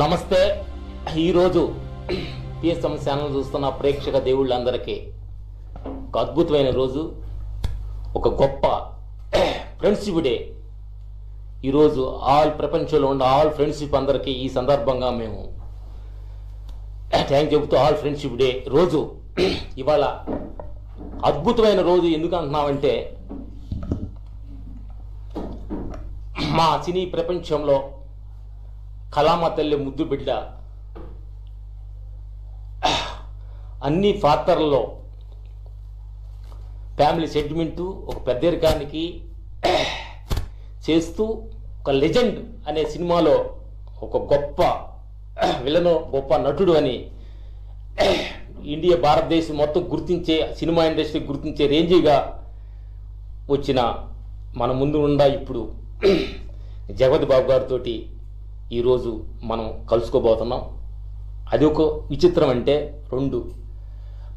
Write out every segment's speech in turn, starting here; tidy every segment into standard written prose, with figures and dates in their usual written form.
నమస్తే. ఈరోజు PSM channel చూస్తున్న ప్రేక్షక దేవుళ్ళందరికీ ఒక అద్భుతమైన రోజు, ఒక గొప్ప ఫ్రెండ్షిప్ డే. ఈరోజు ప్రపంచంలో ఉన్న ఆల్ ఫ్రెండ్షిప్ అందరికీ ఈ సందర్భంగా మేము థ్యాంక్ చెబుతూ ఫ్రెండ్షిప్ డే రోజు ఇవాళ అద్భుతమైన రోజు. ఎందుకు అంటున్నామంటే మా సినీ ప్రపంచంలో కళామ తల్లి ముద్దు బిడ్డ అన్ని పాత్రల్లో ఫ్యామిలీ సెంటిమెంటు ఒక పెద్దరికానికి చేస్తూ ఒక లెజెండ్ అనే సినిమాలో ఒక గొప్ప విలను, గొప్ప నటుడు అని ఇండియా భారతదేశం మొత్తం గుర్తించే, సినిమా ఇండస్ట్రీ గుర్తించే రేంజిగా వచ్చిన మన ముందు ఉండ ఇప్పుడు జగపతి బాబు గారితో ఈరోజు మనం కలుసుకోబోతున్నాం. అది ఒక విచిత్రం అంటే రెండు,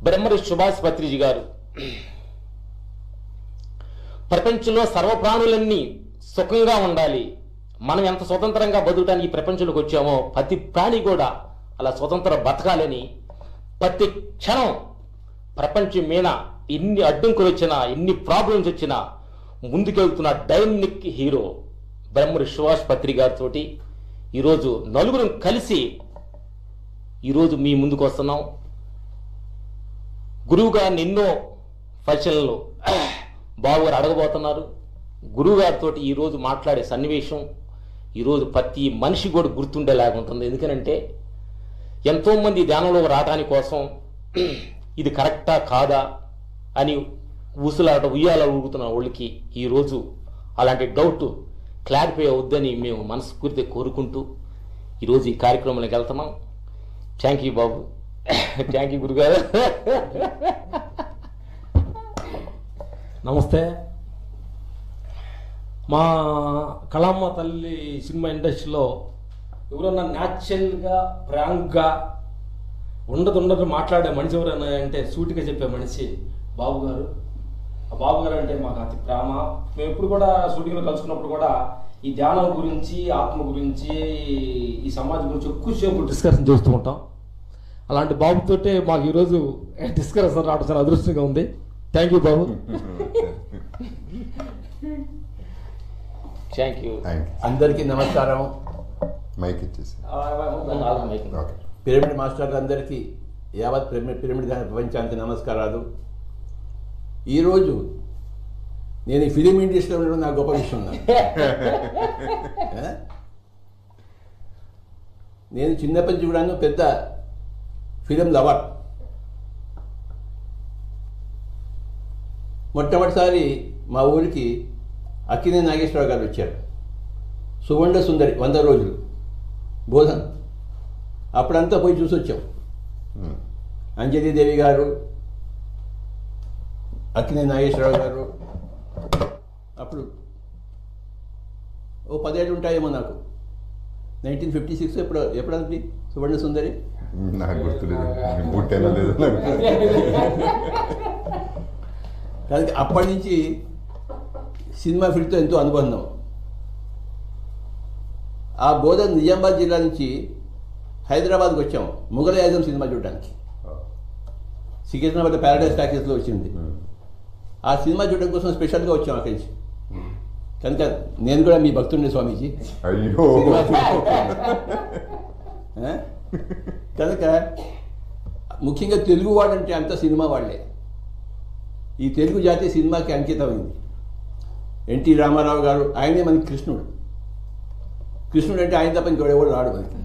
బ్రహ్మరి సుభాష్ పత్రిజీ గారు ప్రపంచంలో సర్వప్రాణులన్నీ సుఖంగా ఉండాలి, మనం ఎంత స్వతంత్రంగా బతుకడానికి ఈ ప్రపంచంలోకి వచ్చామో ప్రతి ప్రాణి కూడా అలా స్వతంత్ర బతకాలని ప్రతి క్షణం ప్రపంచం మీద ఎన్ని అడ్డంకులు వచ్చినా, ఎన్ని ప్రాబ్లమ్స్ వచ్చినా ముందుకెళ్తున్న డైనమిక్ హీరో బ్రహ్మరి సుభాష్ పత్రి గారితో ఈరోజు నలుగురం కలిసి ఈరోజు మీ ముందుకు వస్తున్నాం. గురువుగారిని ఎన్నో ప్రశ్నలు బావగారు అడగబోతున్నారు. గురువుగారితో ఈరోజు మాట్లాడే సన్నివేశం ఈరోజు ప్రతి మనిషి కూడా గుర్తుండేలాగా ఉంటుంది. ఎందుకనంటే ఎంతోమంది ధ్యానంలో రావడానికి కోసం ఇది కరెక్టా కాదా అని ఊసులాట ఉయ్యాల ఊగుతున్న వాళ్ళకి ఈరోజు అలాంటి డౌట్ క్లారిఫై అవుద్దని మేము మనస్ఫూర్తిగా కోరుకుంటూ ఈరోజు ఈ కార్యక్రమానికి వెళ్తున్నాం. Thank you Babu, thank you గురుగారు. నమస్తే. మా కళామ్మ తల్లి సినిమా ఇండస్ట్రీలో ఎవరన్నా న్యాచురల్గా ప్రాంక్గా ఉండదు మాట్లాడే మనిషి ఎవరైనా అంటే సూటిగా చెప్పే మనిషి బాబు గారు. ఆ బాబు గారు అంటే మాకు అతి ప్రేమ. మేము ఎప్పుడు కూడా షూటింగ్లో కలుసుకున్నప్పుడు కూడా ఈ ధ్యానం గురించి, ఆత్మ గురించి, ఈ సమాజం గురించి ఎక్కువసేపు డిస్కషన్ చేస్తూ ఉంటాం. అలాంటి బాబుతోటే మాకు ఈరోజు డిస్కషన్ రావడం చాలా అదృష్టంగా ఉంది. Thank you Babu. Thank you. అందరికీ నమస్కారం. మైక్ ఇచ్చేసి పిరమిడ్ మాస్టర్లు అందరికీ, యావత్ పిరమిడ్ ప్రపంచానికి నమస్కారాలు. ఈరోజు నేను ఈ ఫిలిం ఇండస్ట్రీలో ఉండడం నాకు గొప్ప విషయం. నేను చిన్నప్పటి నుంచి కూడాను పెద్ద ఫిలిం లవర్. మొట్టమొదటిసారి మా ఊరికి అక్కినే నాగేశ్వరరావు గారు వచ్చారు. సువర్ణ సుందరి 100 రోజులు బోధన, అప్పుడంతా పోయి చూసి వచ్చాం. అంజలీదేవి గారు, అక్కినే నాగేశ్వరరావు గారు. అప్పుడు ఓ 10 ఏళ్ళు ఉంటాయేమో నాకు. 1956 ఎప్పుడంది సువర్ణ సుందరి? నాకు గుర్తులేదు, పుట్టేనా లేదు నాకు. కానీ అప్పటి నుంచి సినిమా ఫీల్డ్తో ఎంతో అనుబంధం. ఆ బోధన నిజామాబాద్ జిల్లా నుంచి హైదరాబాద్కి వచ్చాం ముఘల్ యాజం సినిమా చూడడానికి. సికింద్రాబాద్ ప్యారడైజ్ టాకీస్లో వచ్చింది. ఆ సినిమా చూడడం కోసం స్పెషల్గా వచ్చాం అక్కడి నుంచి. కనుక నేను కూడా మీ భక్తుడిని స్వామీజీ. అయ్యో, కనుక ముఖ్యంగా తెలుగు వాడంటే అంత సినిమా వాళ్ళే. ఈ తెలుగు జాతి సినిమాకి అంకితమైంది. ఎన్టీ రామారావు గారు, ఆయనే మనకి కృష్ణుడు. కృష్ణుడు అంటే ఆయన తప్ప ఇంకోడెవడు రాడు మనకి.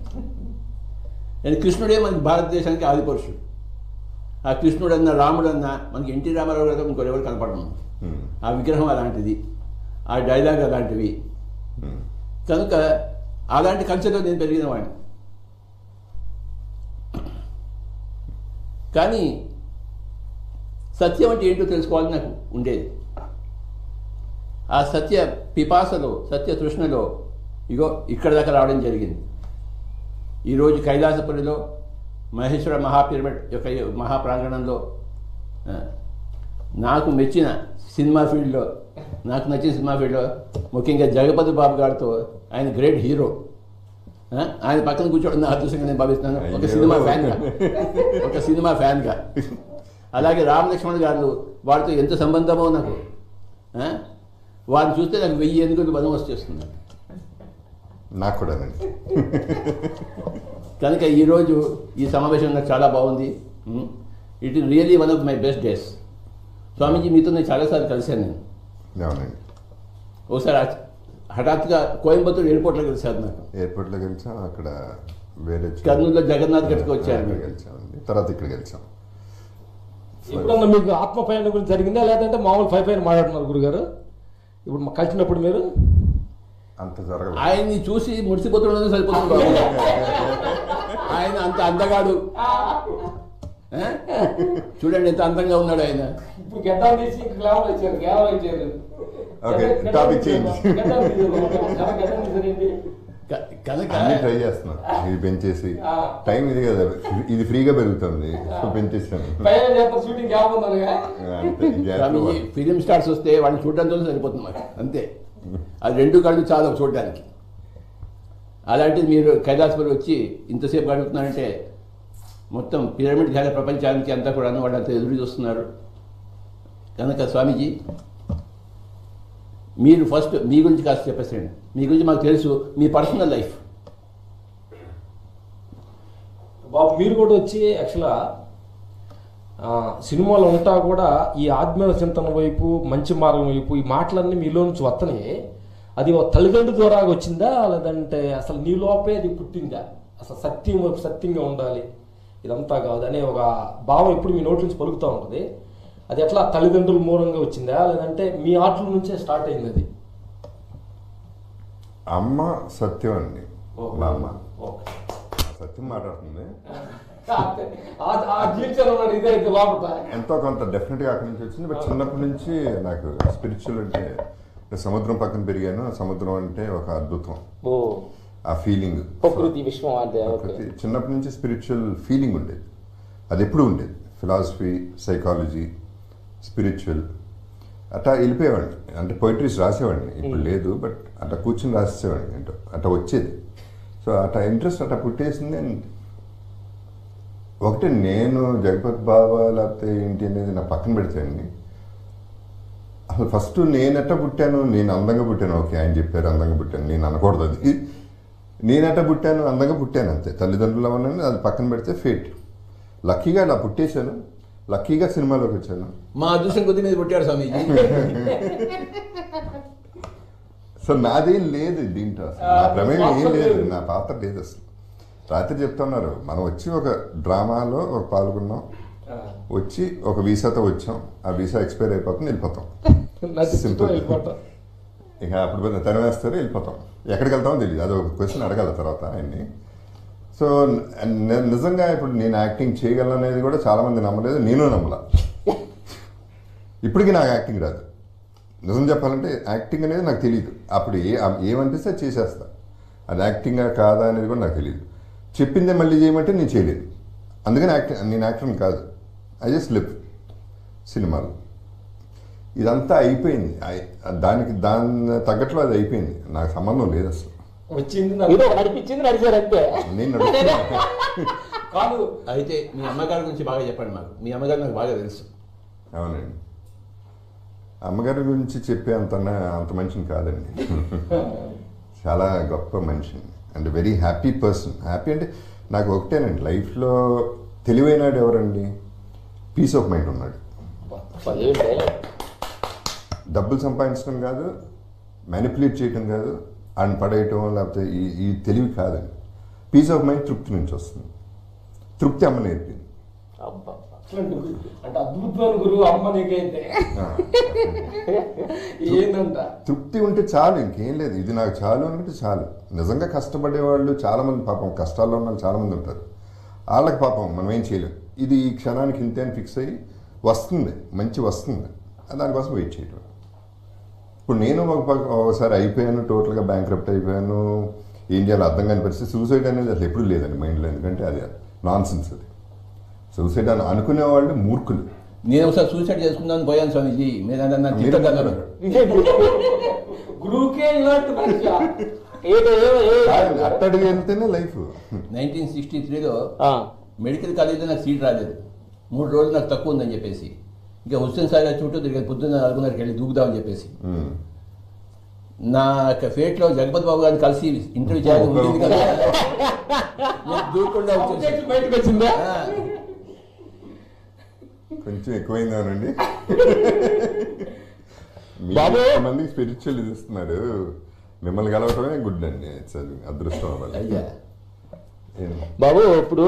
అండ్ కృష్ణుడే మనకి భారతదేశానికి ఆదిపురుషుడు. ఆ కృష్ణుడు అన్న, రాముడు అన్న మనకి ఎన్టీ రామారావు గారు తప్ప ఇంకోడెవడు కనపడము. ఆ విగ్రహం అలాంటిది, ఆ డైలాగ్ అలాంటివి. కనుక అలాంటి కల్చర్లో నేను పెరిగిన వాడిని. కానీ సత్యం అంటే ఏంటో తెలుసుకోవాలని నాకు ఉండేది. ఆ సత్య పిపాసలో, సత్య తృష్ణలో ఇగో ఇక్కడ దాకా రావడం జరిగింది. ఈరోజు కైలాసపురిలో మహేశ్వర మహాపిరమిడ్ యొక్క మహాప్రాంగణంలో నాకు మెచ్చిన సినిమా ఫీల్డ్లో, నాకు నచ్చిన సినిమా ఫీల్డ్లో ముఖ్యంగా జగపతి బాబు గారితో, ఆయన గ్రేట్ హీరో, ఆయన పక్కన కూర్చోవడం నా అదృష్టంగా నేను భావిస్తున్నాను, ఒక సినిమా ఫ్యాన్గా. అలాగే రామలక్ష్మణ్ గారు వారితో ఎంత సంబంధమో నాకు. వారిని చూస్తే నాకు 1000 ఏనుగులు బలం వచ్చేస్తుంది. నాకు కూడానండి. కనుక ఈరోజు ఈ సమావేశం నాకు చాలా బాగుంది. It is really one of my best days. స్వామీజీ మీతో నేను చాలాసార్లు కలిశాను నేను. అవునండి. ఒకసారి హఠాత్తుగా కోయంబత్తూరు ఎయిర్పోర్ట్లో కలిశారు నాకు. ఎయిర్పోర్ట్లో గెలిచాం, అక్కడ వేరే కర్నూలులో జగన్నాథ్ గట్టికి వచ్చారు. గెలిచామండి. తర్వాత ఇక్కడ గెలిచాం. ఎప్పుడన్నా మీకు ఆత్మ పయనం గురించి జరిగిందా, లేదంటే మామూలు పైన మాట్లాడుతున్నారు గురుగారు ఇప్పుడు కలిసినప్పుడు మీరు? అంత జరగలేదు. ఆయన్ని చూసి ముడిసిపోతుండదు సరిపోతుంది బాబు. ఆయన అంత అందగాడు, చూడండి ఎంత అందంగా ఉన్నాడు ఆయన. ఇప్పుడు గెడ్డం తీసి గ్లామర్ ఇచ్చారు, గ్యామర్ ఇచ్చారు. Okay, topic change. కనుక అన్ని ట్రై చేస్తున్నాను, ఇది పెంచేసి టైం ఇది కదా, ఇది ఫ్రీగా పెరుగుతుంది, పెంచేసాను. ఫిలిం స్టార్స్ వస్తే వాళ్ళని చూడడంతో సరిపోతుంది మాకు, అంతే. అది 2 కళ్ళు చాలు చూడడానికి. అలాంటిది మీరు కైలాసపురి వచ్చి ఇంతసేపు గడుపుతున్నారంటే మొత్తం పిరమిడ్ ధ్యాన ప్రపంచానికి అంతా కూడా వాళ్ళంతా ఎదురు చూస్తున్నారు. కనుక స్వామీజీ మీరు ఫస్ట్ మీ గురించి కాస్త చెప్పేసేయండి. మీ గురించి మాకు తెలుసు, మీ పర్సనల్ లైఫ్. బాబు మీరు కూడా వచ్చి యాక్చువల్గా సినిమాలో ఉంటా కూడా ఈ ఆత్మీయ చింతన వైపు, మంచి మార్గం వైపు ఈ మాటలన్నీ మీలో నుంచి వస్తనే అది తల్లిదండ్రుల ద్వారా వచ్చిందా, లేదంటే అసలు నీ లోపే అది పుట్టిందా? అసలు సత్యం వైపు సత్యంగా ఉండాలి, ఇదంతా కాదు అనే ఒక భావం ఎప్పుడు మీ నోటి నుంచి పలుకుతూ ఉంటుంది. అది ఎట్లా తల్లిదండ్రుల మూలంగా వచ్చిందా, లేదంటే మీ ఆటల నుంచే స్టార్ట్ అయింది అది? అమ్మ సత్యం అండి, మా అమ్మ సత్యం మాట్లాడుతుంది. ఎంతో కొంత డెఫినెట్గా అక్కడి నుంచి వచ్చింది. బట్ చిన్నప్పటి నుంచి నాకు స్పిరిచువల్ అంటే, సముద్రం పక్కన పెరిగాను. సముద్రం అంటే ఒక అద్భుతం, ఆ ఫీలింగ్, చిన్నప్పటి నుంచి స్పిరిచువల్ ఫీలింగ్ ఉండేది. అది ఎప్పుడు ఉండేది. ఫిలాసఫీ, సైకాలజీ, స్పిరిచువల్ అట్లా వెళ్ళిపోయేవాడిని. అంటే పోయిటరీస్ రాసేవాడిని, ఇప్పుడు లేదు, బట్ అట్లా కూర్చుని రాసేవాడిని. అంటే అట్లా వచ్చేది. సో అట్లా ఇంట్రెస్ట్ అట్లా పుట్టేసింది. అండ్ ఒకటి నేను జగపతి బాబా లేకపోతే ఏంటి అనేది నా పక్కన పెడితేండి, అసలు ఫస్ట్ నేను ఎట్లా పుట్టాను, నేను అందంగా పుట్టాను. ఓకే, ఆయన చెప్పారు అందంగా పుట్టాను, నేను అనకూడదు అది. నేను ఎట్లా పుట్టాను, అందంగా పుట్టాను అంతే. తల్లిదండ్రుల వల్ల అది పక్కన పెడితే ఫేట్. లక్కీగా ఇలా పుట్టేశాను, లక్కీగా సినిమాలోకి వచ్చాను. మా అదృష్టం కొద్ది మీద పుట్టాడు స్వామీజీ. సో నాదేం లేదు దీంట్లో, అసలు నా ప్రమేయం ఏం లేదు, నా పాత్ర లేదు అసలు. రాత్రి చెప్తున్నారు, మనం వచ్చి ఒక డ్రామాలో ఒక పాల్గొన్నాం, వచ్చి ఒక వీసాతో వచ్చాం, ఆ వీసా ఎక్స్పైర్ అయిపోతుంది, వెళ్ళిపోతాం. సింపుల్. ఇక అప్పుడు తరివేస్తారు, వెళ్ళిపోతాం. ఎక్కడికి వెళ్తామో తెలియదు. అది ఒక క్వశ్చన్ అడగాల తర్వాత ఆయన్ని. సో నిజంగా ఇప్పుడు నేను యాక్టింగ్ చేయగలను అనేది కూడా చాలామంది నమ్మలేదు, నేను నమ్మలా. ఇప్పటికీ నాకు యాక్టింగ్ రాదు. నిజం చెప్పాలంటే యాక్టింగ్ అనేది నాకు తెలియదు. అప్పుడు ఏమనిపిస్తే అది చేసేస్తా. అది యాక్టింగా కాదా అనేది కూడా నాకు తెలియదు. చెప్పిందే మళ్ళీ చేయమంటే నేను చేయలేదు. అందుకని నేను యాక్టర్ని కాదు, ఐ జస్ట్ లివ్ సినిమాలు. ఇదంతా అయిపోయింది, దాని తగ్గట్లో అది అయిపోయింది. నాకు సంబంధం లేదు అసలు. నడిపించింది నడిచారంతే. నేను కాదు. అయితే మీ అమ్మగారి గురించి బాగా చెప్పండి మాకు. మీ అమ్మగారు నాకు బాగా తెలుసు. అవునండి, అమ్మగారి గురించి చెప్పే అంత మనిషిని కాదండి. చాలా గొప్ప మనిషిని and very happy person. Happy అంటే నాకు ఒకటేనండి లైఫ్లో, తెలివైనాడు ఎవరండి? పీస్ ఆఫ్ మైండ్ ఉన్నాడు. డబ్బులు సంపాదించడం కాదు, మ్యానిపులేట్ చేయటం కాదు, ఆయన పడేయటం లేకపోతే ఈ తెలివి కాదండి. పీస్ ఆఫ్ మైండ్ తృప్తి నుంచి వస్తుంది. తృప్తి అమ్మ నేర్పింది. అంటే అద్భుతమైన గురువు అమ్మ నీకైతే. ఏంటంట తృప్తి ఉంటే చాలు, ఇంకేం లేదు. ఇది నాకు చాలు అంటే చాలు. నిజంగా కష్టపడే వాళ్ళు చాలామంది, పాపం కష్టాల్లో ఉన్న వాళ్ళు చాలామంది ఉంటారు. వాళ్ళకి పాపం మనం ఏం చేయలేం. ఇది ఈ క్షణానికి ఇంతే అని ఫిక్స్ అయ్యి వస్తుంది, మంచి వస్తుంది, దానికోసం వెయిట్ చేయటం. ఇప్పుడు నేను ఒకసారి అయిపోయాను, టోటల్గా బ్యాంక్రప్ట్ అయిపోయాను, ఏం చేయాలో అర్థం కాని పరిస్థితి. సూసైడ్ అనేది అసలు ఎప్పుడు లేదండి మైండ్లో. ఎందుకంటే అది నాన్ సెన్స్. అది సూసైడ్ అని అనుకునే వాళ్ళు మూర్ఖులు. నేను ఒకసారి సూసైడ్ చేసుకుందామని పోయాను స్వామీజీ. మీరు గురువుకే ఇలాంటి అట్టడికి వెళ్తేనే లైఫ్. 1963లో మెడికల్ కాలేజీలో నాకు సీట్ రాలేదు. 3 రోజులు నాకు తక్కువ ఉందని చెప్పేసి ఇంకా హుస్సేన్ సాగర్ చుట్టూ తిరిగి పొద్దున్న 4:30కి వెళ్ళి దూకుదామని చెప్పేసి నా యొక్క ఫేట్లో జగపతి బాబు గారిని కలిసి ఇంటర్వ్యూ చేయాలి ఉంటుంది కదా, దూకుండా బయటకు వచ్చిందా? కొంచెం ఎక్కువైందానండి. బాబు మంది స్పిరిచువల్ ఇది ఇస్తున్నారు, మిమ్మల్ని కలవటమే గుడ్ అండి, అదృష్టం అవ్వాలి. అయ్యా బాబు ఇప్పుడు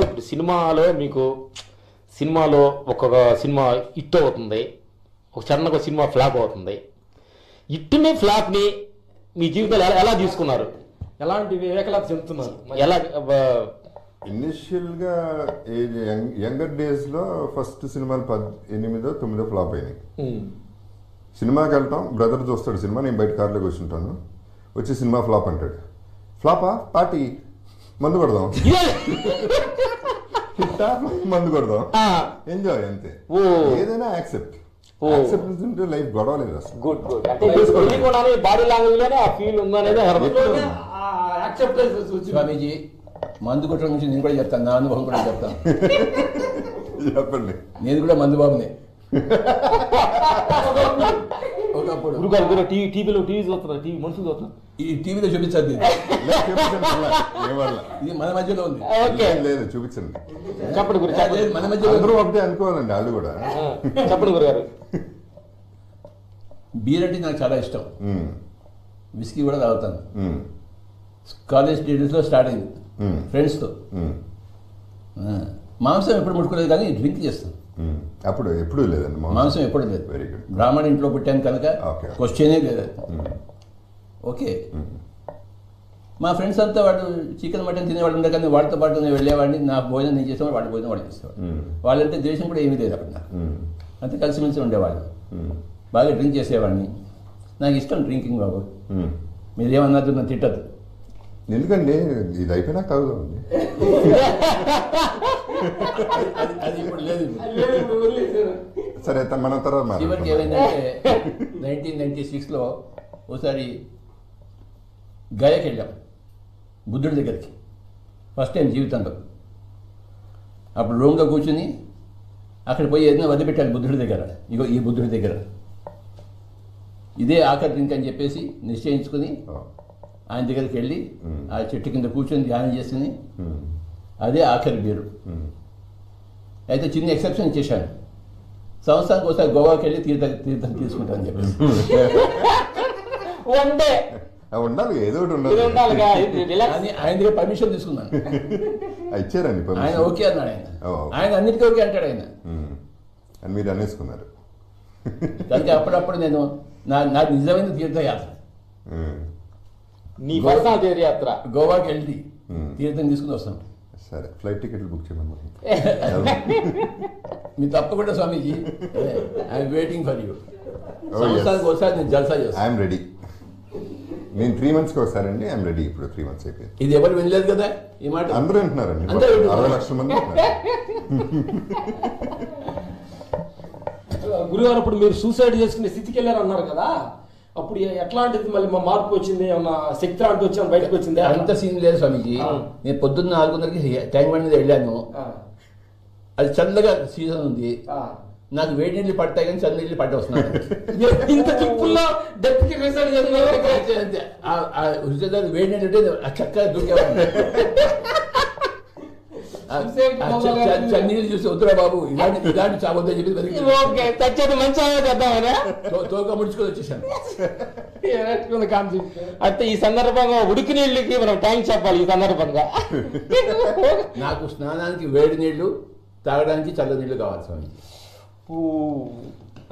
సినిమాలో ఒక సినిమా హిట్ అవుతుంది, ఒక సడన్గా సినిమా ఫ్లాప్ అవుతుంది. హిట్ని ఫ్లాప్ని మీ జీవితంలో ఎలా తీసుకున్నారు? ఎలాంటి వివేకలాభ చెందుతున్నారు? ఎలా ఇనిషియల్గా యంగర్ డేస్లో ఫస్ట్ సినిమాలు 8, 9 ఫ్లాప్ అయినాయి. సినిమాకి వెళ్తాం, బ్రదర్ చూస్తాడు సినిమా, నేను బయట కార్లో కూర్చుంటాను, వచ్చి సినిమా ఫ్లాప్ అంటాడు. ఫ్లాపా? పార్టీ మందు కొడదాం, మందు కొడదాం, ఎంజాయ్ అంతే. ఏదైనా యాక్సెప్ట్ ఉంటే లైఫ్ గొడవలేదు అసలు. Good good. అంటే బాడీ లాంగ్వేజ్ లోనే ఆ ఫీల్ ఉందనేది స్వామీజీ మందు కొట్టడం గురించి నేను కూడా చెప్తాను, నా అనుభవం కూడా చెప్తాను. చెప్పండి. నేను కూడా మందు బాబునే. ఒకప్పుడు టీవీ చూస్తున్నారు, టీవీ మనుషులు చూస్తున్నారు, ఈ టీవీలో చూపించద్దు, ఇది మన మధ్యలో ఉంది. లేదు చూపించండి, చెప్పండి గురు. మన మధ్యలో అందరూ ఒకటే అనుకోవాలండి, వాళ్ళు కూడా. చెప్పండి గురుగారు. బీర్ అంటే నాకు చాలా ఇష్టం, విస్కీ కూడా తాగుతాను. కాలేజ్ డేస్లో స్టార్ట్ అయింది ఫ్రెండ్స్తో. మాంసం ఎప్పుడు ముట్టుకోలేదు కానీ డ్రింక్ చేస్తాను. అప్పుడు ఎప్పుడు లేదండి మాంసం ఎప్పుడు లేదు. Very good. బ్రాహ్మణ ఇంట్లో పుట్టాను కనుక క్వశ్చనే లేదు. ఓకే, మా ఫ్రెండ్స్ అంతా వాడు చికెన్ మటన్ తినేవాడు ఉండే కానీ వాడితో పాటు నేను వెళ్ళేవాడిని, నా భోజనం నేను చేసేవాడు, వాడి భోజనం వాడు చేసేవాడు. వాళ్ళంటే దేశం కూడా ఏమీ లేదు అప్పుడు నాకు, అంతే కలిసిమెలిసి ఉండేవాళ్ళు. బాగా డ్రింక్ చేసేవాడిని, నాకు ఇష్టం డ్రింకింగ్ బాబు. మీరేమన్నది నన్ను తిట్టద్దు. ఎందుకండి ఇది అయిపోయినా తాగుదామండి. అది ఇప్పుడు లేదు. సరే మన తర్వాత చివరికి ఏమైందంటే 1996లో ఒకసారి గయాకి వెళ్ళాం బుద్ధుడి దగ్గరికి, ఫస్ట్ టైం జీవితంలో. అప్పుడు రూమ్లో కూర్చుని అక్కడ పోయి ఏదైనా వదిలిపెట్టాలి బుద్ధుడి దగ్గర, ఇగో ఈ బుద్ధుడి దగ్గర ఇదే ఆఖరి డ్రింక్ అని చెప్పేసి నిశ్చయించుకుని ఆయన దగ్గరికి వెళ్ళి ఆ చెట్టు కింద కూర్చొని ధ్యానం చేసుకుని అదే ఆఖరి బీరు. అయితే చిన్న ఎక్సెప్షన్ ఇచ్చేసాను, సంవత్సరానికి ఒకసారి గోవాకి వెళ్ళి తీర్థం తీసుకుంటానని చెప్పేసి. ఉండాలి, ఏదో ఒకటి ఉండాలి. ఆయన దగ్గర పర్మిషన్ తీసుకున్నాను, ఇచ్చారండి ఆయన ఓకే అన్నాడు. ఆయన అన్నిటికీ ఓకే అంటాడు ఆయన, అని మీరు అనేసుకున్నారు. కనుక అప్పుడప్పుడు నేను నా నిజమైన తీర్థయాత్ర, నీ పర్సనల్ తీర్థయాత్ర గోవాకి వెళ్ళి తీర్థం తీసుకుని వస్తాం. సరే, ఫ్లైట్ టికెట్లు బుక్ చేయమని మీరు తప్పకుండా స్వామీజీ, ఐఎమ్ వెయిటింగ్ ఫర్ యూ. సంవత్సరానికి ఒకసారి నేను జల్సా చేస్తాను. I'm ready. నేను 3 monthsకి ఒకసారి అండి, ఐఎమ్ రెడీ. ఇప్పుడు 3 months అయిపోయింది. ఇది ఎవరు వినలేదు కదా ఈ మాట, అందరూ వింటున్నారండి, 60 లక్షల మంది. గురుగారు అప్పుడు మీరు సూసైడ్ చేసుకునే స్థితికి వెళ్ళారు అన్నారు కదా, అప్పుడు ఎట్లాంటిది మళ్ళీ మా మార్పు వచ్చింది, ఏమన్నా శక్తి లాంటి వచ్చి బయటకు వచ్చింది? అంత సీన్ లేదు స్వామీజీ. నేను పొద్దున్న 4:30కి ట్యాంక్ బండ్ మీద వెళ్ళాను, అది చల్లగా సీజన్ ఉంది, నాకు వేడి నీళ్ళు పడతాయి కానీ చల్ల నీళ్ళు పట్టి వస్తున్నాను. ఇంత సింపుల్లో డెప్కి రీసెర్చ్ వేడి నీళ్ళు అంటే చక్కగా దూకేవాడిని. చన్నీళ్ళు చూసి వద్దురా బాబు ఇలాంటి చావద్దని చెప్పి తోక ముడుచుకొని వచ్చేసాను. అయితే ఈ సందర్భంగా ఉడికి నీళ్ళకి మనం ట్యాంక్ చెప్పాలి. ఈ సందర్భంగా నాకు స్నానానికి వేడి నీళ్లు, తాగడానికి చల్ల నీళ్లు కావాలి స్వామి.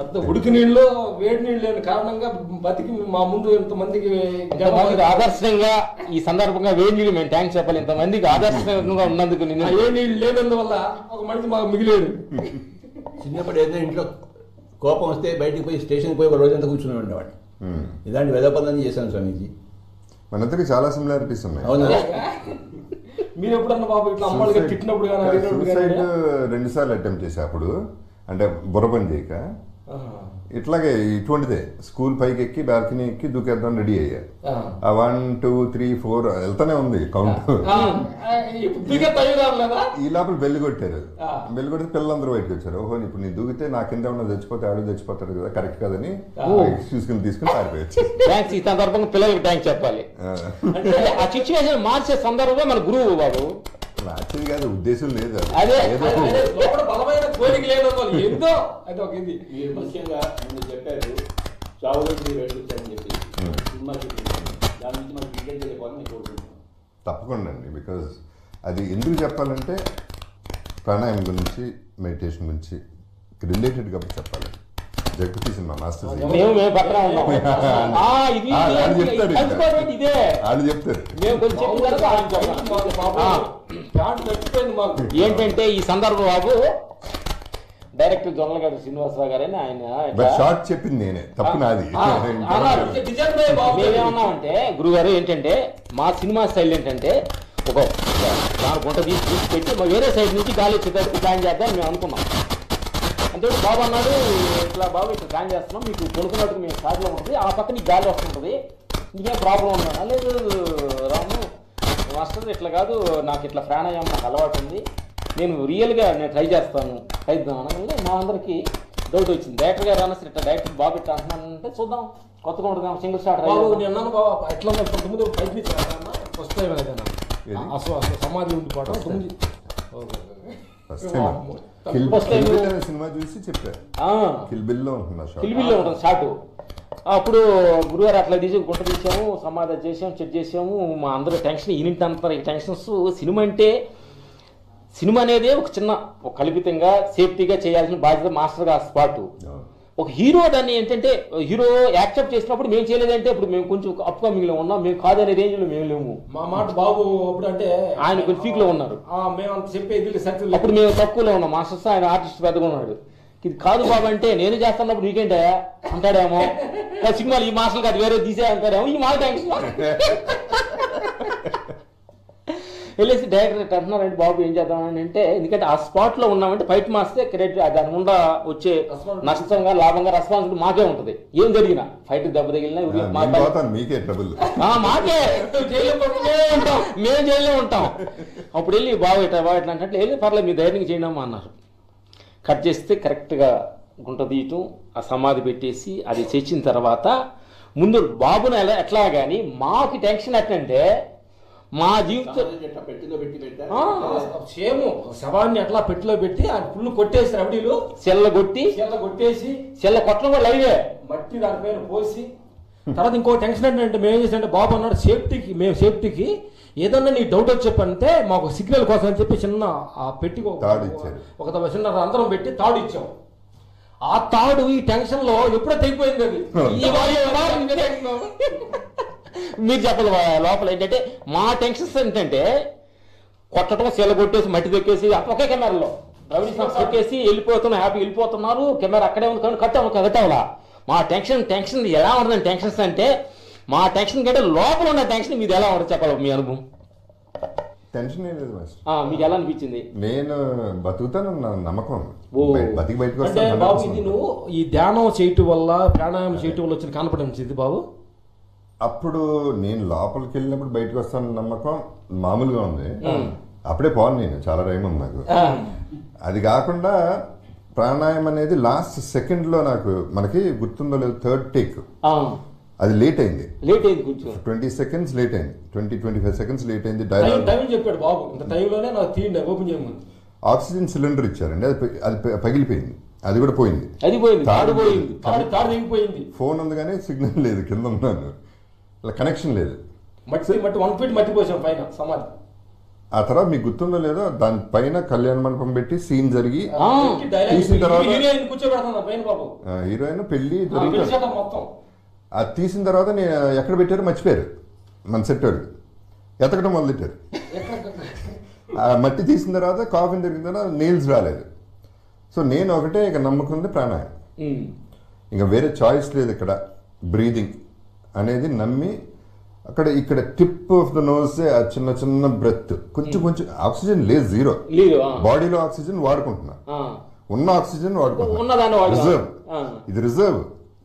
అంత ఉడికి నీళ్ళు వేడి నీళ్ళు లేని కారణంగా బతికి మా ముందు ఇంతమందికి ఆదర్శంగా ఈ సందర్భంగా వేడి నీళ్ళు మేము ట్యాంక్ చెప్పాలి. ఇంతమందికి ఆదర్శంగా ఉన్నందుకు ఏ నీళ్ళు లేనందువల్ల ఒక మనిషి మాకు మిగిలేడు. చిన్నప్పుడు ఏదైనా ఇంట్లో కోపం వస్తే బయటికి పోయి స్టేషన్కి పోయి ఒక రోజంతా కూర్చుని ఉండేవాడు. ఇలాంటి వెద పనులన్నీ చేశాను స్వామీజీ. మనందరికి చాలా సిమిలారిటీస్ ఉన్నాయి. అవునా? మీరు ఎప్పుడన్నా బాబు ఇట్లా అమ్మాయిగా తిట్టినప్పుడు సూసైడ్ 2 సార్లు అటెంప్ట్ చేశా. అప్పుడు అంటే బుర్ర పని చేయక ఇట్లాగే ఇటువంటిదే స్కూల్ పైకి ఎక్కి బాల్కనీ ఎక్కి దూకేద్దాం రెడీ అయ్యా. 1 2 3 4 వెళ్తానే ఉంది కౌంట్. ఈ లోపల బెల్లి కొట్టారు. బెల్లి కొడితే పిల్లలందరూ బయటకు వచ్చారు. ఓహో ఇప్పుడు నీ దూకితే నా కింద ఉన్న చచ్చిపోతే ఆడు చచ్చిపోతారు కదా, కరెక్ట్ కదని ఎక్స్క్యూజ్ కింద తీసుకుని పారిపోయచ్చు. థ్యాంక్స్. ఈ సందర్భంగా పిల్లలకి థ్యాంక్స్ చెప్పాలి. ఆ సిచ్యువేషన్ మార్చే సందర్భంగా మన గురువు బాబు మార్చేది కాదు, ఉద్దేశం లేదు. అదే బలమైన కోరిక లేదు ఏందో అది ఒక ఇది. మీరు ముఖ్యంగా ముందు చెప్పారు చావులోకి మీరు వెళ్ళొచ్చారని చెప్పి సినిమా దాని నుంచి మనకి క్రికెట్ వెళ్ళిపోవాలని నేను కోరుకుంటున్నాను. తప్పకుండా అండి. బికాజ్ అది ఎందుకు చెప్పాలంటే ప్రాణాయామం గురించి మెడిటేషన్ గురించి రిలేటెడ్గా చెప్పాలి. జగపతి సినిమా మాస్టర్ మేము పక్కన ఉన్నాం. ఇది ఇదే వాళ్ళు చెప్తారు. మేము కొంచెం ఏంటంటే ఈ సందర్భం బాబు డైరెక్టర్ జొన్నలగడ్డ శ్రీనివాసరావు గారని ఆయన షార్ట్ చెప్పింది నేనే, తప్పు నాది. మేమేమన్నామంటే గురుగారు ఏంటంటే మా సినిమా స్టైల్ ఏంటంటే ఒక దాని గుంట తీసి పెట్టి వేరే సైడ్ నుంచి గాలి వచ్చేటట్టు ప్లాన్ చేద్దాం మేము అనుకున్నాం. అంటే బాబు అన్నాడు ఇట్లా బాబు ఇట్లా ప్లాన్ చేస్తున్నాం, మీకు కొనుక్కున్నట్టుగా మేము స్టార్ట్లో ఉంటుంది, ఆ పక్క నీకు గాలి వస్తుంటుంది, నీకేం ప్రాబ్లం ఉన్నాను. లేదు రాము మాస్టర్ ఇట్లా కాదు, నాకు ఇట్లా ప్రాణాయామం నాకు అలవాటు ఉంది, నేను రియల్గా నేను ట్రై చేస్తాను ట్రైద్దాం అనగానే మా అందరికీ డౌట్ వచ్చింది. డైరెక్టర్ గారు అన్న ఇట్లా డైరెక్టర్ బాబు ఇట్లా అంటున్నానంటే చూద్దాం కొత్తగా ఉండదాం సింగిల్ స్టార్ట్ నేను బాబు ఎట్లా ముందు ప్రయత్నించాను ఫస్ట్ టైం ఏదైనా అసలు సమాధి ఉండిపోవడం సినిమా చూసి చెప్పారు. కిల్ బిల్లో ఉంటుంది షార్ట్. అప్పుడు గురుగారు అట్లా తీసి గుంట తీసాము, సమాధి చేసాము, చెక్ చేసాము. మా అందరూ టెన్షన్ యూనిట్ అంతా టెన్షన్స్. సినిమా అంటే సినిమా అనేది ఒక చిన్న ఒక కల్పితంగా సేఫ్టీగా చేయాల్సిన బాధ్యత మాస్టర్గా స్పాట్. ఒక హీరో దాన్ని ఏంటంటే హీరో యాక్సెప్ట్ చేసినప్పుడు మేము చేయలేదంటే ఇప్పుడు మేము కొంచెం అప్కమింగ్ లో ఉన్నాం, మేము కాదనే రేంజ్ లో మేము లేము. మా మాట బాబు అప్పుడు అంటే ఆయన కొంచెం పీక్ లో ఉన్నారు, మేము అంత చెప్పేది అప్పుడు మేము తక్కువలో ఉన్నాం. మాస్టర్స్ ఆయన ఆర్టిస్ట్ పెద్దగా ఉన్నాడు. ఇది కాదు బాబు అంటే నేను చేస్తున్నప్పుడు నీకేంటే అంటాడేమో, సినిమాలు ఈ మాస్టర్లు కాదు వేరే తీసే అంటాడేమో, ఈ మాట వెళ్ళేసి డైరెక్టర్ అంటున్నారంటే బాబు ఏం చేద్దామని అంటే, ఎందుకంటే ఆ స్పాట్ లో ఉన్నామంటే ఫైట్ మాస్తే క్రెడిట్ దాని ముందు వచ్చే నష్టంగా లాభంగా రెస్పాన్సిబిలిటీ మాకే ఉంటుంది. ఏం జరిగినా ఫైట్ దెబ్బ తగిలినా మీకే ట్రబుల్, మాకే ఉంటాం, మేము జైల్లో ఉంటాం. అప్పుడు వెళ్ళి బాబు ఇట్లా అంటే వెళ్ళి పర్లేదు మీ ధైర్యంగా చేయడమ్మా అన్నారు. కట్ చేస్తే కరెక్ట్గా గుంట తీయటం, ఆ సమాధి పెట్టేసి అది చేసిన తర్వాత ముందు బాబును ఎట్లా కానీ మాకు టెన్షన్ ఎట్లంటే మా జీవితం సేమ్ శవాన్ని అట్లా పెట్టిలో పెట్టి ఆ పుల్లు కొట్టేసి రౌడీలు సెల్ల కొట్టేసి సెల్ల కొట్టడం కూడా లైవే మట్టి దానిపైన పోసి తర్వాత ఇంకో టెన్షన్ ఏంటంటే మేము ఏం చేసామంటే బాబు అన్నాడు సేఫ్టీకి ఏదన్నా నీ డౌట్ వచ్చి చెప్పంటే మాకు సిగ్నల్ కోసం అని చెప్పి చిన్న ఆ పెట్టి ఒక చిన్న రంధ్రం పెట్టి తాడు ఇచ్చాం. ఆ తాడు ఈ టెన్షన్ లో ఎప్పుడో తెగిపోయింది అది. మీరు చెప్పదు లోపల ఏంటంటే మా టెన్షన్స్ ఏంటంటే కొట్టడం సెల్ల కొట్టేసి మట్టి దొక్కేసి ఒకే కెమెరాలో రౌడీ దొక్కేసి వెళ్ళిపోతున్నాం, హ్యాపీ వెళ్ళిపోతున్నారు, కెమెరా అక్కడే ఉంది కానీ కట్టవలా. మా టెన్షన్ ఎలా ఉంటుంది టెన్షన్స్ అంటే మా టెన్షన్ కంటే లోపల ఉన్న టెన్షన్ మీది ఎలా ఉంటుంది చెప్పాలి మీ అనుభవం. టెన్షన్ ఏం లేదు మీకు ఎలా అనిపించింది? నేను బతుకుతాను నమ్మకం, బతికి బయటకు వస్తాను. బాబు ఇది నువ్వు ఈ ధ్యానం చేయటం వల్ల ప్రాణాయామం చేయటం వల్ల వచ్చిన కాన్ఫిడెన్స్ ఇది బాబు. అప్పుడు నేను లోపలికి వెళ్ళినప్పుడు బయటకు వస్తాను నమ్మకం మామూలుగా ఉంది. అప్పుడే పోను నేను, చాలా టైం ఉంది నాకు. అది కాకుండా ప్రాణాయామం అనేది లాస్ట్ సెకండ్ లో నాకు మనకి గుర్తుందో లేదు, థర్డ్ టేక్ అది లేట్ అయింది 20 seconds లేట్ అయింది, 20-25 seconds లేట్ అయింది. చెప్పాడు బాబు టైంలోనే నాకు తీయండి ఓపెన్ చేయమని. ఆక్సిజన్ సిలిండర్ ఇచ్చారండి, అది పగిలిపోయింది, అది కూడా పోయింది. ఫోన్ ఉంది కానీ సిగ్నల్ లేదు, కింద ఉన్నాను, కనెక్షన్ లేదు. మట్టి 1 feet మట్టి పోసాం పైన సమాధి. ఆ తర్వాత మీకు గుర్తుందో లేదో దాని పైన కళ్యాణ మండపం పెట్టి సీన్ జరిగి తీసిన తర్వాత హీరోయిన్ పెళ్లి మొత్తం అది తీసిన తర్వాత నేను ఎక్కడ పెట్టారో మర్చిపోయారు మన సెట్ వాళ్ళు, ఎతకడం మొదలెట్టారు. ఆ మట్టి తీసిన తర్వాత కాఫీని తిరిగిన తర్వాత నెయిల్స్ రాలేదు. సో నేను ఒకటే ఇక నమ్ముకుంది ప్రాణాయామం, ఇంకా వేరే చాయిస్ లేదు. ఇక్కడ బ్రీదింగ్ అనేది నమ్మి ఇక్కడ టిప్ ఆఫ్ ద నోస్ ఆ చిన్న బ్రెత్, కొంచెం ఆక్సిజన్ లేదు, జీరో, బాడీలో ఆక్సిజన్ వాడుకుంటున్నా, ఉన్న ఆక్సిజన్ ఉన్నదాన్ని రిజర్వ్. ఆ. ఇది రిజర్వ్,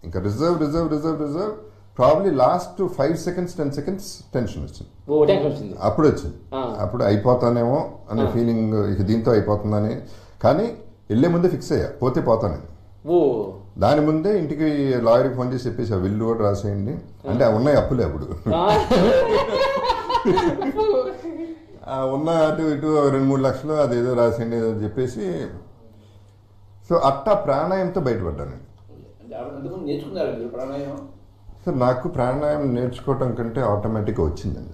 ఇంకా reserve reserve reserve reserve. Probably last 5 seconds 10 seconds tension వచ్చింది. టెన్షన్ వచ్చింది. అప్పుడు వచ్చింది. అప్పుడు అయిపోతానేమో అనే ఫీలింగ్, ఇక దీంతో అయిపోతుందని. కానీ వెళ్ళే ముందే ఫిక్స్ అయ్యా, పోతే పోతానని. దాని ముందే ఇంటికి లాయర్కి ఫోన్ చేసి చెప్పేసి ఆ విల్లు కూడా రాసేయండి అంటే ఉన్నాయి అప్పులే అప్పుడు. ఉన్న అటు ఇటు 2-3 లక్షలు అదేదో రాసేయండి ఏదో చెప్పేసి. సో అట్టా ప్రాణాయంతో బయటపడ్డానండి. నేర్చుకున్నారు ప్రాణాయామం? సార్ నాకు ప్రాణాయామం నేర్చుకోవటం కంటే ఆటోమేటిక్గా వచ్చిందండి.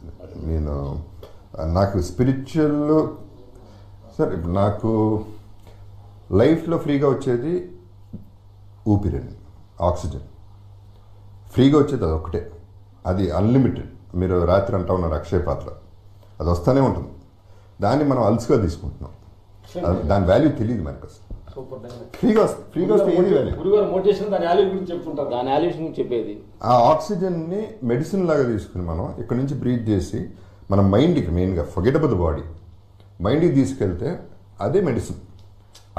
నాకు స్పిరిచువల్ సార్ ఇప్పుడు నాకు లైఫ్లో ఫ్రీగా వచ్చేది ఊపిరండి, ఆక్సిజన్. ఫ్రీగా వచ్చేది అది ఒకటే, అది అన్లిమిటెడ్. మీరు రాత్రి అంటా ఉన్నారు అక్షయ పాత్ర, అది వస్తూనే ఉంటుంది. దాన్ని మనం అలసుగా తీసుకుంటున్నాం, దాని వాల్యూ తెలియదు మనకు అసలు. ఫ్రీగా వస్తే ఏది వాల్యూ? గురుగారు మోటివేషన్ దాని వాల్యూ గురించి చెప్తుంటారు. దాని వాల్యూ గురించి చెప్పేది. ఆ ఆక్సిజన్ని మెడిసిన్ లాగా తీసుకుని మనం ఇక్కడ నుంచి బ్రీత్ చేసి మన మైండ్కి, మెయిన్గా ఫర్గెటబుల్ బాడీ మైండ్కి తీసుకెళ్తే అదే మెడిసిన్,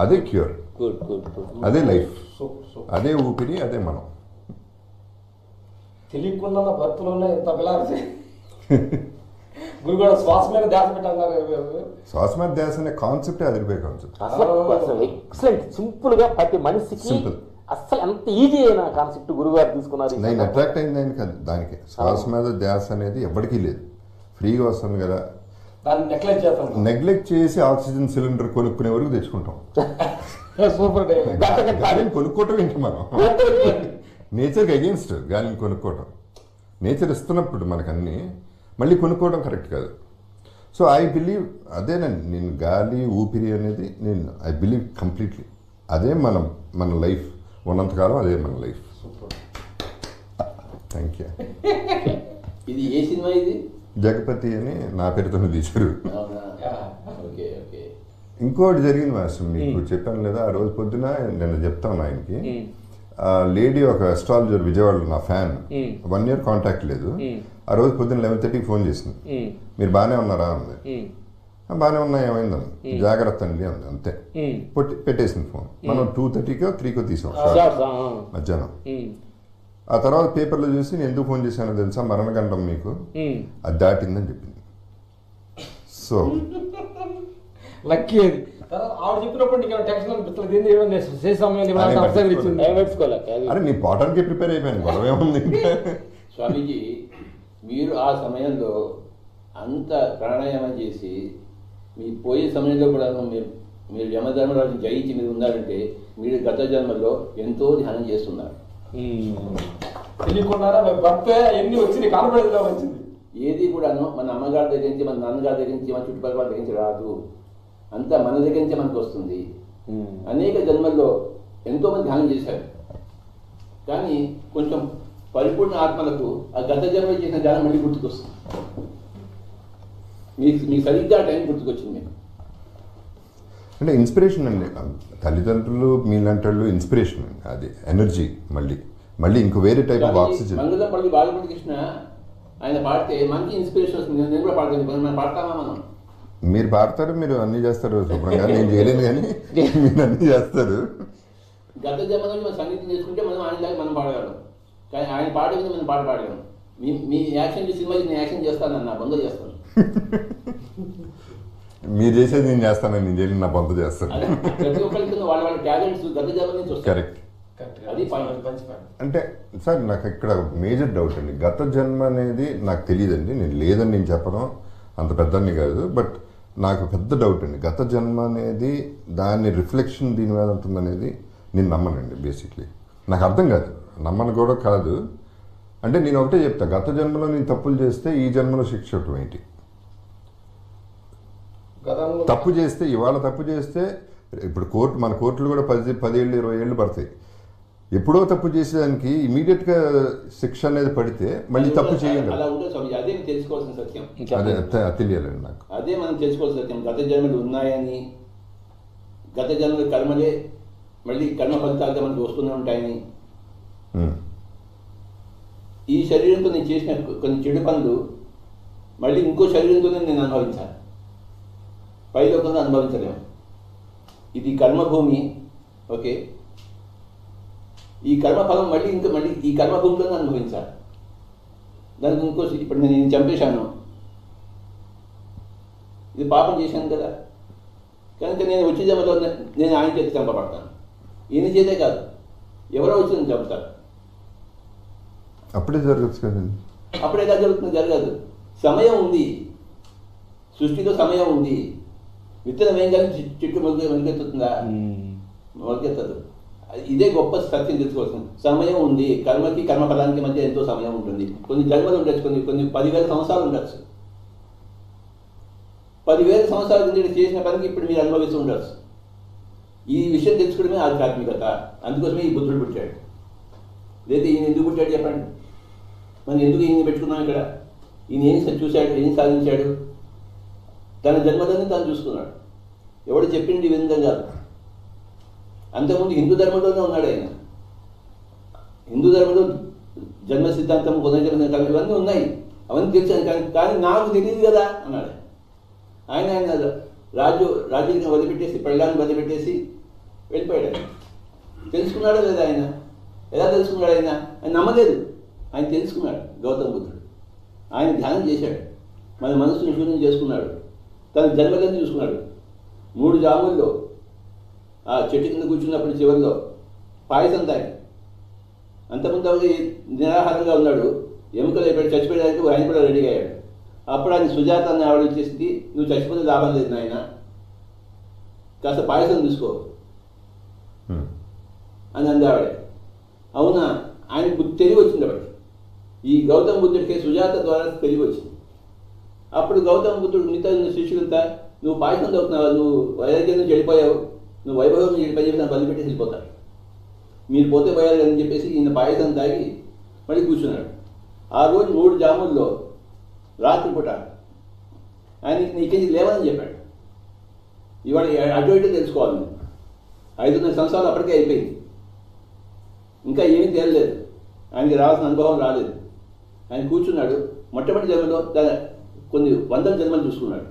అదే క్యూర్, అదే లైఫ్, అదే ఊపిరి, అదే మనం. తెలియకుండా భక్తులోనే ఎంత పిలాల్సి గురుగారు శ్వాస మీద ధ్యాస పెట్టన్నారు. శ్వాస మీద ధ్యాస అనే కాన్సెప్టే అదిరిపోయే కాన్సెప్ట్. ఎక్సలెంట్, సింపుల్ గా ప్రతి మనిషికి సింపుల్, అసలు ఎంత ఈజీ అయిన కాన్సెప్ట్ గురుగారు తీసుకున్నారు. నేను అట్రాక్ట్ అయింది కాదు దానికి. శ్వాస మీద ధ్యాస అనేది ఎప్పటికీ లేదు, ఫ్రీగా వస్తుంది కదా. దాన్ని నెగ్లెక్ట్ చేస్తాం, నెగ్లెక్ట్ చేసి ఆక్సిజన్ సిలిండర్ కొనుక్కునే వరకు తెచ్చుకుంటాం. సూపర్. గాలిని కొనుక్కోవటం ఏంటి మనం? నేచర్కి అగేన్స్ట్ గాలిని కొనుక్కోవటం. నేచర్ ఇస్తున్నప్పుడు మనకన్నీ మళ్ళీ కొనుక్కోవడం కరెక్ట్ కాదు. సో ఐ బిలీవ్ అదేనండి, నేను గాలి ఊపిరి అనేది ఐ బిలీవ్ కంప్లీట్లీ అదే మన లైఫ్ ఉన్నంతకాలం అదే మన లైఫ్. Thank you. ఇది ఏ సినిమా? ఇది జగపతి అని నా పేరుతోనే తీశారు. Okay okay. ఇంకోటి జరిగింది మాస్టర్, మీకు చెప్పాను లేదా ఆ రోజు పొద్దున, నేను చెప్తాను ఆయనకి. లేడీ ఒక అస్ట్రాలజర్ విజయవాడలో, నా ఫ్యాన్, 1 year కాంటాక్ట్ లేదు. ఆ రోజు పొద్దున్న 11:30కి ఫోన్ చేసింది. మీరు బాగానే ఉన్నారా అంది. బాగానే ఉన్నా, ఏమైందని. జాగ్రత్త అండి అంది, అంతే. పెట్టేసింది ఫోన్. మనం 2:30కో 3కో తీసాం మధ్యాహ్నం. ఆ తర్వాత పేపర్లో చూసి నేను ఎందుకు ఫోన్ చేశానో తెలుసా, మరణగండం మీకు అది దాటిందని చెప్పింది. సో లక్కీ అది. ఆవిడ చెప్పినప్పుడు నీకు టెన్షన్ అనిపిస్తుంది, అరే నీ పోవటానికి ప్రిపేర్ అయిపోయాను, గొడవ ఏముంది. స్వామీజీ మీరు ఆ సమయంలో అంత ప్రాణాయామం చేసి మీ పోయే సమయంలో కూడా మీరు యమధర్మరాజు జయించి మీరు ఉన్నారంటే మీరు గత జన్మలో ఎంతో ధ్యానం చేస్తున్నారు. తెలియకుండా భర్త ఎన్ని వచ్చింది కాన్ఫిడెన్స్ వచ్చింది. ఏది కూడాను మన అమ్మగారి దగ్గర నుంచి, మన నాన్నగారి దగ్గర నుంచి, మన చుట్టుపక్కల వాళ్ళ దగ్గర నుంచి రాదు, అంతా మన దగ్గర నుంచే మనకు వస్తుంది. అనేక జన్మల్లో ఎంతోమంది ధ్యానం చేశారు, కానీ కొంచెం పరిపూర్ణ ఆత్మలకు ఆ గత జన్మలో చేసిన ధ్యానం మళ్ళీ గుర్తుకొస్తుంది. మీకు సరిగ్గా టైం గుర్తుకొచ్చింది. మీకు అంటే ఇన్స్పిరేషన్ అండి, తల్లిదండ్రులు మీలాంటి వాళ్ళు ఇన్స్పిరేషన్ అండి, అది ఎనర్జీ. మళ్ళీ ఇంకో వేరే type of oxygen. Mangalpalli Balakrishna ఆయన పాడితే మనకి ఇన్స్పిరేషన్ వస్తుంది. నేను కూడా పాడతాను, మనం పాడతామా? మనం మీరు పాడతారు, మీరు అన్నీ చేస్తారు శుభ్రంగా, నేను చేయలేను కానీ మీరు అన్నీ చేస్తారు. గత జన్మ నుంచి మనం సంగీతం చేసుకుంటే మనం ఆయనలాగా మనం పాడగలం, కానీ ఆయన పాడే మీద మనం పాట పాడగలం. మీ యాక్షన్ సినిమాకి నేను యాక్షన్ చేస్తాను, నా బంధు చేస్తాను. మీరు చేసేది నేను చేస్తాను, నేను చేయలేదు నా బంధు చేస్తాను. ప్రతి ఒక్కరికి వాళ్ళ టాలెంట్స్ గత జన్మ నుంచి వస్తాయి. కరెక్ట్. అది అంటే సార్ నాకు ఇక్కడ మేజర్ డౌట్ అండి, గత జన్మ అనేది నాకు తెలియదండి, నేను లేదని నేను చెప్పడం అంత పెద్దని కాదు, బట్ నాకు పెద్ద డౌట్ అండి. గత జన్మ అనేది దాని రిఫ్లెక్షన్ దీని మీద ఉంటుందనేది నేను నమ్మనండి. బేసిక్లీ నాకు అర్థం కాదు, నమ్మను కూడా కాదు. అంటే నేను ఒకటే చెప్తా, గత జన్మలో నేను తప్పులు చేస్తే ఈ జన్మలో శిక్ష ఇవ్వటం ఏంటి? తప్పు చేస్తే ఇవాళ తప్పు చేస్తే ఇప్పుడు మన కోర్టులు కూడా 10 ఏళ్ళు 20 ఏళ్ళు పడతాయి. ఎప్పుడో తప్పు చేసేదానికి ఇమీడియట్గా శిక్ష అనేది పడితే మళ్ళీ తప్పు చేయాలి. అదే తెలుసుకోవాల్సిన సత్యం, అదే తెలియాలండి నాకు. అదే మనం తెలుసుకోవాల్సిన సత్యం. గత జన్మలు ఉన్నాయని, గత జన్మల కర్మలే మళ్ళీ కర్మ ఫలితాలుగా మనకు వస్తూనే ఉంటాయని, ఈ శరీరంతో నేను చేసిన కొన్ని చెడు పనులు మళ్ళీ ఇంకో శరీరంతోనే నేను అనుభవించాలి, పైలోకంగా అనుభవించలేము. ఇది కర్మభూమి, ఓకే, ఈ కర్మఫలం మళ్ళీ ఈ కర్మభూమిలోనే అనుభవించాలి. దానికి ఇంకో ఇప్పుడు నేను చంపేశాను, ఇది పాపం చేశాను కదా, కనుక నేను వచ్చే జన్మలో నేను ఆయన చేతి చంపబడతాను. ఈయన చేతే కాదు, ఎవరో వచ్చి నేను చంపుతారు. అప్పుడే జరగచ్చు కదండి. అప్పుడే కాదు జరుగుతుంది, జరగదు. సమయం ఉంది, సృష్టిలో సమయం ఉంది. విత్తనం ఏం కానీ చెట్టు మొలకెత్తుతుందా? మొలకెత్తదు. ఇదే గొప్ప సత్యం తెలుసుకోవాల్సింది. సమయం ఉంది. కర్మకి కర్మఫలానికి మధ్య ఎంతో సమయం ఉంటుంది. కొన్ని జన్మలు ఉండొచ్చు, కొన్ని 10,000 సంవత్సరాలు ఉండొచ్చు. 10,000 సంవత్సరాల కింద చేసిన పనికి ఇప్పుడు మీరు అనుభవిస్తూ ఉండొచ్చు. ఈ విషయం తెలుసుకోవడమే ఆధ్యాత్మికత. అందుకోసమే ఈ బుద్ధుడు పుట్టాడు. లేదా ఈయన ఎందుకు పుట్టాడు చెప్పండి? మనం ఎందుకు ఈయన పెట్టుకున్నాం ఇక్కడ? ఈయన ఏం చూశాడు, ఏం సాధించాడు? తన జన్మలని తాను చూసుకున్నాడు. ఎవడు చెప్పింది ఈ విధంగా కాదు. అంతకుముందు హిందూ ధర్మంలోనే ఉన్నాడు ఆయన. హిందూ ధర్మంలో జన్మ సిద్ధాంతం, పునర్జన్మ సిద్ధాంతం ఇవన్నీ ఉన్నాయి, అవన్నీ తెలిసాను. కానీ నాకు తెలియదు కదా అన్నాడు ఆయన. రాజ్యాన్ని వదిలిపెట్టేసి, పెళ్ళాన్ని వదిలిపెట్టేసి వెళ్ళిపోయాడు. తెలుసుకున్నాడా లేదా ఆయన? ఎలా తెలుసుకున్నాడు ఆయన? ఆయన నమ్మలేదు, ఆయన తెలుసుకున్నాడు. గౌతమ బుద్ధుడు ఆయన ధ్యానం చేశాడు, మన మనసును శూన్యం చేసుకున్నాడు, తన జన్మలని చూసుకున్నాడు. 3 జాముల్లో ఆ చెట్టు కింద కూర్చున్నప్పుడు చివరిలో పాయసం తాగి, అంతకుముందు నిరాహారంగా ఉన్నాడు. ఎముకలు అయిపోయాడు, చచ్చిపోయడానికి ఆయన కూడా రెడీ అయ్యాడు. అప్పుడు ఆయన సుజాత అనే ఆవిడ వచ్చేసింది, నువ్వు చచ్చిపోతే లాభం లేదు నాయన, కాస్త పాయసం తీసుకో అని అంది ఆవిడ. అవునా? ఆయనకు తెలివి వచ్చింది. అప్పటికి ఈ గౌతమ బుద్ధుడికి సుజాత ద్వారా తెలివి వచ్చింది. అప్పుడు గౌతమ బుద్ధుడు మిగతా శిష్యులంతా, నువ్వు పాయసం తగ్గుతున్నావా, నువ్వు వైరాగ్యం నుంచి వెళ్ళిపోయావు, నువ్వు వైభవం నుంచి వెళ్ళిపోయి చెప్పి నన్ను బదిలిపెట్టేసి వెళ్ళిపోతాడు, మీరు పోతే పోయాలి అని చెప్పేసి ఈయన పాయసం తాగి మళ్ళీ కూర్చున్నాడు. ఆ రోజు 3 జాముల్లో రాత్రిపూట ఆయనకి నీకేది లేవని చెప్పాడు. ఇవాళ అటు ఇటు తెలుసుకోవాలి. 5.5 సంవత్సరాలు అప్పటికే అయిపోయింది, ఇంకా ఏమీ తేలలేదు, ఆయనకి రావాల్సిన అనుభవం రాలేదు. ఆయన కూర్చున్నాడు. మొట్టమొదటి జన్మలో కొన్ని 100 జన్మలు చూసుకున్నాడు.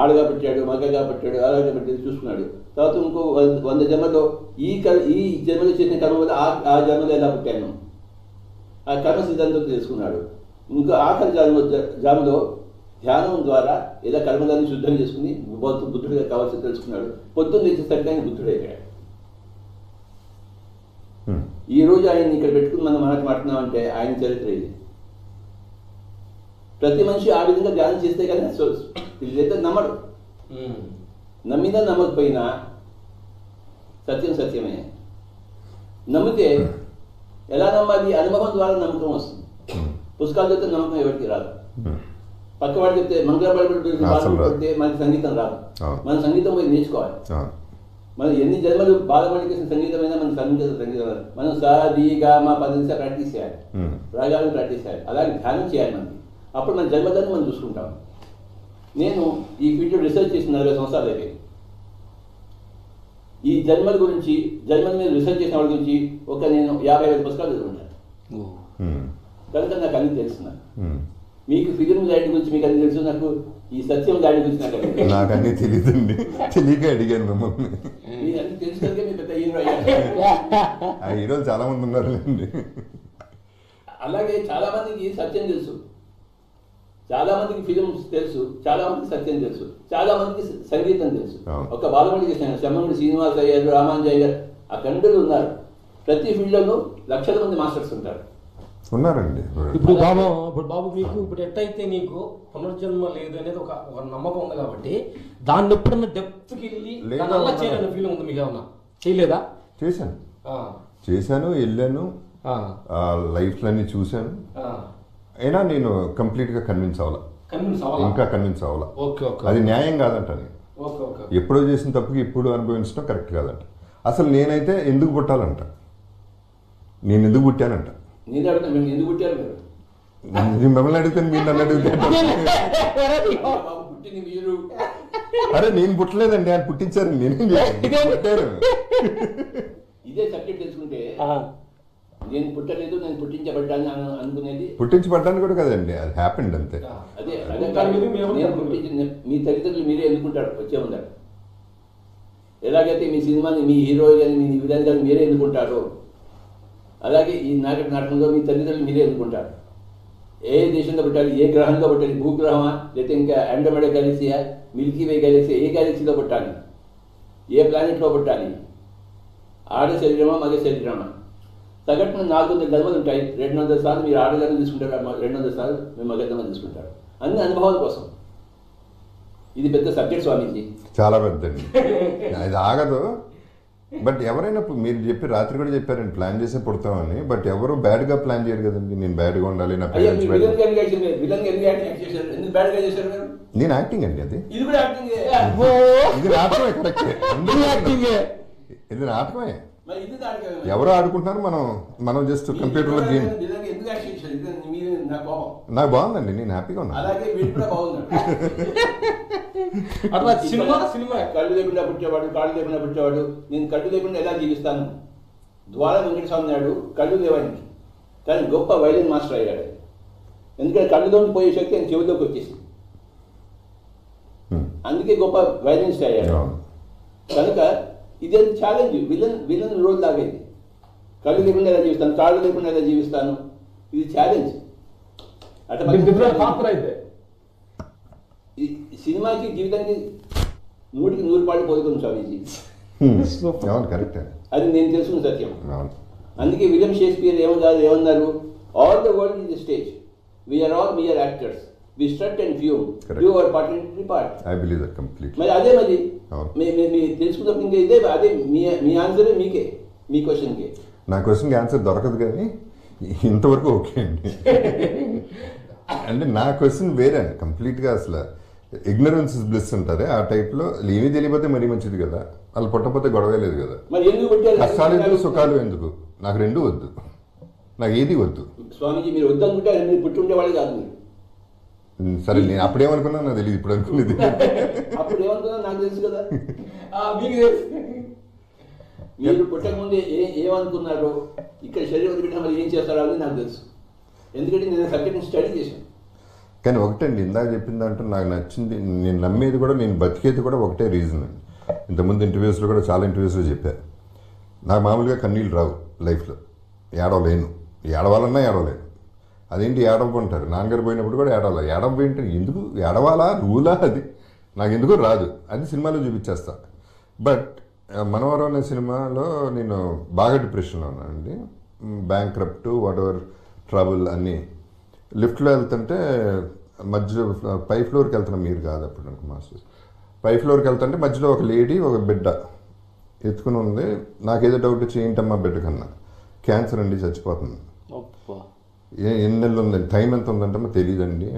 ఆడగా పెట్టాడు, మగగా పెట్టాడు, అలాగా పెట్టాడు చూసుకున్నాడు. తర్వాత ఇంకో 100 జన్మలో ఈ జన్మలో చేసిన కర్మ వల్ల ఆ జన్మలో ఎలా పుట్టాను, ఆ కర్మ సిద్ధాంతం తెలుసుకున్నాడు. ఇంకా ఆఖరి జాములో ధ్యానం ద్వారా ఇలా కర్మదాన్ని శుద్ధం చేసుకుని బుద్ధుడిగా కావాల్సి తెలుసుకున్నాడు. పొద్దున్న తెచ్చేసరికి ఆయన బుద్ధుడైపోయాడు. ఈ రోజు ఆయన ఇక్కడ పెట్టుకుని మనం మాట్లాడుతున్నామంటే ఆయన చరిత్ర ఇది. ప్రతి మనిషి ఆ విధంగా ధ్యానం చేస్తే కానీ లేదా నమ్మడు. నమ్మినా నమ్మకపోయినా సత్యం సత్యమే. నమ్మితే ఎలా నమ్మాలి? అనుభవం ద్వారా నమ్మకం వస్తుంది. పుస్తకాలు చెప్తే నమ్మకం ఎవరికి రాదు. పక్కవాడు చెప్తే మంగళపడితే మనకి సంగీతం రాదు. మన సంగీతం పోయి నేర్చుకోవాలి. మనం ఎన్ని జన్మలు బాలమణికి సంగీతమైనా మన సంగీతం రాదు. మనం సా-ది-గ-మ 10 నిమిషాలు ప్రాక్టీస్ చేయాలి, రాగాలను ప్రాక్టీస్ చేయాలి, అలాగే ధ్యానం చేయాలి మనకి. అప్పుడు మన జన్మదాన్ని మనం చూసుకుంటాం. నేను ఈ ఫీల్డ్ రీసెర్చ్ చేసిన 40 సంవత్సరాలు అయిపోయింది. ఈ జన్మల గురించి, జన్మల మీద రీసెర్చ్ చేసిన వాళ్ళ గురించి నేను 55 పుస్తకాలు చదువుకుంటాను. కనుక నాకు అన్ని తెలుసు. మీకు ఫిలిం దాడి గురించి మీకు అన్ని తెలుసు, నాకు ఈ సత్యం దాడి గురించి నాకు అన్ని తెలియదండి. తెలియక అడిగాను మిమ్మల్ని. మీరు అన్ని తెలుసు కనుక మీరు పెద్ద హీరో అయ్యారు. ఆ హీరోలు చాలా మంది ఉన్నారులేండి. అలాగే చాలా మందికి సత్యం తెలుసు, చాలా మందికి ఫిలిమ్స్ తెలుసు, చాలా మందికి సత్యం తెలుసు, చాలా మందికి సంగీతం తెలుసు. ఒక బాలమణి శమ్మడి శ్రీనివాస అయ్యారు, రామాంజయ్య గారు, ఆ కండులు ఉన్నారు. ప్రతి ఫీల్డ్లోనూ లక్షల మంది మాస్టర్స్ ఉంటారు, ఉన్నారండి. ఇప్పుడు బాబు మీకు ఇప్పుడు ఎట్టయితే నీకు పునర్జన్మ లేదు అనేది ఒక నమ్మకం ఉంది కాబట్టి దాన్ని ఎప్పుడన్నా డెప్త్కి వెళ్ళి దానివల్ల చేయాలనే ఫీలింగ్ ఉంది మీకు? ఏమన్నా చేయలేదా? చేశాను, వెళ్ళాను, లైఫ్లన్నీ చూశాను. అయినా నేను కంప్లీట్గా కన్విన్స్ అవ్వాలా, ఇంకా కన్విన్స్ అవ్వాలా. అది న్యాయం కాదంట. ఎప్పుడో చేసిన తప్పుకి ఇప్పుడు అనుభవించడం కరెక్ట్ కాదంట. అసలు నేనైతే ఎందుకు పుట్టాలంట, నేను ఎందుకు పుట్టానంట. మిమ్మల్ని అడిగితే మీరు నన్ను అడిగితే అరే నేను పుట్టలేదండి, ఆయన పుట్టించారు, నేనేం పుట్టారు. ఇదే సబ్జెక్ట్ తెలుసుకుంటే నేను పుట్టలేదు, నేను పుట్టించబడ్డాను అనుకునేది. పుట్టించబడ్డాను కూడా కదండి, అది హ్యాపెండ్ అంతే. అదే మీ తల్లిదండ్రులు మీరే ఎన్నుకుంటారు, వచ్చే ఉన్నారు. ఎలాగైతే మీ సినిమాని మీ హీరో కానీ మీ విలన్ కానీ మీరే ఎన్నుకుంటారో అలాగే ఈ నాటకంలో మీ తల్లిదండ్రులు మీరే ఎన్నుకుంటారు. ఏ దేశంలో పుట్టాలి, ఏ గ్రహంలో పుట్టాలి, భూగ్రహమా లేకపోతే ఇంకా ఆండ్రోమెడా గ్యాలక్సీయా, మిల్కీ వే గ్యాలక్సీ, ఏ గ్యాలక్సీలో పుట్టాలి, ఏ ప్లానెట్లో పుట్టాలి, ఆడ శరీరమా మగ శరీరమా. సగటున 400 జన్మలు ఉంటాయి. 200 సార్లు మీరు ఆడజన్మ తీసుకుంటారు, 200 సార్లు మేము మగ జన్మ తీసుకుంటారు. అన్ని అనుభవాల కోసం. ఇది పెద్ద సబ్జెక్ట్ స్వామీజీ, చాలా పెద్దండి. అది ఆగదు. బట్ ఎవరైనా మీరు చెప్పి రాత్రి కూడా చెప్పారండి ప్లాన్ చేసే పుడతామని. బట్ ఎవరు బ్యాడ్గా ప్లాన్ చేయరు కదండి. నేను బ్యాడ్గా ఉండాలి, నా పేరెంట్స్ నేను యాక్టింగ్ అండి. అది ఇది నాటకమే, కరెక్టే. ఇది నాటకమే. ఎవరో ఆడుకుంటున్నారు, మనం జస్ట్ కంప్యూటర్లో గేమ్. నాకు బాగుందండి, నేను హ్యాపీగా ఉన్నాను. అట్లా సినిమా కళ్ళు లేకుండా పుట్టేవాడు, కాళ్ళు లేకుండా పుట్టేవాడు. నేను కళ్ళు లేకుండా ఎలా జీవిస్తాను? ద్వార వెంకటస్వామి నాడు కళ్ళు లేవానికి, కానీ గొప్ప వైలిన్ మాస్టర్ అయ్యాడు. ఎందుకంటే కళ్ళులోకి పోయే శక్తి ఆయన చెవిలోకి వచ్చేసి, అందుకే గొప్ప వైలినిస్ట్ అయ్యాడు. కనుక ఇది ఛాలెంజ్, విలన్ రోల్ లాగేది. కళ్ళు లేకుండా ఎలా జీవిస్తాను, కాళ్ళు లేకుండా ఎలా జీవిస్తాను, ఇది ఛాలెంజ్. అయితే ఈ సినిమాకి జీవితానికి 100కి 100 పాళ్ళు పోతుంది స్వామీజీ. కరెక్టే, అది నేను తెలుసుకున్న సత్యం. అవును. అందుకే విలియం షేక్స్పియర్ ఏమన్నారు, all the world is the stage, we are all mere actors, we strut and fume, do our part and depart. I believe that completely. మరి అదే మరి మీరు తెలుసుకున్నప్పుడు ఇంకా ఇదే అదే మీ ఆన్సరే మీకే, మీ క్వశ్చన్కి. నా క్వశ్చన్కి ఆన్సర్ దొరకదు కానీ ఇంతవరకు ఓకే అండి. అంటే నా క్వశ్చన్ వేరే అండి కంప్లీట్గా. అసలు ఇగ్నరెన్స్ ఇస్ బ్లిస్ అంటారే ఆ టైప్లో. ఏమీ తెలియకపోతే మరీ మంచిది కదా, వాళ్ళు పుట్టకపోతే గొడవే లేదు కదా. కష్టాలు ఎందుకు, సుఖాలు ఎందుకు? నాకు రెండు వద్దు, నాకు ఏది వద్దు. స్వామీజీ మీరు వద్దనుకుంటే మీరు పుట్టుండేవాళ్ళు కాదు. మీరు సరే, నేను అప్పుడేమనుకున్నా నాకు తెలియదు, ఇప్పుడు అనుకునేది. అప్పుడు ఏమనుకున్నా నాకు తెలుసు కదా. మీరు పుట్టకముందే ఏమనుకున్నారో, ఇక్కడ శరీరం వదిలిపెట్టిన మరి ఏం చేస్తారో అని నాకు తెలుసు. ఎందుకంటే నేను సబ్జెక్ట్ని స్టడీ చేశాను. కానీ ఒకటండి, ఇందాక చెప్పిన దాంట్లో నాకు నచ్చింది, నేను నమ్మేది కూడా, నేను బతికేది కూడా ఒకటే రీజన్ అండి. ఇంతకుముందు ఇంటర్వ్యూస్లో కూడా చాలా ఇంటర్వ్యూస్లో చెప్పాను, నాకు మామూలుగా కన్నీళ్ళు రావు లైఫ్లో, ఏడవలేను, ఏడవాలన్నా ఏడవలేను. అదేంటి ఏడవకుంటారు, నాన్నగారు పోయినప్పుడు కూడా ఏడవాలి. ఏడవేంటి, ఎందుకు ఏడవాలా, రూలా, అది నాకు ఎందుకు రాదు, అది సినిమాలో చూపించేస్తా. బట్ మనవరం అనే సినిమాలో నేను బాగా డిప్రెషన్లో ఉన్నానండి. బ్యాంక్రప్ట్, వాట్ ఎవర్ ట్రబుల్ అన్నీ. లిఫ్ట్లో వెళ్తుంటే మధ్యలో పై ఫ్లోర్కి వెళ్తున్నాం, మీరు కాదు అప్పుడు నాకు మాస్టర్స్. పై ఫ్లోర్కి వెళ్తుంటే మధ్యలో ఒక లేడీ ఒక బిడ్డ ఎత్తుకుని ఉంది. నాకేదో డౌట్ వచ్చి ఏంటమ్మా బిడ్డ కన్నా, క్యాన్సర్ అండి, చచ్చిపోతుంది. ఎన్ని నెలలు ఉందండి, టైం ఎంత ఉందంటే తెలియదండి,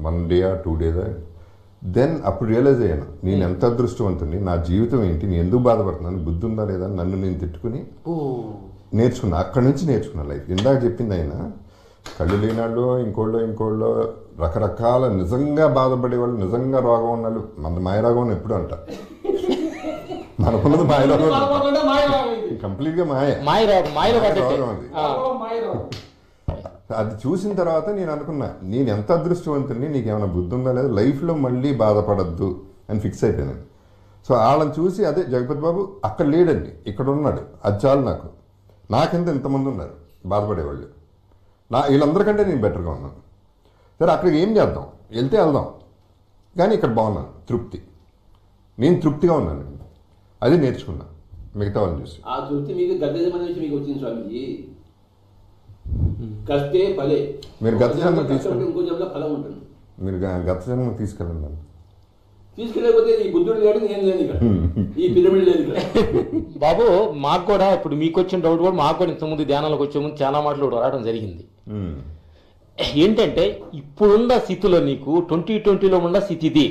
వన్ డే 2 days. దెన్ అప్పుడు రియలైజ్ అయ్యాను, నేను ఎంత అదృష్టవంతుని, నా జీవితం ఏంటి, నేను ఎందుకు బాధపడుతున్నాను, బుద్ధి ఉందా లేదా, నన్ను నేను తిట్టుకుని నేర్చుకున్నా. అక్కడి నుంచి నేర్చుకున్నా లైఫ్. ఇందాక చెప్పింది ఆయన, కళ్ళు లేనాళ్ళు ఇంకోళ్ళు రకరకాల నిజంగా బాధపడేవాళ్ళు, నిజంగా రోగం ఉన్నాళ్ళు. మన మాయరోగం అని ఎప్పుడు అంట, మనకున్నది మాయరోగం, కంప్లీట్గా మాయరోగం అది. అది చూసిన తర్వాత నేను అనుకున్నా, నేను ఎంత అదృష్టవంతుని, నీకేమైనా బుద్ధి ఉందా లేదా, లైఫ్లో మళ్ళీ బాధపడద్దు అని ఫిక్స్ అయిపోయాను. సో వాళ్ళని చూసి, అదే జగపతి బాబు అక్కడ లేడండి, ఇక్కడ ఉన్నాడు, అది చాలు నాకు. నాకెంత ఇంతమంది ఉన్నారు బాధపడేవాళ్ళు, వీళ్ళందరికంటే నేను బెటర్గా ఉన్నాను. సరే అక్కడికి ఏం చేద్దాం, వెళ్దాం, కానీ ఇక్కడ బాగున్నాను, తృప్తి, నేను తృప్తిగా ఉన్నాను. అది నేర్చుకున్నా మిగతా వాళ్ళని చూసి. ఆ తృప్తి మీకు గద్దెజమని నుంచి మీకు వచ్చింది స్వామిజీ. కష్టే ఫలే. మీరు గత జన్మ తీసుకెళ్ళండి, ఇంకో జన్మలో ఫలం ఉంటుంది. మీరు గత జన్మ తీసుకెళ్ళండి. తీసుకెళ్ళకపోతే ఈ బుద్ధుడు లేడు, నేను లేను ఇక్కడ, ఈ పిరమిడ్ లేదు ఇక్కడ. బాబు మాకు కూడా ఇప్పుడు మీకు వచ్చిన డౌట్ కూడా మాకు కూడా ఇంతకుముందు ధ్యానాలకు వచ్చే ముందు చాలా మాటలు రావడం జరిగింది. ఏంటంటే ఇప్పుడున్న స్థితిలో నీకు 2020లో ఉన్న స్థితి ఇది,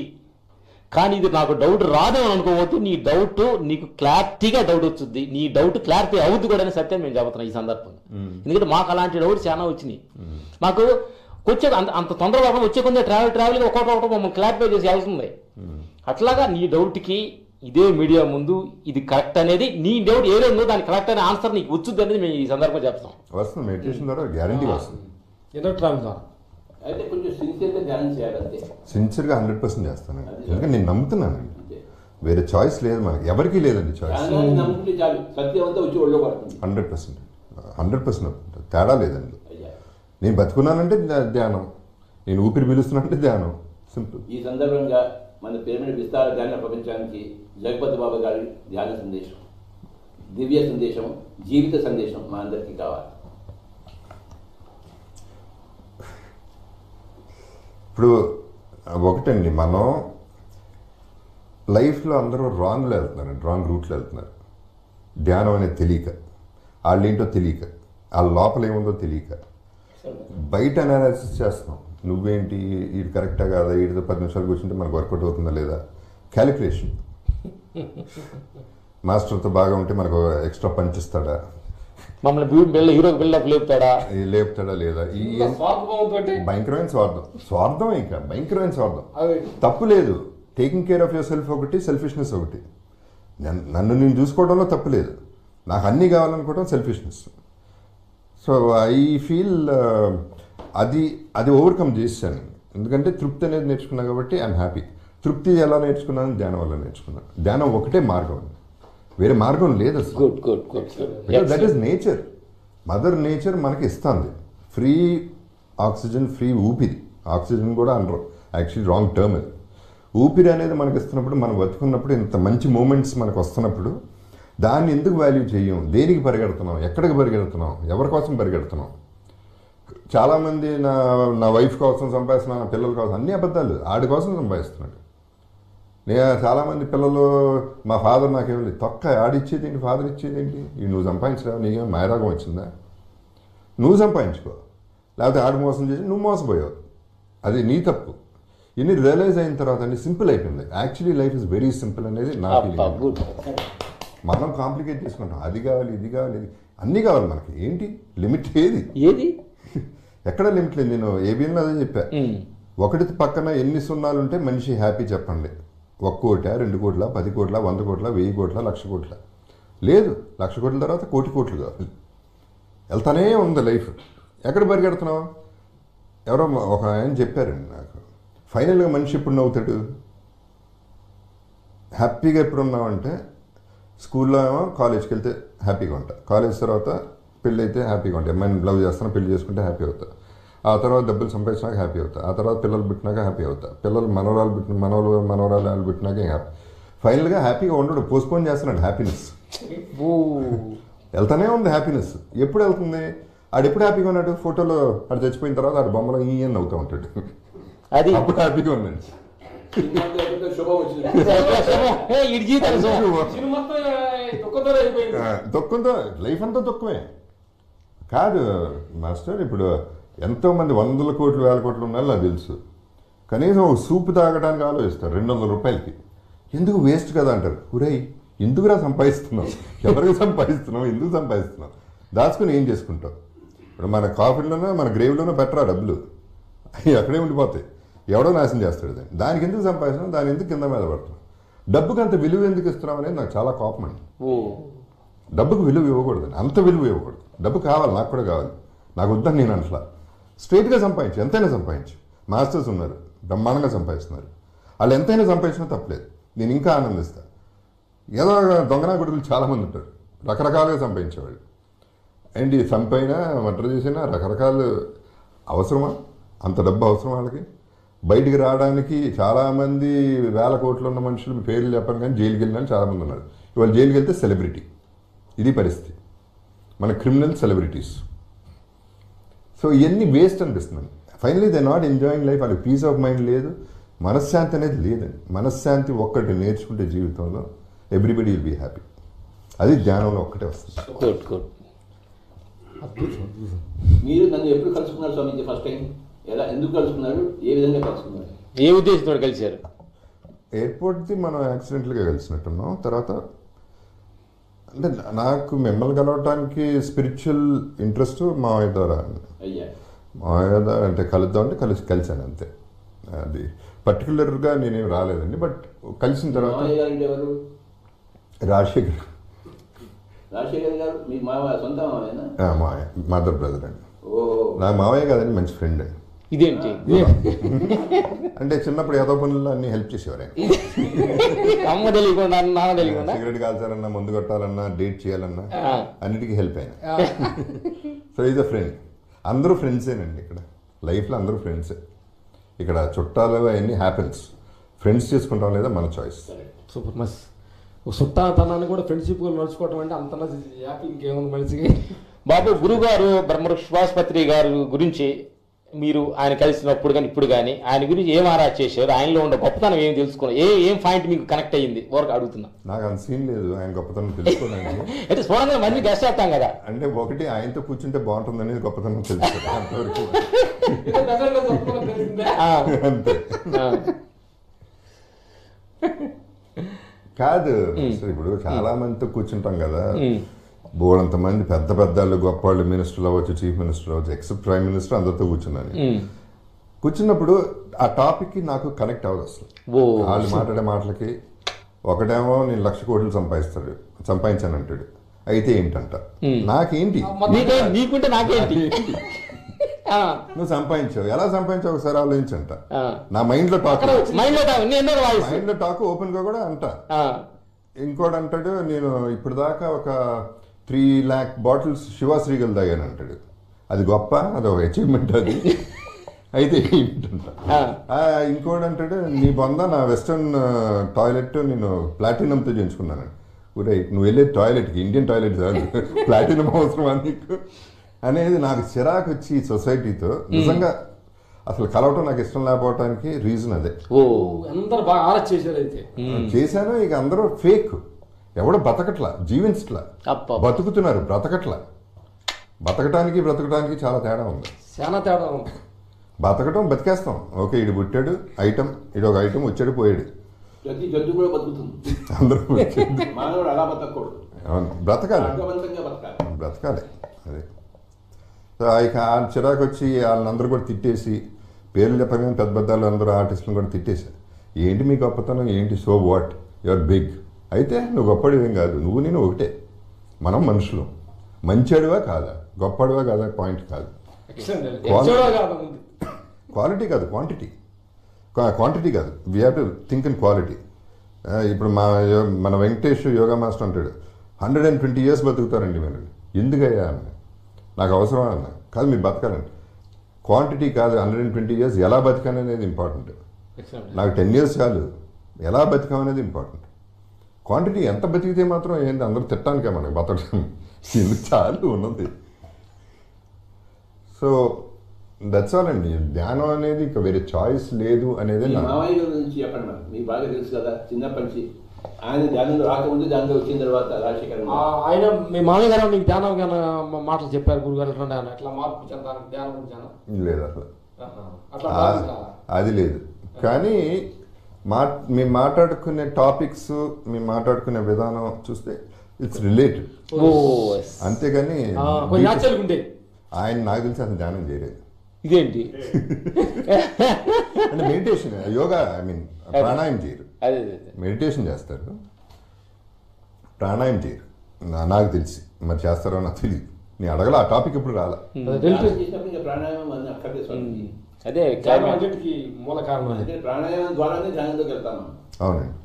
కానీ ఇది నాకు డౌట్ రాదేమని అనుకోవద్దు. నీ డౌట్ నీకు క్లారిటీగా డౌట్ వచ్చింది, నీ డౌట్ క్లారిటీ అవుద్ది కూడా అని సత్యం మేము చెబుతున్నాం ఈ సందర్భంగా. ఎందుకంటే మాకు అలాంటి డౌట్ చాలా వచ్చినాయి. మాకు వచ్చే అంత తొందరగా వచ్చే కొంచెం ట్రావెల్గా ఒకటి మమ్మల్ని క్లారిఫై చేసి వెళ్తుంది. అట్లాగా నీ డౌట్కి ఇదే మీడియా ముందు ఇది కరెక్ట్ అనేది, నీ డౌట్ ఏదో ఉందో దాని కరెక్ట్ అనే ఆన్సర్ నీకు వచ్చుద్ది అనేది మేము ఈ సందర్భంగా చెప్తాం. వస్తుంది, మెడిటేషన్ ద్వారా గ్యారంటీ వస్తుంది. ఇన్నర్ ట్రావెల్ ద్వారా అయితే కొంచెం సిన్సియర్గా ధ్యానం చేయాలంటే సిన్సియర్గా 100% చేస్తానండి. ఎందుకంటే నేను నమ్ముతున్నానండి. వేరే చాయిస్ లేదు మనకి, ఎవరికీ లేదండి చాయిస్. ధ్యానాన్ని నమ్ముకుంటే చాలు, సత్యం అంతా వచ్చి ఒళ్ళో పడుతుంది. 100% తేడా లేదండి. అయ్యా, నేను బతుకున్నానంటే ధ్యానం, నేను ఊపిరి పీలుస్తున్నానంటే ధ్యానం, సింపుల్. ఈ సందర్భంగా మన పిరమిడ్ విస్తార ధ్యాన ప్రపంచానికి జగపతి బాబా గారి ధ్యాన సందేశం, దివ్య సందేశం, జీవిత సందేశం మా అందరికీ కావాలి. ఇప్పుడు ఒకటండి, మనం లైఫ్లో అందరూ రాంగ్లో వెళ్తున్నారు, రాంగ్ రూట్లో వెళ్తున్నారు. ధ్యానం అనేది తెలియక, వాళ్ళేంటో తెలియక, వాళ్ళ లోపల ఏముందో తెలియక బయట అనాలిసిస్ చేస్తున్నాం. నువ్వేంటి, ఇది కరెక్టా కాదా, వీటితో 10 నిమిషాలు కూర్చుంటే మనకు వర్కౌట్ అవుతుందా లేదా, క్యాలిక్యులేషన్. మాస్టర్తో బాగా ఉంటే మనకు ఎక్స్ట్రా పంచ్ ఇస్తాడా, మమ్మల్ని హీరో బిల్డప్ లేపుతాడా లేదా, ఈ భయంకరమైన స్వార్థం ఇంకా భయంకరమైన స్వార్థం. తప్పు లేదు, taking care of your self ఒకటి, సెల్ఫిష్నెస్ ఒకటి. నన్ను నేను చూసుకోవడంలో తప్పు లేదు, నాకు అన్నీ కావాలనుకోవడం సెల్ఫిష్నెస్. సో ఐ ఫీల్ అది ఓవర్కమ్ చేశాను, ఎందుకంటే తృప్తి అనేది నేర్చుకున్నాను కాబట్టి ఐఎమ్ హ్యాపీ. తృప్తి ఎలా నేర్చుకున్నాను, ధ్యానం వల్ల నేర్చుకున్నాను. ధ్యానం ఒకటే మార్గం, వేరే మార్గం లేదు అసలు. That is nature. Mother nature మనకి ఇస్తుంది ఫ్రీ ఆక్సిజన్, ఫ్రీ ఊపిరి. ఆక్సిజన్ కూడా అనరు, యాక్చువల్లీ రాంగ్ టర్మ్ అది. ఊపిరి అనేది మనకి ఇస్తున్నప్పుడు, మనం బతుకున్నప్పుడు, ఇంత మంచి మూమెంట్స్ మనకు వస్తున్నప్పుడు దాన్ని ఎందుకు వాల్యూ చేయం? దేనికి పరిగెడుతున్నాం, ఎక్కడికి పరిగెడుతున్నాం, ఎవరి కోసం పరిగెడుతున్నాం? చాలామంది నా వైఫ్ కోసం సంపాదిస్తున్నాను, నా పిల్లల కోసం, అన్ని అబద్ధాలు. ఆడి కోసం సంపాదిస్తున్నాడు. నేను చాలామంది పిల్లలు, మా ఫాదర్ నాకేమి తొక్క, ఆడిచ్చేది ఏంటి, ఫాదర్ ఇచ్చేది ఏంటి, నువ్వు సంపాదించరా, నీకేమో మాయరాగం వచ్చిందా, నువ్వు సంపాదించుకో, లేకపోతే ఆడు మోసం చేసి నువ్వు మోసపోయావు, అది నీ తప్పు. ఇన్ని రియలైజ్ అయిన తర్వాత అన్ని సింపుల్ అయిపోయింది. Actually life is very simple అనేది నా ఫీలింగ్. మనం కాంప్లికేట్ చేసుకుంటాం, అది కావాలి, ఇది కావాలి, ఇది అన్నీ కావాలి మనకి. ఏంటి లిమిట్, ఏది ఎక్కడ లిమిట్ లేదు. నేను ఏబిఎన్లో అదే చెప్పా, ఒకటి పక్కన ఎన్ని సున్నాలు ఉంటే మనిషి హ్యాపీ చెప్పండి. 1 కోటి, 2 కోట్ల, 10 కోట్ల, 100 కోట్ల, 1000 కోట్ల, 1,00,000 కోట్ల లేదు. 1,00,000 కోట్ల తర్వాత 1,00,00,000 కోట్లు కావాలి. వెళ్తానే ఉంది లైఫ్. ఎక్కడ పరిగెడుతున్నావు? ఎవరో ఒక ఆయన చెప్పారండి నాకు, ఫైనల్గా మనిషి ఎప్పుడు నవ్వుతాడు, హ్యాపీగా ఎప్పుడు ఉన్నామంటే స్కూల్లో ఏమో కాలేజ్కి వెళ్తే హ్యాపీగా ఉంటా, కాలేజ్ తర్వాత పెళ్ళి అయితే హ్యాపీగా ఉంటాయి, అమ్మాయిని లవ్ చేస్తాను, పెళ్లి చేసుకుంటే హ్యాపీ అవుతా, ఆ తర్వాత డబ్బులు సంపాదించినాక హ్యాపీ అవుతా, ఆ తర్వాత పిల్లలు పుట్టినాక హ్యాపీ అవుతా, పిల్లలు మనవరాలు పుట్టినాక హ్యాపీ. ఫైనల్గా హ్యాపీగా ఉండడు, పోస్ట్పోన్ చేస్తున్నాడు హ్యాపీనెస్. వెళ్తానే ఉంది హ్యాపీనెస్. ఎప్పుడు వెళ్తుంది? ఆడెప్పుడు హ్యాపీగా ఉన్నాడు? ఫోటోలో ఆడు చచ్చిపోయిన తర్వాత ఆడు బొమ్మలో ఈయన నవ్వుతూ ఉంటాడు, అది అప్పుడు హ్యాపీగా ఉన్నాడు. దుఃఖంతో లైఫ్ అంతా దుఃఖమే కాదు మాస్టర్. ఇప్పుడు ఎంతోమంది 100 కోట్లు 1000 కోట్లు ఉన్నారో నాకు తెలుసు, కనీసం ఒక సూప్ తాగడానికి ఆలోచిస్తారు 200 రూపాయలకి. ఎందుకు వేస్ట్ కదా అంటారు. ఒరేయ్ ఎందుకురా సంపాదిస్తున్నావు, ఎవరికి సంపాదిస్తున్నావు, ఎందుకు సంపాదిస్తున్నావు, దాచుకుని ఏం చేసుకుంటావు? ఇప్పుడు మన కాఫీలోనో మన గ్రేవ్లోనో పెట్టరా డబ్బులు, అక్కడే ఉండిపోతాయి, ఎవడో నాశనం చేస్తాడు దాన్ని. దానికి ఎందుకు సంపాదిస్తున్నావు, దాని ఎందుకు కింద మీద పడుతున్నావు? డబ్బుకి అంత విలువ ఎందుకు ఇస్తున్నావు అనేది నాకు చాలా కోపం అండి. డబ్బుకు విలువ ఇవ్వకూడదు, అంత విలువ ఇవ్వకూడదు. డబ్బు కావాలి, నాకు కూడా కావాలి, నాకు వద్దని నేను అంటలా. స్ట్రైట్గా సంపాదించు, ఎంతైనా సంపాదించు. మాస్టర్స్ ఉన్నారు బ్రహ్మాండంగా సంపాదిస్తున్నారు, వాళ్ళు ఎంతైనా సంపాదించినా తప్పలేదు, నేను ఇంకా ఆనందిస్తాను. ఏదో దొంగనా గుడుగులు చాలామంది ఉంటారు, రకరకాలుగా సంపాదించేవాళ్ళు. ఏంటి చంపైనా మర్డర్ చేసినా రకరకాలు. అవసరమా అంత డబ్బు? అవసరం వాళ్ళకి? బయటికి రావడానికి చాలామంది 1000 కోట్లు ఉన్న మనుషులు పేర్లు చెప్పను కానీ జైలుకి వెళ్ళిన చాలామంది ఉన్నారు. ఇవాళ జైలుకి వెళ్తే సెలబ్రిటీ, ఇది పరిస్థితి మన క్రిమినల్ సెలబ్రిటీస్. సో ఇవన్నీ వేస్ట్ అనిపిస్తుంది. Finally they not enjoying life. వాళ్ళకి పీస్ ఆఫ్ మైండ్ లేదు, మనశ్శాంతి అనేది లేదండి. మనశ్శాంతి ఒక్కటి నేర్చుకుంటే జీవితంలో ఎవ్రీబడి విల్ బీ హ్యాపీ. అది ధ్యానంలో ఒక్కటే వస్తుంది. మీరు నన్ను ఎప్పుడు కలుసుకున్నారు స్వామి ఫస్ట్ టైం? ఎలా, ఎందుకు కలుసుకున్నారు, ఏ విధంగా కలుసుకున్నారు, ఏ ఉద్దేశంతో కలిశారు? ఎయిర్పోర్ట్ది మనం యాక్సిడెంట్గా కలిసినట్టున్నాం. తర్వాత అంటే నాకు మిమ్మల్ని కలవటానికి స్పిరిచువల్ ఇంట్రెస్ట్ మావయ్య ద్వారా. మావయ్య ద్వారా అంటే కలుద్దాం అంటే కలిశాను అంతే. అది పర్టికులర్గా నేనేం రాలేదండి. బట్ కలిసిన తర్వాత రాజశేఖర్ గారు మీ మావయ్య, సొంత మావయ్య, మదర్ బ్రదర్ అండి. నా మావయ్య కాదండి, మంచి ఫ్రెండ్ అండి. ఇదేంటి అంటే చిన్నప్పుడు ఏదో పనుల్లో అన్ని హెల్ప్ చేసేవారు ఆయన. అమ్మ తెలియకుండా నాన్న తెలియకుండా సిగరెట్ కాల్చాలన్నా, మందు కొట్టాలన్నా, డేట్ చేయాలన్నా అన్నిటికీ హెల్ప్ అయిన. So is a friend. అందరూ ఫ్రెండ్సేనండి ఇక్కడ లైఫ్లో, అందరూ ఫ్రెండ్సే. ఇక్కడ చుట్టాలు అవన్నీ హ్యాపెన్స్. ఫ్రెండ్స్ చేసుకుంటాం లేదా మన చాయిస్. సూపర్ మస్. చుట్టాతనాన్ని కూడా ఫ్రెండ్షిప్గా నడుచుకోవటం అంటే అంత హ్యాపీ ఇంకేముంది మనిషికి. బాబు, గురుగారు బ్రహ్మఋషి సుభాష్ పత్రి గారు గురించి మీరు ఆయన కలిసినప్పుడు కానీ ఇప్పుడు కానీ ఆయన గురించి ఏం ఆరా చేశారు, ఆయనలో ఉండే గొప్పతనం ఏం తెలుసుకున్నారు, ఏం పాయింట్ మీకు కనెక్ట్ అయ్యింది వరకు అడుగుతున్నా. నాకు అంత సీన్ లేదు ఆయన గొప్పతనం తెలుసుకోనండి. అయితే చూడంగా మంది గెస్ట్ చేస్తాం కదా. అంటే ఒకటి ఆయనతో కూర్చుంటే బాగుంటుంది అనేది గొప్పతనం తెలుసుకోండి అంతవరకు. అంతే. కాదు అసలు ఇప్పుడు చాలా మందితో కూర్చుంటాం కదా, బోడంత మంది పెద్ద పెద్దలు గొప్ప వాళ్ళు, మినిస్టర్లు అవ్వచ్చు, చీఫ్ మినిస్టర్ అవ్వచ్చు, ఎక్సెప్ట్ ప్రైమ్ మినిస్టర్, అందరితో కూర్చున్నాను. కూర్చున్నప్పుడు ఆ టాపిక్ కి నాకు కనెక్ట్ అవ్వదు అసలు. వాళ్ళు మాట్లాడే మాటలకి ఒకటేమో నేను 1,00,000 కోట్లు సంపాదించాను అంటాడు, అయితే ఏంటంట నాకేంటి, నీకుంటే నాకేంటి, నువ్వు సంపాదించావు, ఎలా సంపాదించావు ఒకసారి ఆలోచించంట. నా మైండ్ లో టాక్ ఓపెన్ గా కూడా అంట. ఇంకోటి అంటాడు, నేను ఇప్పుడు దాకా ఒక 3 lakh బాటిల్స్ శివాశ్రీగల్ తాగాను అంటాడు. అది గొప్ప, అది ఒక అచీవ్మెంట్ అది, అయితే ఏంటంట. ఇంకోటి అంటాడు, నీ బొంద నా వెస్టర్న్ టాయిలెట్ నేను ప్లాటినంతో చేయించుకున్నాను. ఊరే నువ్వు వెళ్ళే టాయిలెట్కి ఇండియన్ టాయిలెట్ కాదు, ప్లాటినం అవసరమా నీకు అనేది నాకు చిరాకు వచ్చి సొసైటీతో. నిజంగా అసలు కలవటం నాకు ఇష్టం లేకపోవటానికి రీజన్ అదే. అందరూ బాగా ఆలోచన చేశారు. అయితే చేశాను. ఇక అందరూ ఫేక్, ఎవడో బతకట్లా, జీవించట్లా, బతుకుతున్నారు, బ్రతకట్లా. బ్రతకటానికి చాలా తేడా ఉంది. చాలా తేడా ఉంది. బతకటం బతికేస్తాం, ఓకే ఇడు పుట్టాడు ఐటమ్, ఇడు ఒక ఐటమ్ వచ్చాడు పోయాడు, ప్రతి జంతువు కూడా బతుకుతుంది. అందరూ మానవుడు అలా బతకూడదు, బ్రతకాలి అదే. సో ఇక ఆ చిరాకు వచ్చి వాళ్ళందరూ కూడా తిట్టేసి, పేర్లు చెప్పగానే పెద్ద పెద్దలు అందరూ ఆర్టిస్టులను కూడా తిట్టేశారు. ఏంటి మీ గొప్పతనం ఏంటి, సో వాట్, యువర్ బిగ్, అయితే నువ్వు గొప్పడివి ఏం కాదు, నువ్వు నేను ఒకటే, మనం మనుషులు, మంచివాడివా కాదా, గొప్పడివా కాదా పాయింట్ కాదు. క్వాలిటీ కాదు క్వాంటిటీ కాదు, we have to think in quality. ఇప్పుడు మన వెంకటేష్ యోగా మాస్టర్ అంటాడు, 120 years బతుకుతారండి మీరు, ఎందుకయ్యా అన్న, నాకు అవసరం అన్న, కాదు మీరు బతకాలండి, క్వాంటిటీ కాదు, 120 years ఎలా బతికాననేది ఇంపార్టెంట్. నాకు 10 years చాలు, ఎలా బతికామనేది ఇంపార్టెంట్. క్వాంటిటీ ఎంత బతికితే మాత్రం ఏంటి, అందరూ తిట్టడానికే మనకి బతకడం ఎందుకు చాలు ఉన్నది. సో దట్స్ ఆల్ అండి. ధ్యానం అనేది ఇక వేరే చాయిస్ లేదు అనేది. మామయ్య గురించి చెప్పండి మరి, మీకు బాగా తెలుసు కదా చిన్నప్పటి నుంచి. ఆయన ధ్యానంలో రాకముందు ధ్యానంలో వచ్చిన తర్వాత రాజశేఖర్ ఆయన మీ మామయ్య గారు మీకు ధ్యానం మాటలు చెప్పారు గురుగారు, ఎట్లా మార్పు చెందాలి ధ్యానం గురించి? లేదు అసలు అది లేదు. కానీ మేము మాట్లాడుకునే టాపిక్స్, మేము మాట్లాడుకునే విధానం చూస్తే ఇట్స్ రిలేటెడ్, అంతేగాని ఆయన నాకు తెలిసి అసలు ధ్యానం చేయలేదు. ఇదేంటి అంటే మెడిటేషన్, యోగా, ఐ మీన్ ప్రాణాయామం చేయరు, మెడిటేషన్ చేస్తారు, ప్రాణాయామం చేయరు నాకు తెలిసి. మరి చేస్తారో నాకు తెలియదు, నేను అడగల, ఆ టాపిక్ ఇప్పుడు రాలా. అదే మూల కారణం, ప్రాణాయామం ద్వారానే ధ్యానంలోకి వెళ్తాము. అవునండి,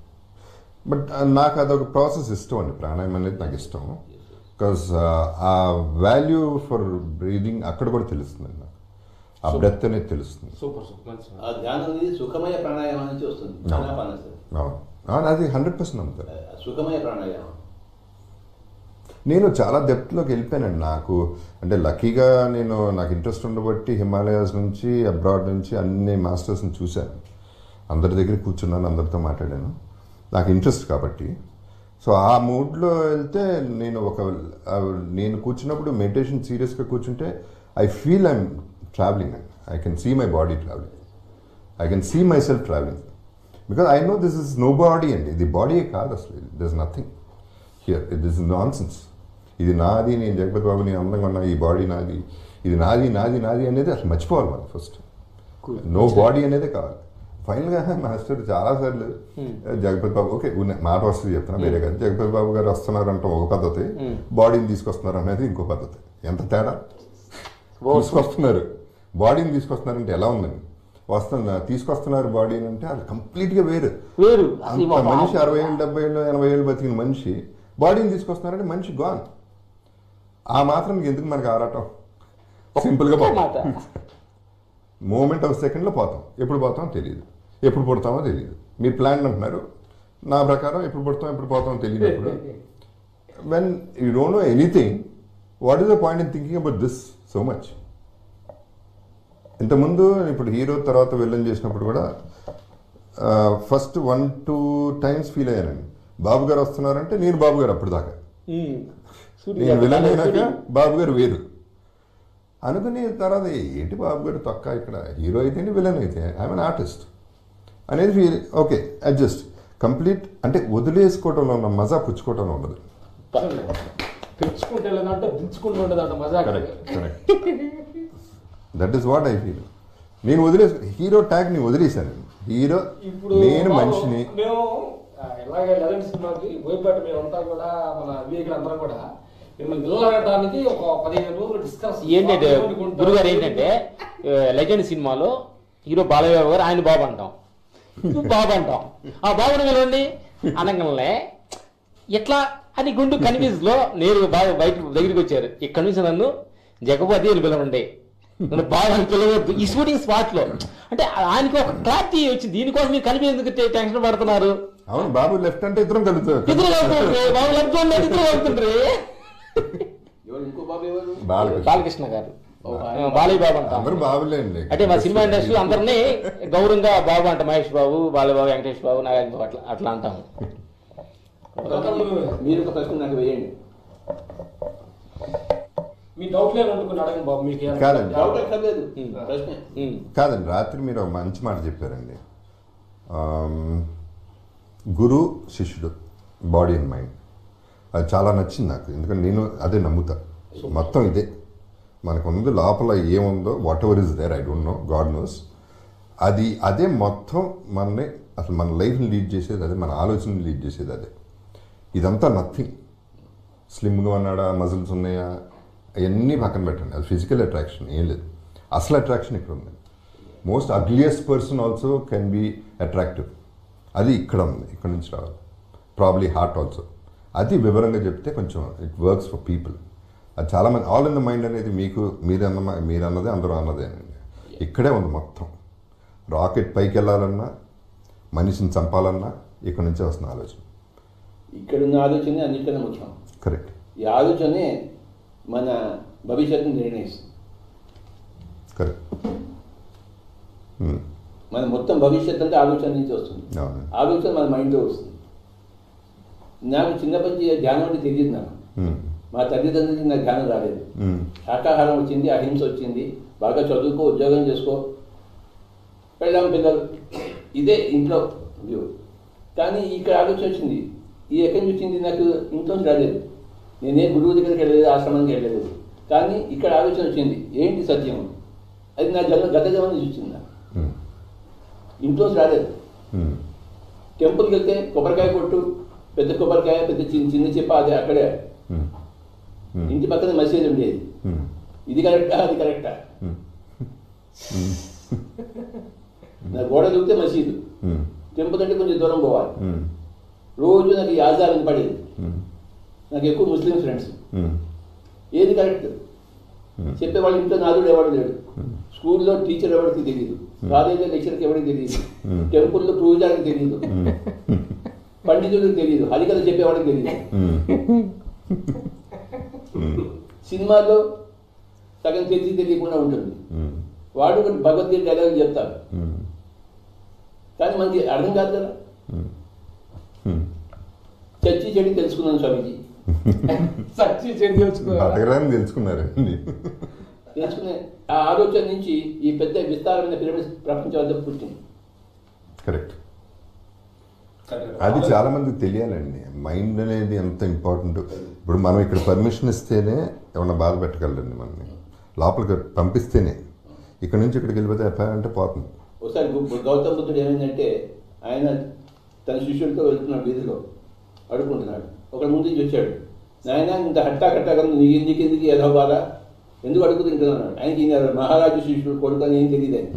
బట్ నాకు అదొక ప్రాసెస్ ఇష్టం అండి, ప్రాణాయామం అనేది నాకు ఇష్టం. బికాస్ ఆ వాల్యూ ఫర్ బ్రీదింగ్ అక్కడ కూడా తెలుస్తుంది నాకు, ఆ బ్రెత్ అనేది తెలుస్తుంది. సుఖమయ ప్రాణాయామం నుంచి వస్తుంది. అవును, అది 100% నమ్ముతాను. సుఖమయ ప్రాణాయామం నేను చాలా డెప్త్లోకి వెళ్ళిపోయానండి. నాకు అంటే లక్కీగా నాకు ఇంట్రెస్ట్ ఉండబట్టి హిమాలయాస్ నుంచి, అబ్రాడ్ నుంచి అన్ని మాస్టర్స్ని చూశాను, అందరి దగ్గర కూర్చున్నాను, అందరితో మాట్లాడాను, నాకు ఇంట్రెస్ట్ కాబట్టి. సో ఆ మూడ్లో వెళ్తే నేను కూర్చున్నప్పుడు మెడిటేషన్ సీరియస్గా కూర్చుంటే I feel I'm travelling and I can see my body travelling, I can see myself travelling, because I know this is no body అండి, ఇది బాడీయే కాదు అసలు, this is nothing here, this is nonsense. ఇది నాది, నేను జగపతి బాబు, నేను అందంగా ఉన్నా, ఈ బాడీ నాది, ఇది నాది నాది నాది అనేది అసలు మర్చిపోవాలి మనం ఫస్ట్. నో బాడీ అనేది కావాలి. ఫైనల్గా మాస్టర్ చాలాసార్లు జగపతి బాబు, ఓకే మాట వస్తుంది చెప్తున్నా, వేరే కాదు, జగపతి బాబు గారు వస్తున్నారు అంటే ఒక పద్ధతి, బాడీని తీసుకొస్తున్నారు అనేది ఇంకో పద్ధతి. ఎంత తేడా, తీసుకొస్తున్నారు బాడీని తీసుకొస్తున్నారంటే ఎలా ఉందండి, తీసుకొస్తున్నారు బాడీని అంటే అది కంప్లీట్గా వేరు. వేరు అంత మనిషి 60 ఏళ్ళు 70 ఏళ్ళు 80 ఏళ్ళు బతికిన మనిషి బాడీని తీసుకొస్తున్నారంటే మనిషి గాన్. ఆ మాత్రం ఎందుకు మనకు ఆరాటం? సింపుల్గా మాట మూమెంట్ ఆఫ్ సెకండ్లో పోతాం. ఎప్పుడు పోతామో తెలియదు, ఎప్పుడు పుడతామో తెలియదు. మీరు ప్లాన్ అంటున్నారు, నా ప్రకారం ఎప్పుడు పుడతాం ఎప్పుడు పోతామో తెలియనప్పుడు when you don't know anything, what is the point in thinking about this so much? ఇంతకుముందు ఇప్పుడు హీరో తర్వాత విలన్ చేసినప్పుడు కూడా ఫస్ట్ 1-2 times ఫీల్ అయ్యానండి. బాబు గారు వస్తున్నారంటే నేను బాబు గారు అప్పుడు దాకా, నేను విలన్ అయినాక బాబు గారు వేరు అనుకుని తర్వాత ఏంటి బాబు గారు తొక్క, ఇక్కడ హీరో అయితే విలన్ అయితే ఐఎమ్ అన్ ఆర్టిస్ట్ అనేది ఫీల్. Okay adjust complete. అంటే వదిలేసుకోవడంలో ఉన్న మజా పుచ్చుకోవడంలో ఉండదు. తెచ్చుకుంటే లేదంటే దించుకుంటూ ఉండదంట మజా. That is what I feel. నేను హీరో ట్యాగ్ ని వదిలేశాను. హీరో నేను మనిషిని. మేము ఇలాగే లెజెండ్ సినిమాకి బోయపేట మేమంతా కూడా మన వివేకులు అందరం కూడా మిమ్మల్ని నిలబడటానికి ఒక 15 రోజులు డిస్కస్ ఏంటంటే గురుగారు ఏంటంటే లెజెండ్ సినిమాలో హీరో బాలయ్య గారు ఆయన బాబు అంటాం, బాబు అంటాం. ఆ బాబుని పిలవండి అనగానే ఎట్లా అని గుండు కన్విన్స్ లో నేరుగా బాగా బయట దగ్గరికి వచ్చారు. ఇక్కడ నుంచి నన్ను జగపతి అని పిలవండి, నన్ను బాగా పిలవద్దు ఈ షూటింగ్ స్పాట్ లో. అంటే ఆయనకి ఒక క్లారిటీ వచ్చింది. దీనికోసం మీరు కలిపి ఎందుకు టెన్షన్ పడుతున్నారు? అవును, బాబు లెఫ్ట్ అంటే ఇద్దరం కలుగుతారు. ఇద్దరు కలుగుతుండ్రి, బాబు లెఫ్ట్ ఇద్దరు కలుగుతుండ్రి. బాలకృష్ణ గారు బాలయ్య బాబు అంట. అందరూ బాబులేండి. అంటే మా సినిమా ఇండస్ట్రీ అందరినీ గౌరవంగా బాబు అంట. మహేష్ బాబు, బాలయ్య బాబు, వెంకటేష్ బాబు, నాగార్జున బాబు అట్లా అంటాము. మీరు ఒక ప్రశ్న నాకు వేయండి. మీ డౌట్ లేదు అనుకుని అడగండి బాబు. మీకు కాదండి, ప్రశ్న రాత్రి మీరు ఒక మంచి మాట చెప్పారండి. గురు శిష్యుడు, బాడీ అండ్ మైండ్. అది చాలా నచ్చింది నాకు. ఎందుకంటే నేను అదే నమ్ముతా. మొత్తం ఇదే మనకున్నది. లోపల ఏముందో whatever is there, I don't know, God knows. అదే మొత్తం మనని అసలు మన లైఫ్ని లీడ్ చేసేది అదే, మన ఆలోచనని లీడ్ చేసేది అదే. ఇదంతా నథింగ్. స్లిమ్గా ఉన్నాడా, మజిల్స్ ఉన్నాయా, అవన్నీ పక్కన పెట్టండి. అది ఫిజికల్ అట్రాక్షన్ ఏం లేదు. అసలు అట్రాక్షన్ ఇక్కడ ఉంది. Most ugliest person also can be attractive. అది ఇక్కడ ఉంది, ఇక్కడ నుంచి రావాలి. Probably heart also. అది వివరంగా చెప్తే కొంచెం ఇట్ వర్క్స్ ఫర్ పీపుల్. అది చాలామంది ఆల్ ఇన్ ద మైండ్ అనేది మీరన్నదే అందరూ అన్నదేనండి. ఇక్కడే ఉంది మొత్తం. రాకెట్ పైకి వెళ్ళాలన్నా, మనిషిని చంపాలన్నా ఇక్కడ నుంచే వస్తున్న ఆలోచన. ఇక్కడున్న ఆలోచనే అన్నిటికన్నా ముఖ్యం. కరెక్ట్. ఈ ఆలోచనే మన భవిష్యత్తును నిర్ణయిస్తుంది. కరెక్ట్. మన మొత్తం భవిష్యత్ అంటే ఆలోచన నుంచి వస్తుంది. ఆలోచన మన మైండ్లో వస్తుంది. నాకు చిన్నప్పటి ధ్యానం అంటే తెలియదు. నాకు మా తల్లిదండ్రులకి నాకు ధ్యానం రాలేదు. శాకాహారం వచ్చింది, అహింస వచ్చింది, బాగా చదువుకో, ఉద్యోగం చేసుకో, పెళ్ళాం పిల్లలు, ఇదే ఇంట్లో వ్యూ. కానీ ఇక్కడ ఆలోచన వచ్చింది. ఈ ఎక్కడి నుంచి వచ్చింది? నాకు ఇంట్లోంచి రాలేదు. నేనే గురువు దగ్గరికి వెళ్ళలేదు, ఆశ్రమానికి వెళ్ళలేదు. కానీ ఇక్కడ ఆలోచన వచ్చింది, ఏంటి సత్యం? అది నా గత జన్మ నుంచి వచ్చింది. నాకు ఇంట్లోంచి రాలేదు. టెంపుల్కి వెళ్తే కొబ్బరికాయ కొట్టు, పెద్ద కొబ్బరికాయ, పెద్ద చిన్న చెప్ప, అదే అక్కడే. ఇంటి పక్కన మసీదు ఉండేది. ఇది కరెక్టా, అది కరెక్టా? నా గోడ దూకితే మసీదు, టెంపుల్ అంటే కొంచెం దూరం పోవాలి. రోజు నాకు ఈ ఆచారం పడేది. నాకు ఎక్కువ ముస్లిం ఫ్రెండ్స్. ఏది కరెక్ట్ చెప్పేవాళ్ళు ఇంట్లో నాదుడు ఎవడు లేడు. స్కూల్లో టీచర్ ఎవరికి తెలియదు, కాలేజీలో లెక్చర్కి ఎవరికి తెలియదు, టెంపుల్లో పూజారికి తెలియదు, పండితుడికి తెలియదు, హరికథ చెప్పేవాడికి తెలియదు. సినిమాల్లో సగం తెలియకుండా ఉంటుంది. వాడు భగవద్గీత డైలాగ్ చెప్తారు, కానీ మనకి అర్థం కాదు కదా. చచ్చి చెడి తెలుసుకున్నాను స్వామిజీ. చచ్చి చెడి తెలుసుకున్నారు. తెలుసుకునే ఆ ఆలోచన నుంచి ఈ పెద్ద విస్తారమైన పిరమిడ్ ప్రపంచం అంతా పుట్టింది. కరెక్ట్. అది చాలా మందికి తెలియాలండి. మైండ్ అనేది ఎంత ఇంపార్టెంట్. ఇప్పుడు మనం ఇక్కడ పర్మిషన్ ఇస్తేనే ఏమన్నా బాధ పెట్టగలండి. మనని లోపలికి పంపిస్తేనే. ఇక్కడ నుంచి ఇక్కడికి వెళ్ళిపోతే అంటే పోతుంది. ఒకసారి గౌతమ బుద్ధుడు ఏమైందంటే, ఆయన తన శిష్యుడితో వెళ్తున్నాడు, వీధిలో అడుకుంటున్నాడు. ఒకటి ముందు నుంచి వచ్చాడు, నాయన ఇంత హట్టా కట్టాక నీకెందుకు ఏదో బాధ, ఎందుకు అడుగు తింటున్నాడు? ఆయనకి ఈయన మహారాజు శిష్యుడు కొడుకు అని ఏం తెలియదు ఆయన.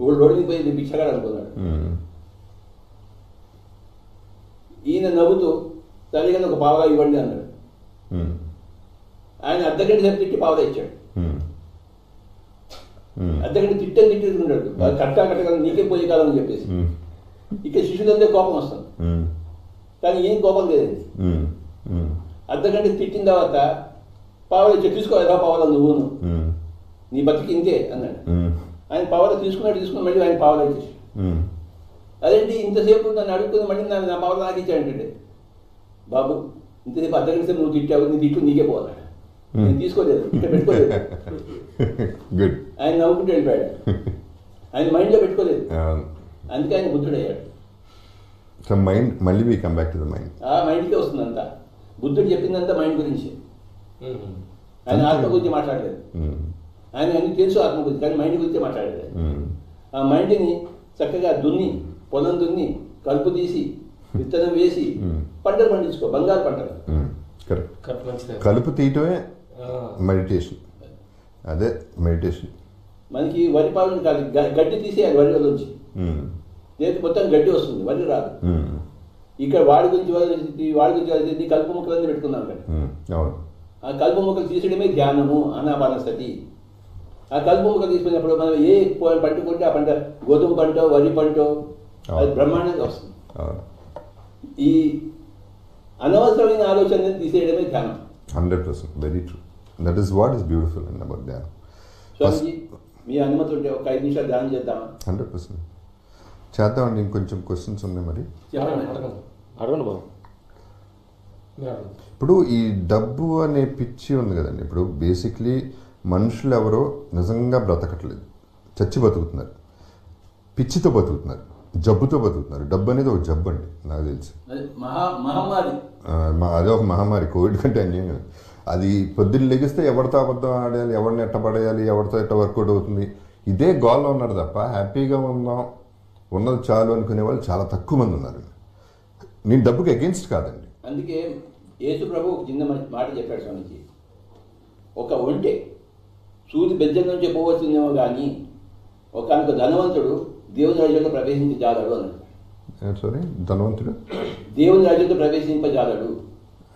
ఒకడు రోడ్డు పోయి భిక్షగాడు అనుకున్నాడు. ఈయన నవ్వుతూ తల్లిగా ఒక పావలా ఇవ్వండి అన్నాడు. ఆయన అర్ధగంట సేపు తిట్టి పావలా ఇచ్చాడు. అర్ధగంట తిట్టుకున్నాడు. కట్టగా నీకే పోయే కాలం అని చెప్పేసి. ఇక్కడ శిష్యులందే కోపం వస్తుంది, కానీ ఏం కోపం లేదండి. అర్ధగంట తిట్టిన తర్వాత పావలా ఇచ్చాడు. తీసుకోలేదా పావలా నువ్వును, నీ బతికి ఇంతే అన్నాడు. ఆయన పావలా తీసుకుని మళ్ళీ ఆయన పావలా ఇచ్చేసి, అదేంటి ఇంతసేపు నన్ను అడుగుతుంది మళ్ళీ నా పావలా నాకు ఇచ్చాడంటే, బాబు ఇంతసేపు అర్ధగంట సేపు నువ్వు తిట్టావు, నీ తిట్టు నీకే పోవాలన్నాడు. నేను తీసుకోలేదు, ఇక్కడ పెట్టుకోలేదు. ఆయన నవ్వుకుంటూ వెళ్ళిపోయాడు. ఆయన మైండ్లో పెట్టుకోలేదు, అందుకే ఆయన బుద్ధుడయ్యాడు. సో మైండ్ మళ్ళీ we come back to the mind. ఆ మైండ్కే వస్తుందంతా. బుద్ధుడు చెప్పిందంతా మైండ్ గురించి. ఆయన ఆత్మ గురించి మాట్లాడలేదు. ఆయన అన్ని తెలుసు ఆత్మ గురించి, కానీ మైండ్ గురించే మాట్లాడలేదు. ఆ మైండ్ని చక్కగా దున్ని, పొలం దున్ని, కలుపు తీసి, విత్తనం వేసి పంటలు పండించుకో, బంగారు పంటలు. కలుపు తీయటమే మెడిటేషన్. అదే మెడిటేషన్. మనకి వరి పాలను కాదు, గడ్డి తీసేయాలి వరిలోంచి. లేదు మొత్తం గడ్డి వస్తుంది, వరి రాదు. ఇక్కడ వాడి గురించి కలుపు మొక్కలన్నీ పెట్టుకున్నాం కదా. ఆ కలుపు మొక్కలు తీసేయడమే ధ్యానము, ఆనాపానసతి. ఆ కలుపు మొక్కలు తీసుకున్నప్పుడు మనం ఏ పంట కొంటే ఆ పంట, గోధుమ పంట, వరి పంట, అది బ్రహ్మాండంగా వస్తుంది. ఈ అనవసరమైన ఆలోచనని తీసేయడమే ధ్యానం. 100% very true. That is what is beautiful and about ధ్యానం. స్వామిజీ, మీ అనుమతి ఉంటే ఒక 5 నిమిషాలు ధ్యానం చేద్దామా? 100% చేద్దామండి. ఇంకొంచెం క్వశ్చన్స్ ఉన్నాయి మరి. అడగండి బాబు. ఇప్పుడు ఈ డబ్బు అనే పిచ్చి ఉంది కదండి. ఇప్పుడు బేసిక్లీ మనుషులు ఎవరో నిజంగా బ్రతకట్లేదు, చచ్చి బతుకుతున్నారు, పిచ్చితో బతుకుతున్నారు, జబ్బుతో బతుకుతున్నారు. డబ్బు అనేది ఒక జబ్బు అండి నాకు తెలిసి. అదే ఒక మహమ్మారి, కోవిడ్ కంటే అన్యాయం. అది పొద్దున్న లెగిస్తే ఎవరితో అబద్ధం ఆడేయాలి, ఎవరిని ఎట్ట పడేయాలి, ఎవరితో ఎట్ట వర్కౌట్ అవుతుంది, ఇదే గోల్లో ఉన్నారు తప్ప హ్యాపీగా ఉందాం, ఉన్నది చాలు అనుకునే వాళ్ళు చాలా తక్కువ మంది ఉన్నారు. నేను డబ్బుకి అగెన్స్ట్ కాదండి. అందుకే యేసు ప్రభు ఒక చిన్న మాట చెప్పాడు స్వామిజీ. ఒక ఒంటె సూది బెజ్జం నుంచి పోవచ్చునేమో కానీ ఒకనొక ధనవంతుడు దేవుని రాజ్యంలో ప్రవేశించజాలడు అన్నాడు. సారీ, ధనవంతుడు దేవుని రాజ్యంలో ప్రవేశింపజాలడు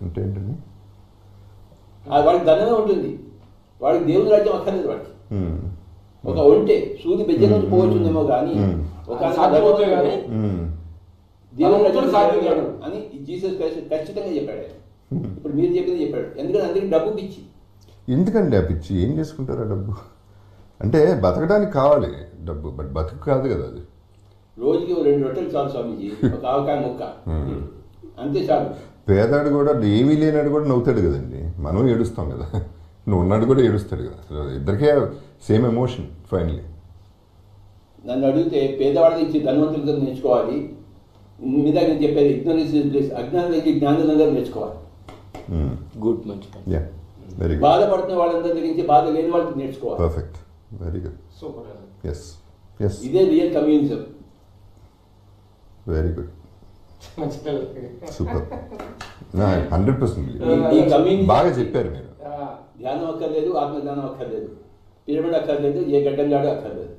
అంటే ఏంటండి? వాడికి ధనమే ఉంటుంది, వాడికి దేవుని రాజ్యం అక్కర్లేదు. వాడికి ఒక ఒంటె సూది బెజ్జం నుంచి పోవచ్చునేమో కానీ దేవుని రాజ్యం అని జీసస్ ఖచ్చితంగా చెప్పాడు. ఇప్పుడు మీరు చెప్పింది చెప్పాడు. ఎందుకంటే అందరికి డబ్బు పిచ్చి. ఎందుకండి ఆ పిచ్చి? ఏం చేసుకుంటారు ఆ డబ్బు? అంటే బతకడానికి కావాలి డబ్బు, బట్ బతుకు కాదు కదా అది. రోజుకి 2 రొట్టెలు చాలు స్వామీజీ, ఒక ఆవకాయ ముక్క అంతే చాలు. పేదాడు కూడా ఏమీ లేనాడు కూడా నవ్వుతాడు కదండి, మనం ఏడుస్తాం కదా. నువ్వు ఉన్నాడు కూడా ఏడుస్తాడు కదా. ఇద్దరికే సేమ్ ఎమోషన్ ఫైనలీ. నన్ను అడిగితే పేదవాడి నుంచి ధనవంతులతో నేర్చుకోవాలి. మీద నేను చెప్పేది ఇగ్నోరెన్స్, అజ్ఞానం నుంచి జ్ఞానులందరూ నేర్చుకోవాలి. గుడ్, మంచి. Very good. బాధపడుతున్న వాళ్ళందరి దగ్గర నుంచి బాధ లేని వాళ్ళకి నేర్చుకోవాలి. Perfect, very good. Super. Yes yes, ఇదే real communism. Very good, super. 100% ఈ కమ్యూనిజం బాగా చెప్పారు మీరు. ధ్యానం అక్కర్లేదు, ఆత్మజ్ఞానం అక్కర్లేదు, పిరమిడ్ అక్కర్లేదు, ఏ గడ్డంగాడు అక్కర్లేదు.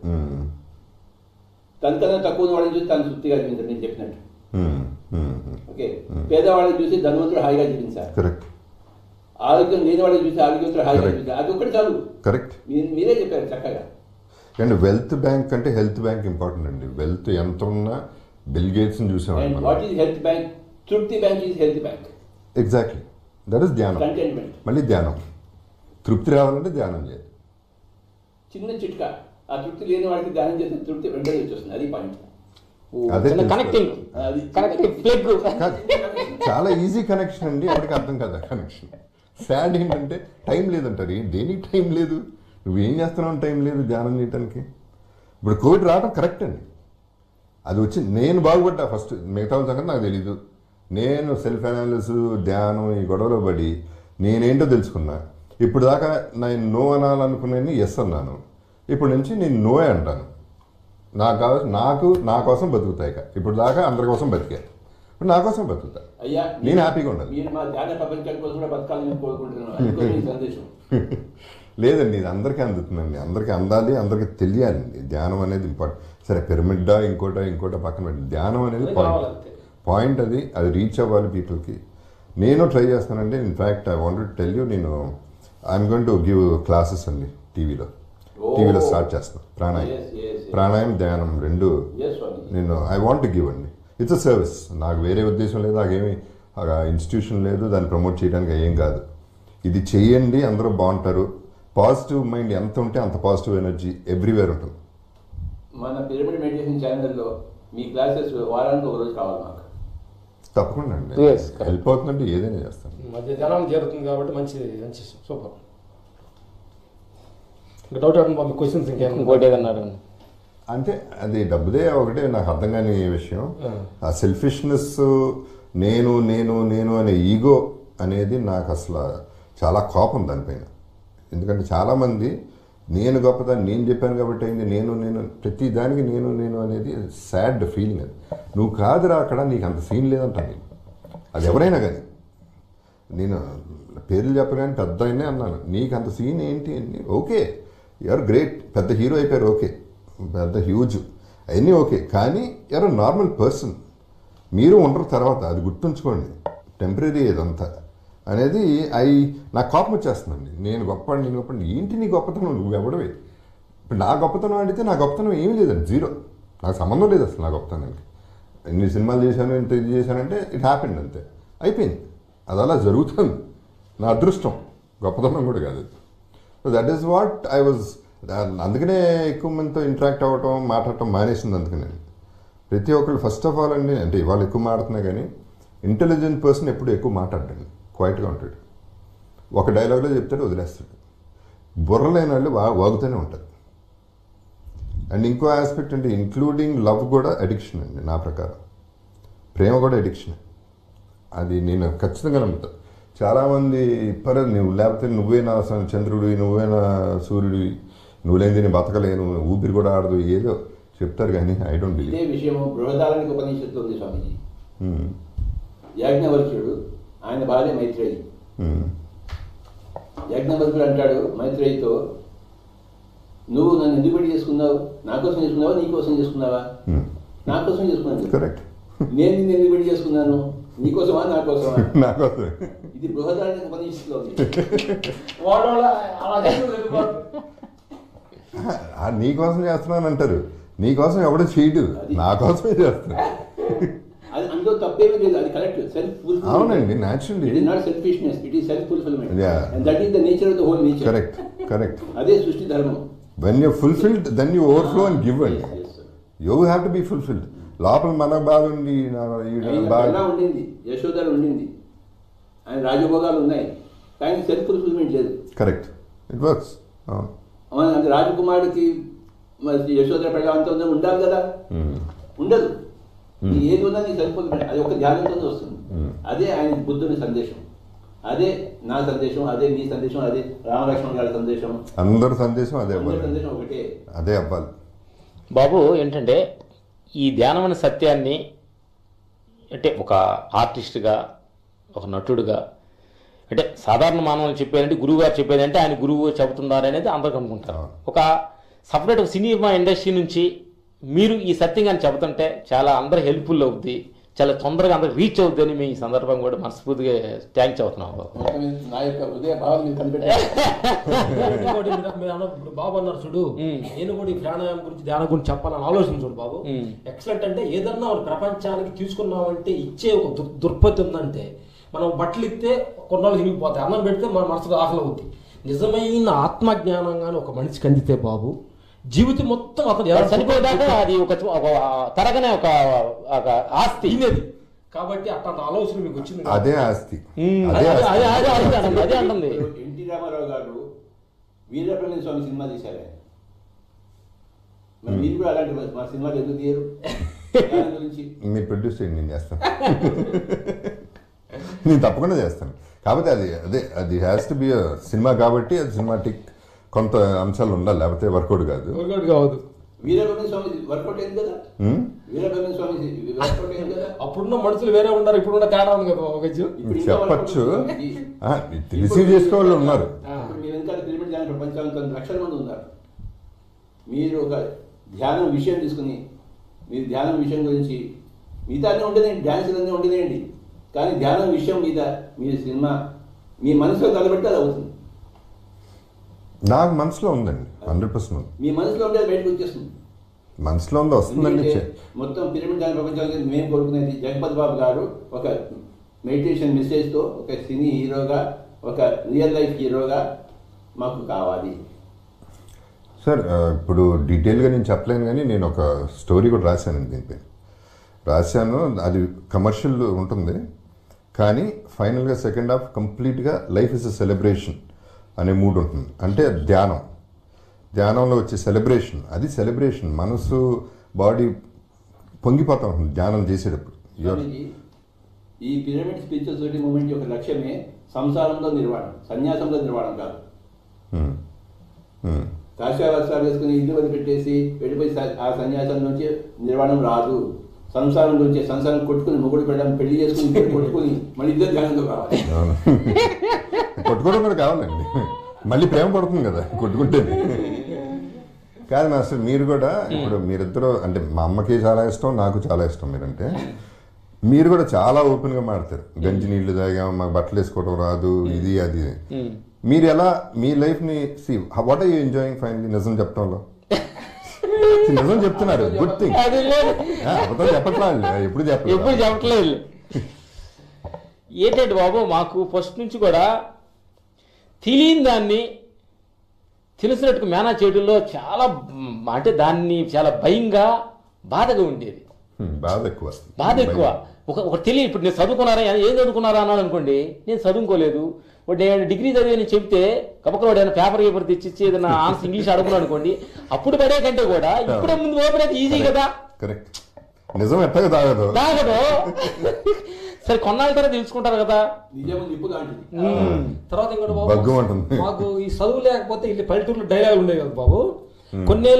తనకన్నా తక్కువ వాళ్ళని చూసి తను తృప్తిగా జీవించారు. నేను చెప్పినట్టు ఓకే. పేదవాళ్ళని చూసి ధనవంతుడు హాయిగా జీవించాలి. కరెక్ట్. ఆరోగ్యం లేని వాళ్ళని చూసి ఆరోగ్యంతో హాయిగా జీవించాలి. అది ఒక్కటి చాలు. కరెక్ట్. మీరే చెప్పారు చక్కగా. అండ్ వెల్త్ బ్యాంక్ అంటే హెల్త్ బ్యాంక్ ఇంపార్టెంట్ అండి. వెల్త్ ఎంత ఉన్నా బిల్ గేట్స్ని చూసామండి. What is health bank? తృప్తి bank is health bank. Exactly, that is ధ్యానం. కంటెంట్మెంట్. మళ్ళీ ధ్యానం. తృప్తి రావాలంటే ధ్యానం చేయాలి. చిన్న చిట్కా, ఆ తృప్తి లేని వాడికి ధ్యానం చేస్తే తృప్తి వెంటనే వచ్చేస్తుంది. అది పాయింట్. అదే కనెక్టింగ్ ప్లగ్. చాలా ఈజీ కనెక్షన్ అండి, ఎవరికి అర్థం కదా కనెక్షన్. సాడ్ ఏంటంటే టైం లేదంటారు. దేనికి టైం లేదు? నువ్వేం చేస్తున్నావు టైం లేదు ధ్యానం చేయడానికి. ఇప్పుడు కోవిడ్ రావడం కరెక్ట్ అండి. అది వచ్చి నేను బాగుపడ్డా ఫస్ట్, మిగతా వాళ్ళ సంగతి నాకు తెలీదు. నేను సెల్ఫ్ అనాలిసిస్, ధ్యానం, ఈ గొడవలో పడి నేనేంటో తెలుసుకున్నా. ఇప్పుడు దాకా నేను నో అనాలనుకునేది ఎస్ అన్నాను. ఇప్పటి నుంచి నేను నోయే అంటాను. నాకు నా కోసం బతుకుతాయి. ఇప్పుడు దాకా అందరి కోసం బతికా, ఇప్పుడు నా కోసం బతుకుతా. అయ్యా, నేను హ్యాపీగా ఉండాలి. మీరు మా ధ్యాన ప్రపంచం కోసం కూడా బతకాలని కోరుకుంటున్నాను. సందేశం లేదండి, ఇది అందరికీ అందుతుందండి, అందరికీ అందాలి, అందరికీ తెలియాలండి. ధ్యానం అనేది ఇంపార్టెంట్. సరే పిరమిడ్డా ఇంకోటో పక్కన పెట్టి ధ్యానం అనేది పాయింట్ అది రీచ్ అవ్వాలి పీపుల్కి. నేను ట్రై చేస్తానండి. In fact I want to tell you, నేను I'm going to give classes అండి టీవీలో స్టార్ట్ చేస్తాను. ప్రాణాయామం ధ్యానం రెండు నేను ఐ వాంట్ టు గివ్ అండి. It's a service. నాకు వేరే ఉద్దేశం లేదు, నాకేమి ఇన్స్టిట్యూషన్ లేదు, దాన్ని ప్రమోట్ చేయడానికి ఏం కాదు. ఇది చెయ్యండి, అందరూ బాగుంటారు. పాజిటివ్ మైండ్ ఎంత ఉంటే అంత పాజిటివ్ ఎనర్జీ ఎవ్రీవేర్ ఉంటుంది. మన పిరమిడ్ మెడిటేషన్ ఛానల్లో మీ క్లాసెస్ వారానికి ఒక రోజు కావాలి మాకు. తప్పకుండా అండి, హెల్ప్ అవుతుందంటే ఏదైనా చేస్తాను. మధ్య జనం జరుగుతుంది కాబట్టి మంచి సూపర్. డౌట్ అవ్వండి క్వశ్చన్స్ ఇంకోటి ఏదన్నారు అంటే అది డబ్బుదే ఒకటే నాకు అర్థం కాని విషయం. ఆ సెల్ఫిష్నెస్, నేను నేను నేను అనే ఈగో అనేది నాకు అసలు చాలా కోపం దానిపైన. ఎందుకంటే చాలామంది నేను గొప్పదాన్ని, నేను చెప్పాను కాబట్టి అయింది, నేను ప్రతి దానికి నేను అనేది సాడ్ ఫీలింగ్. అది నువ్వు కాదురా, అక్కడ నీకు అంత సీన్ లేదంటాను నేను. అది ఎవరైనా కానీ, నేను పేర్లు చెప్పగానే పెద్ద అయినా అన్నాను, నీకు అంత సీన్ ఏంటి అని. ఓకే, యూఆర్ గ్రేట్, పెద్ద హీరో అయిపోయారు, ఓకే, పెద్ద హ్యూజ్ అవన్నీ ఓకే, కానీ యూఆర్ నార్మల్ పర్సన్. మీరు ఉండరు తర్వాత, అది గుర్తుంచుకోండి. టెంపరీ ఇదంతా అనేది నాకు కోపం వచ్చేస్తుందండి. నేను గొప్ప ఏంటి నీ గొప్పతనం, నువ్వు ఎవడవే. ఇప్పుడు నా గొప్పతనం అడిగితే నా గొప్పతనం ఏమీ లేదండి, జీరో. నాకు సంబంధం లేదు అసలు నా గొప్పతనానికి. ఎన్ని సినిమాలు చేశాను, ఇంత ఇది చేశానంటే ఇట్ హ్యాపెండ్, అంతే అయిపోయింది. అది అలా జరుగుతుంది, నా అదృష్టం, గొప్పతనం కూడా కాదు. So that is what I was. అందుకనే ఎక్కువ మందితో ఇంటరాక్ట్ అవ్వటం, మాట్లాడటం మానేసింది. అందుకనే ప్రతి ఒక్కరు ఫస్ట్ ఆఫ్ ఆల్ అండి, అంటే ఇవాళ ఎక్కువ మాట్లాడుతున్నా కానీ ఇంటెలిజెంట్ పర్సన్ ఎప్పుడు ఎక్కువ మాట్లాడండి, క్వైట్గా ఉంటాడు. ఒక డైలాగ్లో చెప్తాడు, వదిలేస్తాడు. బుర్రలేని వాళ్ళు వాగుతూనే ఉంటారు. అండ్ ఇంకో ఆస్పెక్ట్ అంటే ఇంక్లూడింగ్ లవ్ కూడా అడిక్షన్ అండి నా ప్రకారం. ప్రేమ కూడా అడిక్షన్, అది నేను ఖచ్చితంగా నమ్ముతాను. చాలామంది నువ్వు లేకపోతే నువ్వేనా చంద్రుడివి, నువ్వేనా సూర్యుడివి, నువ్వు లేని నేను బతకలేను, ఊపిరి కూడా ఆడదు, ఏదో చెప్తారు కానీ ఐ డోంట్ బిలీవ్. ఇదే విషయం బృహదారణ్యక ఉపనిషత్తు ఉంది స్వామీజీ. యాజ్ఞవల్క్యుడు, ఆయన భార్య మైత్రేయి. యాజ్ఞవల్క్యుడు అంటాడు మైత్రేయితో, నువ్వు నన్ను ఎందుకు పెళ్లి చేసుకున్నావు? నా కోసం చేసుకున్నావా, నీ కోసం చేసుకున్నావా? నా కోసం చేసుకున్నాను. కరెక్ట్. నేను నిన్ను ఎందుకు పెళ్లి చేసుకున్నాను? నీకోసమా, నా కోసమా? నా కోసమే. ఇది బృహదారణ్యక ఉపనిషత్తులో ఉంది. నీ కోసం చేస్తున్నాను అంటారు, నీ కోసం ఎవడో చేయడు, నా కోసమే చేస్తాను. అది అందులో తప్పేమీ లేదు, అది కరెక్ట్. Self fulfilment. అవునండి, naturally. It is not selfishness, it is self fulfilment. And that is the nature of the whole nature. Correct. అదే సృష్టి ధర్మం. When you fulfilled then you overflow and give and you have to be fulfilled. లోపల మన బాధ ఉంది, బాగా ఉండింది, యశోదరు ఉండింది, ఆయన రాజభోగాలు ఉన్నాయి, కానీ సెల్ఫ్ ఫుల్ఫిల్మెంట్ లేదు. Correct, it works. అంటే రాజకుమారుడికి యశోదర ప్రజావంతం ఉండాలి కదా, ఉండదు. ఏది ఉన్నా నీ సెల్ఫ్ ఫుల్ఫిల్మెంట్, అది ఒక ధ్యానంతో వస్తుంది. అదే ఆయన బుద్ధుని సందేశం, అదే నా సందేశం, అదే నీ సందేశం, అదే రామలక్ష్మణ గారి సందేశం, అందరి సందేశం అదే సందేశం ఒకటే, అదే అవ్వాలి. బాబు ఏంటంటే ఈ ధ్యానం అనే సత్యాన్ని అంటే ఒక ఆర్టిస్ట్గా, ఒక నటుడుగా, అంటే సాధారణ మానవులు చెప్పేదంటే గురువు గారు చెప్పేదంటే ఆయన గురువు చెబుతున్నారు అనేది అందరికి అనుకుంటారు. ఒక సపరేట్ సినిమా ఇండస్ట్రీ నుంచి మీరు ఈ సత్యం కానీ చెబుతుంటే చాలా అందరూ హెల్ప్ఫుల్ అవుద్ది, చాలా తొందరగా అందరికి రీచ్ అవుద్ది అని మీ సందర్భం కూడా మనస్ఫూర్తిగా థ్యాంక్స్ అవుతున్నాం బాబు. నా యొక్క హృదయ భావాలు ఇప్పుడు బాబు అన్నారు చూడు, నేను కూడా ఈ ప్రాణాయామం గురించి ధ్యానం గురించి చెప్పాలని ఆలోచన చూడు బాబు. ఎక్సలెంట్. అంటే ఏదన్నా ప్రపంచానికి తీసుకున్నామంటే ఇచ్చే ఒక దుర్పతి ఉందంటే, మనం బట్టలు ఇస్తే కొన్నాళ్ళు తిరిగిపోతాయి, అన్నం పెడితే మన మనసుకు ఆకలి అవుద్ది. నిజమైన ఆత్మజ్ఞానం కానీ ఒక మనిషికి అందితే బాబు, జీవితం మొత్తం అతను చనిపోయేదాకా అది ఒక తరగనే ఒక ఆస్తి ఇనేది. కాబట్టి అట్లాంటి ఆలోచన మీకు వచ్చింది, అదే ఆస్తి. అదే అంటుంది. ఎన్టీ రామారావు గారు వీరబ్రహ్మణ్య స్వామి సినిమా తీశారు. మరి మీరు కూడా అలాంటి మా సినిమాలు ఎందుకు తీయరు? గురించి మీరు ప్రొడ్యూస్ చేయండి, నేను చేస్తాను. నేను తప్పకుండా చేస్తాను. కాబట్టి అది హ్యాస్ టు బి సినిమా, కాబట్టి అది సినిమాటిక్ కొంత అంశాలు ఉండాలి, లేకపోతే వర్కౌట్ కాదు. వీరబ్రహ్మణ్య స్వామి వర్కౌట్ అయింది కదా, వీరబ్రహ్మణ్య స్వామి వర్కౌట్ అయింది కదా. అప్పుడున్న మనుషులు వేరే ఉన్నారు, ఇప్పుడున్న తేడా ఉంది కదా. చెప్పచ్చు, రిసీవ్ చేసే వాళ్ళు ఉన్నారు. మీరు వెనకాల పిరమిడ్ ధ్యానం ప్రపంచంలో కొన్ని లక్షల మంది ఉన్నారు. మీరు ఒక ధ్యానం విషయం తీసుకుని మీరు ధ్యానం విషయం గురించి మిగతా అన్నీ ఉండేదండి, డ్యాన్సులు అన్నీ ఉండేదండి, కానీ ధ్యానం విషయం మీద మీరు సినిమా మీ మనసులో తగబెట్టి అది అవుతుంది. నాకు మనసులో ఉందండి 100%. మీ మనసులో ఉండేది బయటకు వచ్చేస్తుంది. మనసులో ఉంది వస్తుందండి. మొత్తం పిరమిడ్ ధ్యాన ప్రపంచానికి మేము కోరుకునేది జగపతి బాబు గారు ఒక మెడిటేషన్ మెసేజ్తో ఒక సినీ హీరోగా, ఒక రియల్ లైఫ్ హీరోగా మాకు కావాలి. సార్ ఇప్పుడు డీటెయిల్గా నేను చెప్పలేను, కానీ నేను ఒక స్టోరీ కూడా రాశానండి దీనిపై. రాశాను, అది కమర్షియల్ ఉంటుంది, కానీ ఫైనల్గా సెకండ్ హాఫ్ కంప్లీట్గా లైఫ్ ఇస్ ఎ సెలబ్రేషన్ అనే మూడ్ ఉంటుంది. అంటే ధ్యానంలో వచ్చే సెలబ్రేషన్, అది సెలబ్రేషన్. మనసు బాడీ పొంగిపోతూ ఉంటుంది ధ్యానం చేసేటప్పుడు. ఈ పిరమిడ్ స్పిరిచువల్ సొసైటీ మూవ్మెంట్ యొక్క లక్ష్యమే సంసారంలో నిర్వాణం, సన్యాసంలో నిర్వాణం కాదు. కాషాయ వస్త్రాలు వేసుకుని ఇల్లు వదిలిపెట్టేసి వెళ్ళిపోయి ఆ సన్యాసం నుంచి నిర్వాణం రాదు. సంసారం నుంచి సంసారం కొట్టుకుని మొగుడు పెట్టడం, పెళ్లి చేసుకుని కొట్టుకుని మళ్ళీ ఇద్దరు ధ్యానంలో కావాలి. కొట్టుకోవడం కూడా కావాలండి, మళ్ళీ ప్రేమ పడుతుంది కదా కొట్టుకుంటే. కాదు మాస్టర్, మీరు కూడా ఇప్పుడు మీరిద్దరూ అంటే మా అమ్మకి చాలా ఇష్టం, నాకు చాలా ఇష్టం మీరంటే. మీరు కూడా చాలా ఓపెన్గా మాడతారు. గంజి నీళ్లు తాగాం, మాకు బట్టలు వేసుకోవడం రాదు, ఇది అది. మీరు ఎలా మీ లైఫ్ని what are you enjoying finally? నిజం చెప్పడంలో నిజం చెప్తున్నారు, గుడ్ థింగ్. అబద్ధం చెప్పట్లేదు, ఎప్పుడు చెప్పట్లేదు. ఏంటంటే బాబు, మాకు ఫస్ట్ నుంచి కూడా తెలియని దాన్ని తెలిసినట్టుగా మేనేజ్ చేయడంలో చాలా, అంటే దాన్ని చాలా భయంగా బాధగా ఉండేది. బాధ ఎక్కువ. ఒక తెలియదు. ఇప్పుడు నేను చదువుకున్నారా, ఏం చదువుకున్నారా అన్నాడు అనుకోండి, నేను చదువుకోలేదు. నేను డిగ్రీ చదివి చెప్తే కపకలు ఏదైనా పేపర్ తెచ్చిచ్చి ఏదైనా ఆన్సర్ ఇంగ్లీష్ అడుగున్నాను అనుకోండి, అప్పుడు పడే కంటే కూడా ఇప్పుడే ముందు ఓపెన్ అయితే ఈజీ కదా. కరెక్ట్. నిజం ఎట్టగా తాగదు. సరే కొన్నాళ్ళ తర్వాత తెలుసుకుంటారు కదా. తర్వాత ఇంకోటి బాబు, మాకు ఈ చదువు లేకపోతే ఇల్లు పల్లెటూరులో డైలాగులు ఉండేవి కదా బాబు. కొన్ని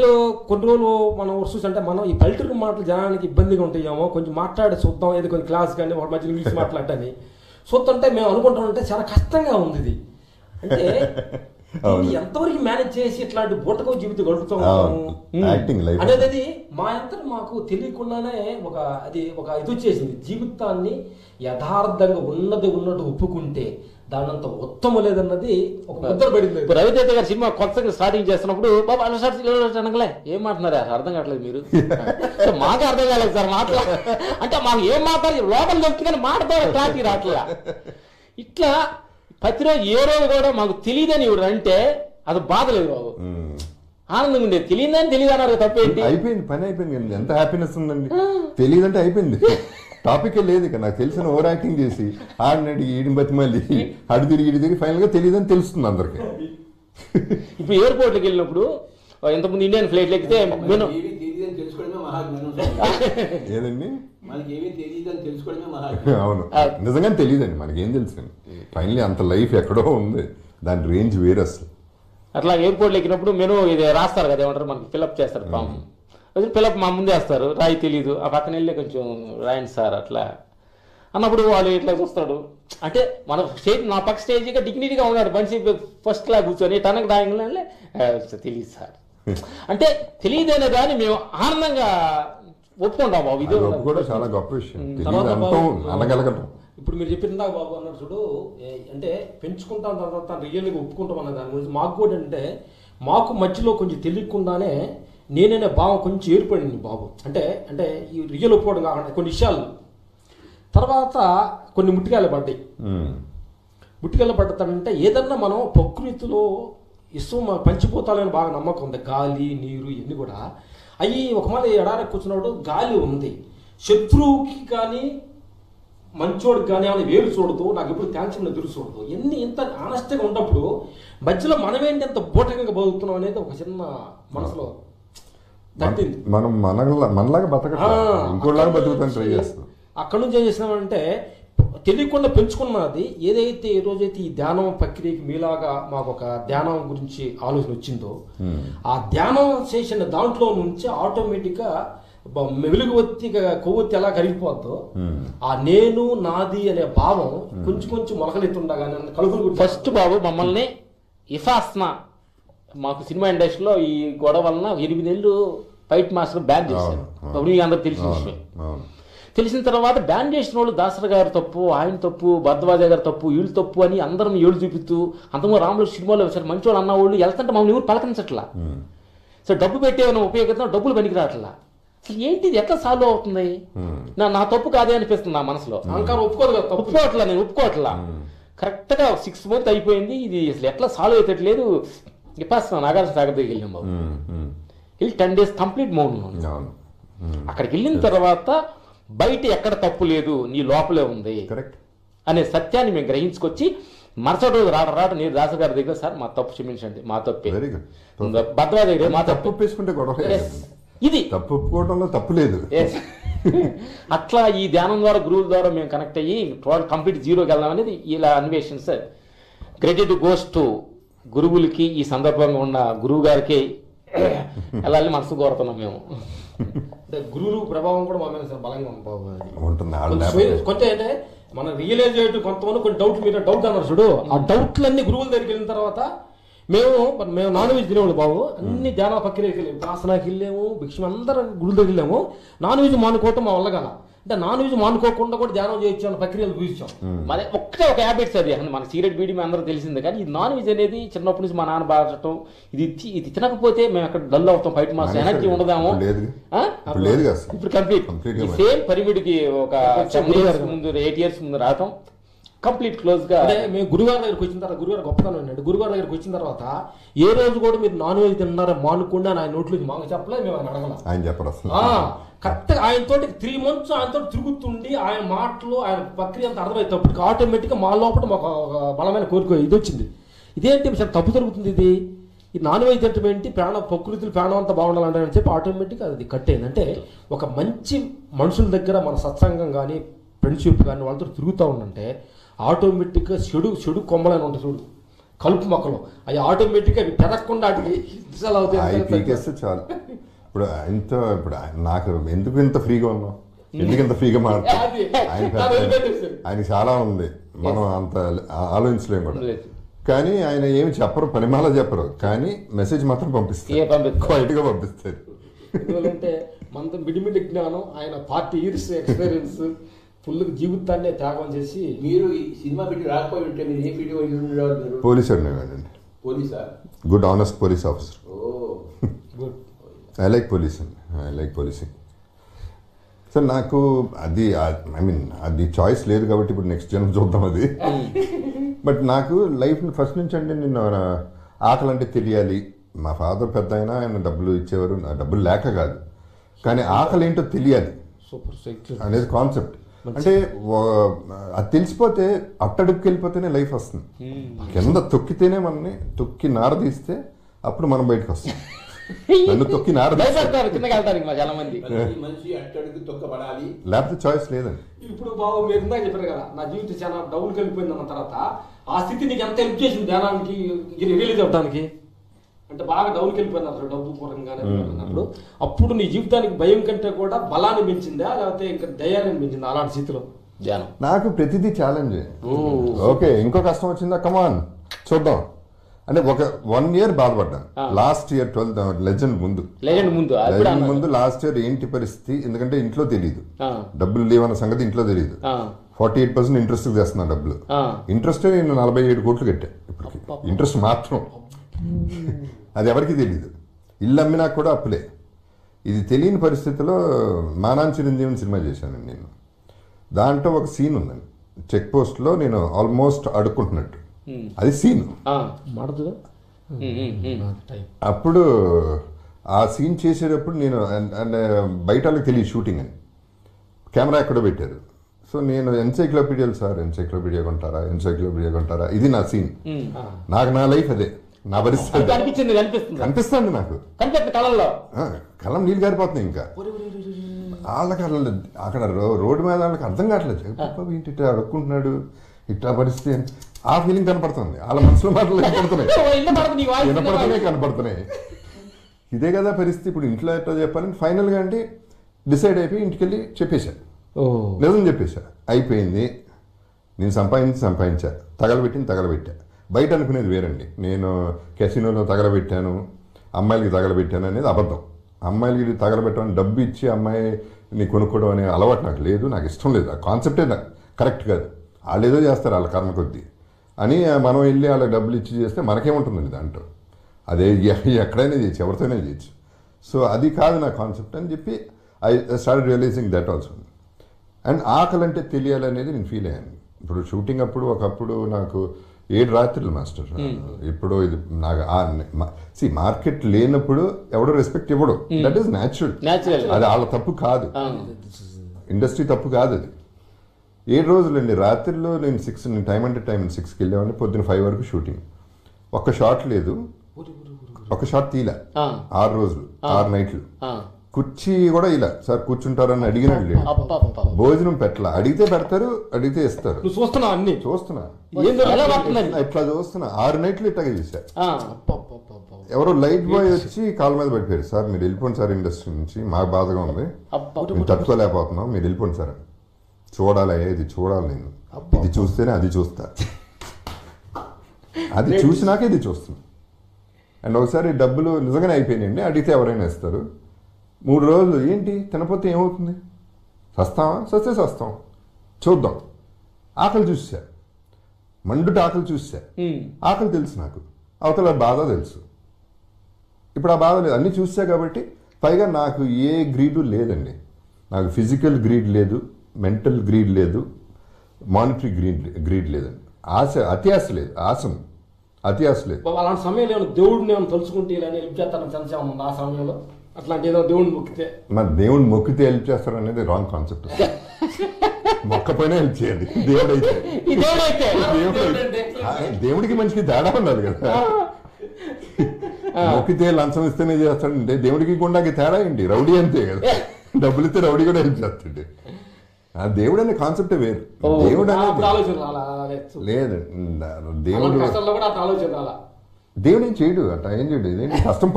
రోజులు మనం చూసంటే మనం ఈ పల్లెటూరు మాటలు జనానికి ఇబ్బందిగా ఉంటాయేమో, కొంచెం మాట్లాడి చూద్దాం, ఏదో కొన్ని క్లాస్ కానీ వాటి మధ్య ఇంగ్లీష్ మాట్లాడని చూస్తుంటే మేము అనుకుంటామంటే చాలా కష్టంగా ఉంది ఇది. అంటే ఎంతవరకు మేనేజ్ చేసి ఇట్లాంటి బూటకో జీవితం గడుపుతాము అనేది మా అంతా మాకు తెలియకుండానే ఒక ఇది వచ్చేసింది. జీవితాన్ని యథార్థంగా ఉన్నట్టు ఒప్పుకుంటే దానంత ఉత్తమం లేదన్నది ఒక ముద్ర పడింది. రవితేజ గారి సినిమా కొత్తగా స్టార్టింగ్ చేస్తున్నప్పుడు బాబు అనగలే ఏం మాట్లాడారు అర్థం కావట్లేదు మీరు, మాకు అర్థం కాలేదు సార్ మాట్లా అంటే మాకు ఏం మాట్లాడి లోపల చెప్తే కానీ మాట్లాడే క్లారిటీ రావట్లా. ఇట్లా ప్రతిరోజు ఏ రోజు కూడా మాకు తెలియదని ఇవ్వడు అంటే అది బాధలేదు బాబు, ఆనందంగా ఉండేది. తెలియదని తెలియదు అన్నారు, తప్పేంటి? అయిపోయింది, పని అయిపోయింది. ఎంత హ్యాపీనెస్ ఉందండి. తెలియదంటే అయిపోయింది, టాపిక్ లేదు. ఇక నాకు తెలిసిన ఓవర్ యాక్టింగ్ చేసి ఆడినట్టు ఈడిని బతి మళ్ళీ అడు తిరిగి ఫైనల్గా తెలియదని తెలుస్తుంది అందరికి. ఇప్పుడు ఎయిర్పోర్ట్కి వెళ్ళినప్పుడు ఇంతకుముందు ఇండియన్ ఫ్లైట్లు ఎక్కితే ఏదండి, తెలుసుకోవడమే. అవును, నిజంగానే తెలియదండి, మనకేం తెలుసండి. ఫైనలీ అంత లైఫ్ ఎక్కడో ఉంది, దాని రేంజ్ వేరే అసలు. అట్లా ఎయిర్పోర్ట్లో ఎక్కినప్పుడు మెనూ ఇది రాస్తారు కదా, ఏమంటారు మనకి ఫిల్అప్ చేస్తారు ఫామ్, ఫిల్అప్ మా ముందే వేస్తారు, రాయి తెలీదు, ఆ పక్కన వెళ్ళి కొంచెం రాయండి సార్ అట్లా అన్నప్పుడు వాళ్ళు ఇట్లా చూస్తాడు. అంటే మన స్టేజ్ నా పక్క స్టేజ్గా డిగ్నిటీగా ఉన్నాడు మనిషి, ఫస్ట్ క్లాస్ కూర్చొని తనకు డ్రాయింగ్లే తెలియదు సార్ అంటే తెలియదేనే కానీ మేము ఆనందంగా ఒప్పుకుంటాం బాబు. ఇది కూడా చాలా గొప్ప విషయం. ఇప్పుడు మీరు చెప్పిందా బాబు అన్నాడు చూడు, అంటే పెంచుకుంటాం తర్వాత రియల్గా ఒప్పుకుంటాం అన్న దాని గురించి మాకు కూడా అంటే మాకు మధ్యలో కొంచెం తెలియకుండానే నేననే భావం కొంచెం ఏర్పడింది బాబు. అంటే ఈ రియల్ ఒప్పుకోవడం కాకుండా కొన్ని విషయాలు తర్వాత కొన్ని ముట్టికాయలు పడ్డాయి. ముట్టికాయలు పడతానంటే ఏదన్నా మనం ప్రకృతిలో ఇష్టం పంచిపోతాలని బాగా నమ్మకం ఉంది. గాలి నీరు ఇవన్నీ కూడా అవి ఒక మళ్ళీ ఎడారి కూర్చున్నప్పుడు గాలి ఉంది, శత్రువుకి కానీ మంచోడికి కానీ ఏమైనా వేరు చూడదు, నాకు ఎప్పుడు థ్యాంక్స్ ఎదురు చూడదు. ఎన్ని ఇంత ఆనెస్ట్గా ఉన్నప్పుడు మధ్యలో మనమేంటి ఎంత బూటకంగా బతుకుతున్నాం అనేది ఒక చిన్న మనసులో తట్టింది. మనం మనలాగా ఇంకోలాగా బతుకుతాం ట్రై చేస్తాం. అక్కడ నుంచి ఏం చేసినామంటే తెలియకుండా పెంచుకున్నది ఏదైతే ఈ రోజైతే ఈ ధ్యానం ప్రక్రియకి మీలాగా మాకు ఒక ధ్యానం గురించి ఆలోచన వచ్చిందో ఆ ధ్యానం చేసిన దాంట్లో నుంచి ఆటోమేటిక్గా వెలుగువత్తి కొవ్వొత్తి ఎలా కరిగిపోద్దో ఆ నేను నాది అనే భావం కొంచెం మొలకలెత్తుండగానే కలుగులు. ఫస్ట్ బాబు మమ్మల్ని ఇఫాస్నా మాకు సినిమా ఇండస్ట్రీలో ఈ గొడవ వలన 8 నెలలు ఫైట్ మాస్టర్ బ్యాన్ చేశారు. అప్పుడు మీకు అందరూ తెలిసిన విషయం. తెలిసిన తర్వాత బ్యాన్ చేసిన వాళ్ళు దాసరి గారు తప్పు, ఆయన తప్పు, భరద్వాజ గారు తప్పు, వీళ్ళు తప్పు అని అందరం ఏళ్ళు చూపిస్తూ అంతకు రాములు సినిమాలో వచ్చారు మంచి వాళ్ళు అన్న వాళ్ళు వెళ్తుంటే మమ్మల్ని ఎవరు పలకరించట్లా. సో డబ్బు పెట్టేమైనా ఉపయోగిస్తాం, డబ్బులు పనికి రావట్లా. అసలు ఏంటిది ఎట్లా సాల్వ్ అవుతుంది? నా తప్పు కాదే అనిపిస్తుంది నా మనసులో. ఒప్పుకోవట్లా, నేను ఒప్పుకోవట్లా. కరెక్ట్గా 6 months అయిపోయింది, ఇది అసలు ఎట్లా సాల్వ్ అవుతట్లేదు. చెప్పేస్తున్నాను నాగార్జున సాగర్ దగ్గరికి వెళ్ళాం బాబు. వెళ్ళి 10 days కంప్లీట్ మౌనం. అక్కడికి వెళ్ళిన తర్వాత బయట ఎక్కడ తప్పు లేదు, నీ లోపలే ఉంది అనే సత్యాన్ని మేము గ్రహించుకొచ్చి మరుసటి రోజు రాట నేను దాసరి గారి దగ్గర సార్ మా తప్పు క్షమించండి, మా తప్పే. భద్రవాజ దగ్గర మా తప్పు ఒప్పేసుకుంటే గొడవ, ఇది తప్పు ఒప్పుకోవడంలో తప్పు లేదు. అట్లా ఈ ధ్యానం ద్వారా గురువుల ద్వారా మేము కనెక్ట్ అయ్యి టోటల్ కంప్లీట్ జీరోకి వెళ్దాం అనేది ఇలా అన్వేషణ సార్. క్రెడిట్ గోస్ టు గురువులకి, ఈ సందర్భంగా ఉన్న గురువు గారికి వెళ్ళాలని మనసు కోరుతున్నాం మేము. అంటే గురువు ప్రభావం కూడా మా మీద బలంగా ఉంటుంది. కొంచెం అంటే మన రియలైజ్ అయ్యేట్టు కొంతమంది కొన్ని డౌట్లు, మీరు డౌట్ అన్నారు చూడు, ఆ డౌట్లన్నీ గురువుల దగ్గరికి వెళ్ళిన తర్వాత మేము నాన్ వెజ్ తినేవాళ్ళు బాబు. అన్ని ధ్యాన ప్రక్రియకి వెళ్ళాము, ప్రాసనాకి వెళ్ళాము, భిక్షం అందరం గురువుల దగ్గరికి వెళ్ళాము. నాన్ వెజ్ మానుకోవటం మా వల్ల కదా, అంటే నాన్ వెజ్ మానుకోకుండా కూడా ధ్యానం చేయొచ్చు అన్న ప్రక్రియలు చూపించాం. మరి ఒక్కటే ఒక హ్యాబిట్స్ అది మన సిగరెట్ బీడీ అందరూ తెలిసిందే. కానీ ఈ నాన్ వెజ్ అనేది చిన్నప్పటి నుంచి మా నాన్న బాగటం, ఇది తినకపోతే మేము అక్కడ డల్ అవుతాం, బయట మాసం ఎనర్జీ ఉండదాము. ఇప్పుడు కంప్లీట్ సేమ్ పరిమిడికి ఒక 7 years ముందు 8 years ముందు రావటం కంప్లీట్ క్లోజ్ గా. అంటే మేము గురుగారి దగ్గరికి వచ్చిన తర్వాత, గురుగారు గొప్పతనం ఏంటంటే గురుగారి దగ్గరికి వచ్చిన తర్వాత ఏ రోజు కూడా మీరు నాన్ వెజ్ తిన్నారా మానుకుండా ఆయన నోట్లో మాకు చెప్పలేదు, మేము ఆయన అడగల. ఆయన చెప్పరు కరెక్ట్. ఆయనతో 3 months ఆయనతో తిరుగుతుండి ఆయన మాటలు, ఆయన ప్రక్రియ అంతా అర్థమవుతాప్పటికి ఆటోమేటిక్గా మా లోపల మాకు ఒక బలమైన కోరిక ఇది వచ్చింది. ఇదేంటి చాలా తప్పు జరుగుతుంది, ఈ నాన్ వెజ్ తింటే ఏంటి, ప్రకృతిలో ప్రాణం అంతా బాగుండాలంటే అని చెప్పి ఆటోమేటిక్గా అది కట్ అయింది. అంటే ఒక మంచి మనుషుల దగ్గర మన సత్సంగం కానీ ఫ్రెండ్షిప్ కానీ వాళ్ళతో తిరుగుతూ ఉండంటే ఆటోమేటిక్గా చెడు కొమ్మలని ఉంటాయి చూడు, కలుపు మొక్కలు, అవి ఆటోమేటిక్గా అవి పెరగకుండా వాటికి దిశలు అవుతాయి. చాలు. ఇప్పుడు నాకు ఎందుకు ఇంత ఫ్రీగా ఉన్నాం, ఎందుకు ఇంత ఫ్రీగా మాట్లాడుతాం, ఆయన చాలా ఉంది, మనం అంత ఆలోచించలేము కూడా. కానీ ఆయన ఏమి చెప్పరు, పరిమాణ చెప్పరు, కానీ మెసేజ్ మాత్రం పంపిస్తారు, క్వైట్గా పంపిస్తారు. ఎందుకంటే మనతో మిడిమిడి జ్ఞానం, ఆయన 40 years ఎక్స్పీరియన్స్, ఫుల్ జీవితాన్ని త్యాగం చేసి. మీరు ఈ సినిమా పెట్టి రాకపోయి ఉంటే మీరు ఏ ఫీల్డ్ ఉండేవాళ్ళు? పోలీస్ అండి. పోలీసా? Good honest police officer. Good. I like police అండి, ఐ లైక్ పోలీసింగ్. సార్ నాకు అది అది చాయిస్ లేదు కాబట్టి ఇప్పుడు నెక్స్ట్ జన్మ చూద్దాం అది. బట్ నాకు లైఫ్ ఫస్ట్ నుంచి అంటే నేను ఆకలి అంటే తెలియాలి. మా ఫాదర్ పెద్ద ఆయన డబ్బులు ఇచ్చేవారు, డబ్బులు లేక కాదు, కానీ ఆకలి ఏంటో తెలియాలి అనేది కాన్సెప్ట్. అంటే అది తెలిసిపోతే అట్టడుక్కి వెళ్ళిపోతేనే లైఫ్ వస్తుంది. కింద తొక్కితేనే మనని తొక్కి నారదీస్తే అప్పుడు మనం బయటకు వస్తాం. నన్ను తొక్కి లేకపోతే చాయిస్ లేదండి. ఇప్పుడు బాబు మీరు ఇందాక చెప్పారు కదా, నా జీవితం చాలా డౌన్కి వెళ్ళిపోయింది అన్న తర్వాత ఆ స్థితి నీకు ఎంత హెల్ప్ చేసింది ధ్యానానికి రిలీజ్ అవ్వడానికి? అంటే బాగా డౌన్కి వెళ్ళిపోయినారు డబ్బు పూర్వంగానే అన్నప్పుడు, అప్పుడు నీ జీవితానికి భయం కంటే కూడా బలాన్ని పెంచిందా లేకపోతే ఇంకా ధైర్యాన్ని పెంచిందా అలాంటి స్థితిలో ధ్యానం? నాకు ప్రతిదీ ఛాలెంజ్. ఓకే ఇంకో కష్టం వచ్చిందా, కమాన్ చూద్దాం అంటే ఒక 1 year బాధపడ్డాను. లాస్ట్ ఇయర్ 12 లెజెండ్ ముందు లాస్ట్ ఇయర్ ఏంటి పరిస్థితి, ఎందుకంటే ఇంట్లో తెలియదు, డబ్బులు లేవన్న సంగతి ఇంట్లో తెలియదు. 48% ఇంట్రెస్ట్ చేస్తున్నా డబ్బులు. ఇంట్రెస్ట్ నేను 47 కోట్లు కట్టా ఇప్పటికి, ఇంట్రెస్ట్ మాత్రం. అది ఎవరికి తెలియదు. ఇల్లు అమ్మినా కూడా అప్పులే. ఇది తెలియని పరిస్థితిలో మానాన్ చిరంజీవిని సినిమా చేశాను నేను. దాంట్లో ఒక సీన్ ఉందండి, చెక్ పోస్ట్లో నేను ఆల్మోస్ట్ అడుక్కుంటున్నట్టు, అది సీన్. అప్పుడు ఆ సీన్ చేసేటప్పుడు నేను బయట వాళ్ళకి తెలియదు షూటింగ్ అని, కెమెరా ఎక్కడో పెట్టారు. సో నేను ఎన్సైక్లోపీడియాలు సార్, ఎన్సైక్లోపీడియా కొంటారా, ఇది నా సీన్. నాకు నా లైఫ్ అదే, నా పరిస్థితి కనిపిస్తుంది నాకు, కళ్ళం నీళ్ళు గారిపోతున్నాయి. ఇంకా వాళ్ళకి అక్కడ రోడ్డు మీద వాళ్ళకి అర్థం కావట్లేదు, ఏంటి ఇట్లా అడుక్కుంటున్నాడు, ఇట్లా పరిస్థితి అని ఆ ఫీలింగ్ కనపడుతుంది. వాళ్ళ మనసులో మాటలు కనపడుతున్నాయి. ఇదే కదా పరిస్థితి. ఇప్పుడు ఇంట్లో ఎట్లా చెప్పాలని ఫైనల్గా అంటే డిసైడ్ అయిపోయి ఇంటికి వెళ్ళి చెప్పేశా, నిజం చెప్పేశా. అయిపోయింది, నేను సంపాదించా, తగలబెట్టా. బయట అనుకునేది వేరండి. నేను కెసినోలో తగలబెట్టాను, అమ్మాయిలకి తగలబెట్టాను అనేది అబద్ధం. అమ్మాయిలకి తగలబెట్టమని డబ్బు ఇచ్చి అమ్మాయిని కొనుక్కోవడం అనే అలవాటు నాకు లేదు, నాకు ఇష్టం లేదు. ఆ కాన్సెప్టే నాకు కరెక్ట్ కాదు. వాళ్ళు ఏదో చేస్తారు వాళ్ళ కర్మ కొద్దీ అని మనం వెళ్ళి వాళ్ళకి డబ్బులు ఇచ్చి చేస్తే మనకేముంటుందండి దాంట్లో. అదే ఎక్కడైనా చేయొచ్చు, ఎవరితోనే చేయొచ్చు. సో అది కాదు నా కాన్సెప్ట్ అని చెప్పి I start realising that also. And ఆకలి అంటే తెలియాలనేది నేను ఫీల్ అయ్యాను. ఇప్పుడు షూటింగ్ అప్పుడు ఒకప్పుడు నాకు 7 రాత్రులు మాస్టర్. ఇప్పుడు ఇది నాకు మార్కెట్ లేనప్పుడు ఎవడో రెస్పెక్ట్ ఇవ్వడు. That is natural. అది వాళ్ళ తప్పు కాదు, ఇండస్ట్రీ తప్పు కాదు. అది 7 రోజులండి రాత్రిలో నేను టైం అంటే టైం 6కి వెళ్ళేవాడిని, పొద్దున్న 5 వరకు షూటింగ్. ఒక్క షాట్ లేదు, ఒక షాట్ తీలా. 6 రోజులు 6 నైట్లు. కుర్చీ కూడా ఇలా సార్ కూర్చుంటారని అడిగినాడు లేడు. భోజనం పెట్టలా, అడిగితే పెడతారు, అడిగితే ఇస్తారు. చూస్తున్నా అన్ని చూస్తున్నా ఇట్లా చూస్తున్నా 6 నైట్లు ఇట్లాగే చూసా. ఎవరో లైట్ బాయ్ వచ్చి కాళ్ళ మీద పడిపోయారు, సార్ మీరు వెళ్ళిపోండి సార్ ఇండస్ట్రీ నుంచి, మాకు బాధగా ఉంది, మేము తట్టుకోలేకపోతున్నాం, మీరు వెళ్ళిపోండి సార్. చూడాలి, ఇది చూడాలి, నేను ఇది చూస్తేనే అది చూస్తా, అది చూసినాక ఇది చూస్తున్నా. అండ్ ఒకసారి డబ్బులు నిజంగానే అయిపోయినాయండి, అడిగితే ఎవరైనా ఇస్తారు. 3 రోజులు ఏంటి తినపోతే ఏమవుతుంది, సస్తామా, సస్తే సస్తాం, చూద్దాం. ఆకలి చూసా, మండుట ఆకలి చూసా. ఆకలి తెలుసు నాకు, అవతల బాధ తెలుసు. ఇప్పుడు ఆ బాధ లేదు, అన్నీ చూసా కాబట్టి. పైగా నాకు ఏ గ్రీడు లేదండి. నాకు ఫిజికల్ గ్రీడ్ లేదు, మెంటల్ గ్రీడ్ లేదు, మానిటరీ గ్రీడ్ లేదండి. అతి ఆశ లేదు, అతి ఆశ లేదు. అలాంటి సమయంలో ఏమైనా దేవుడిని ఏమైనా తలుచుకుంటే ఇలా హెల్ప్ చేస్తారని సంశయం ఉంది ఆ సమయంలో? అట్లాంటి ఏదో దేవుడిని మొక్కితే మరి దేవుడిని మొక్కితే హెల్ప్ చేస్తారు అనేది రాంగ్ కాన్సెప్ట్. మొక్కపోయినా హెల్ప్ చేయాలి. దేవుడికి మంచికి తేడా ఉన్నది కదా. మొక్కితే లంచం ఇస్తేనే చేస్తాడంటే దేవుడికి గుండాకి తేడా ఏంటి? రౌడీ అంతే కదా, డబ్బులు ఇస్తే రౌడీ కూడా హెల్ప్ చేస్తాడు. ఆ దేవుడు అనే కాన్సెప్టే వేరు. దేవుడు లేదు, దేవుడు ఏం చేయడు, అట్లా ఏం చేయడు. ఇదేంటి కష్టం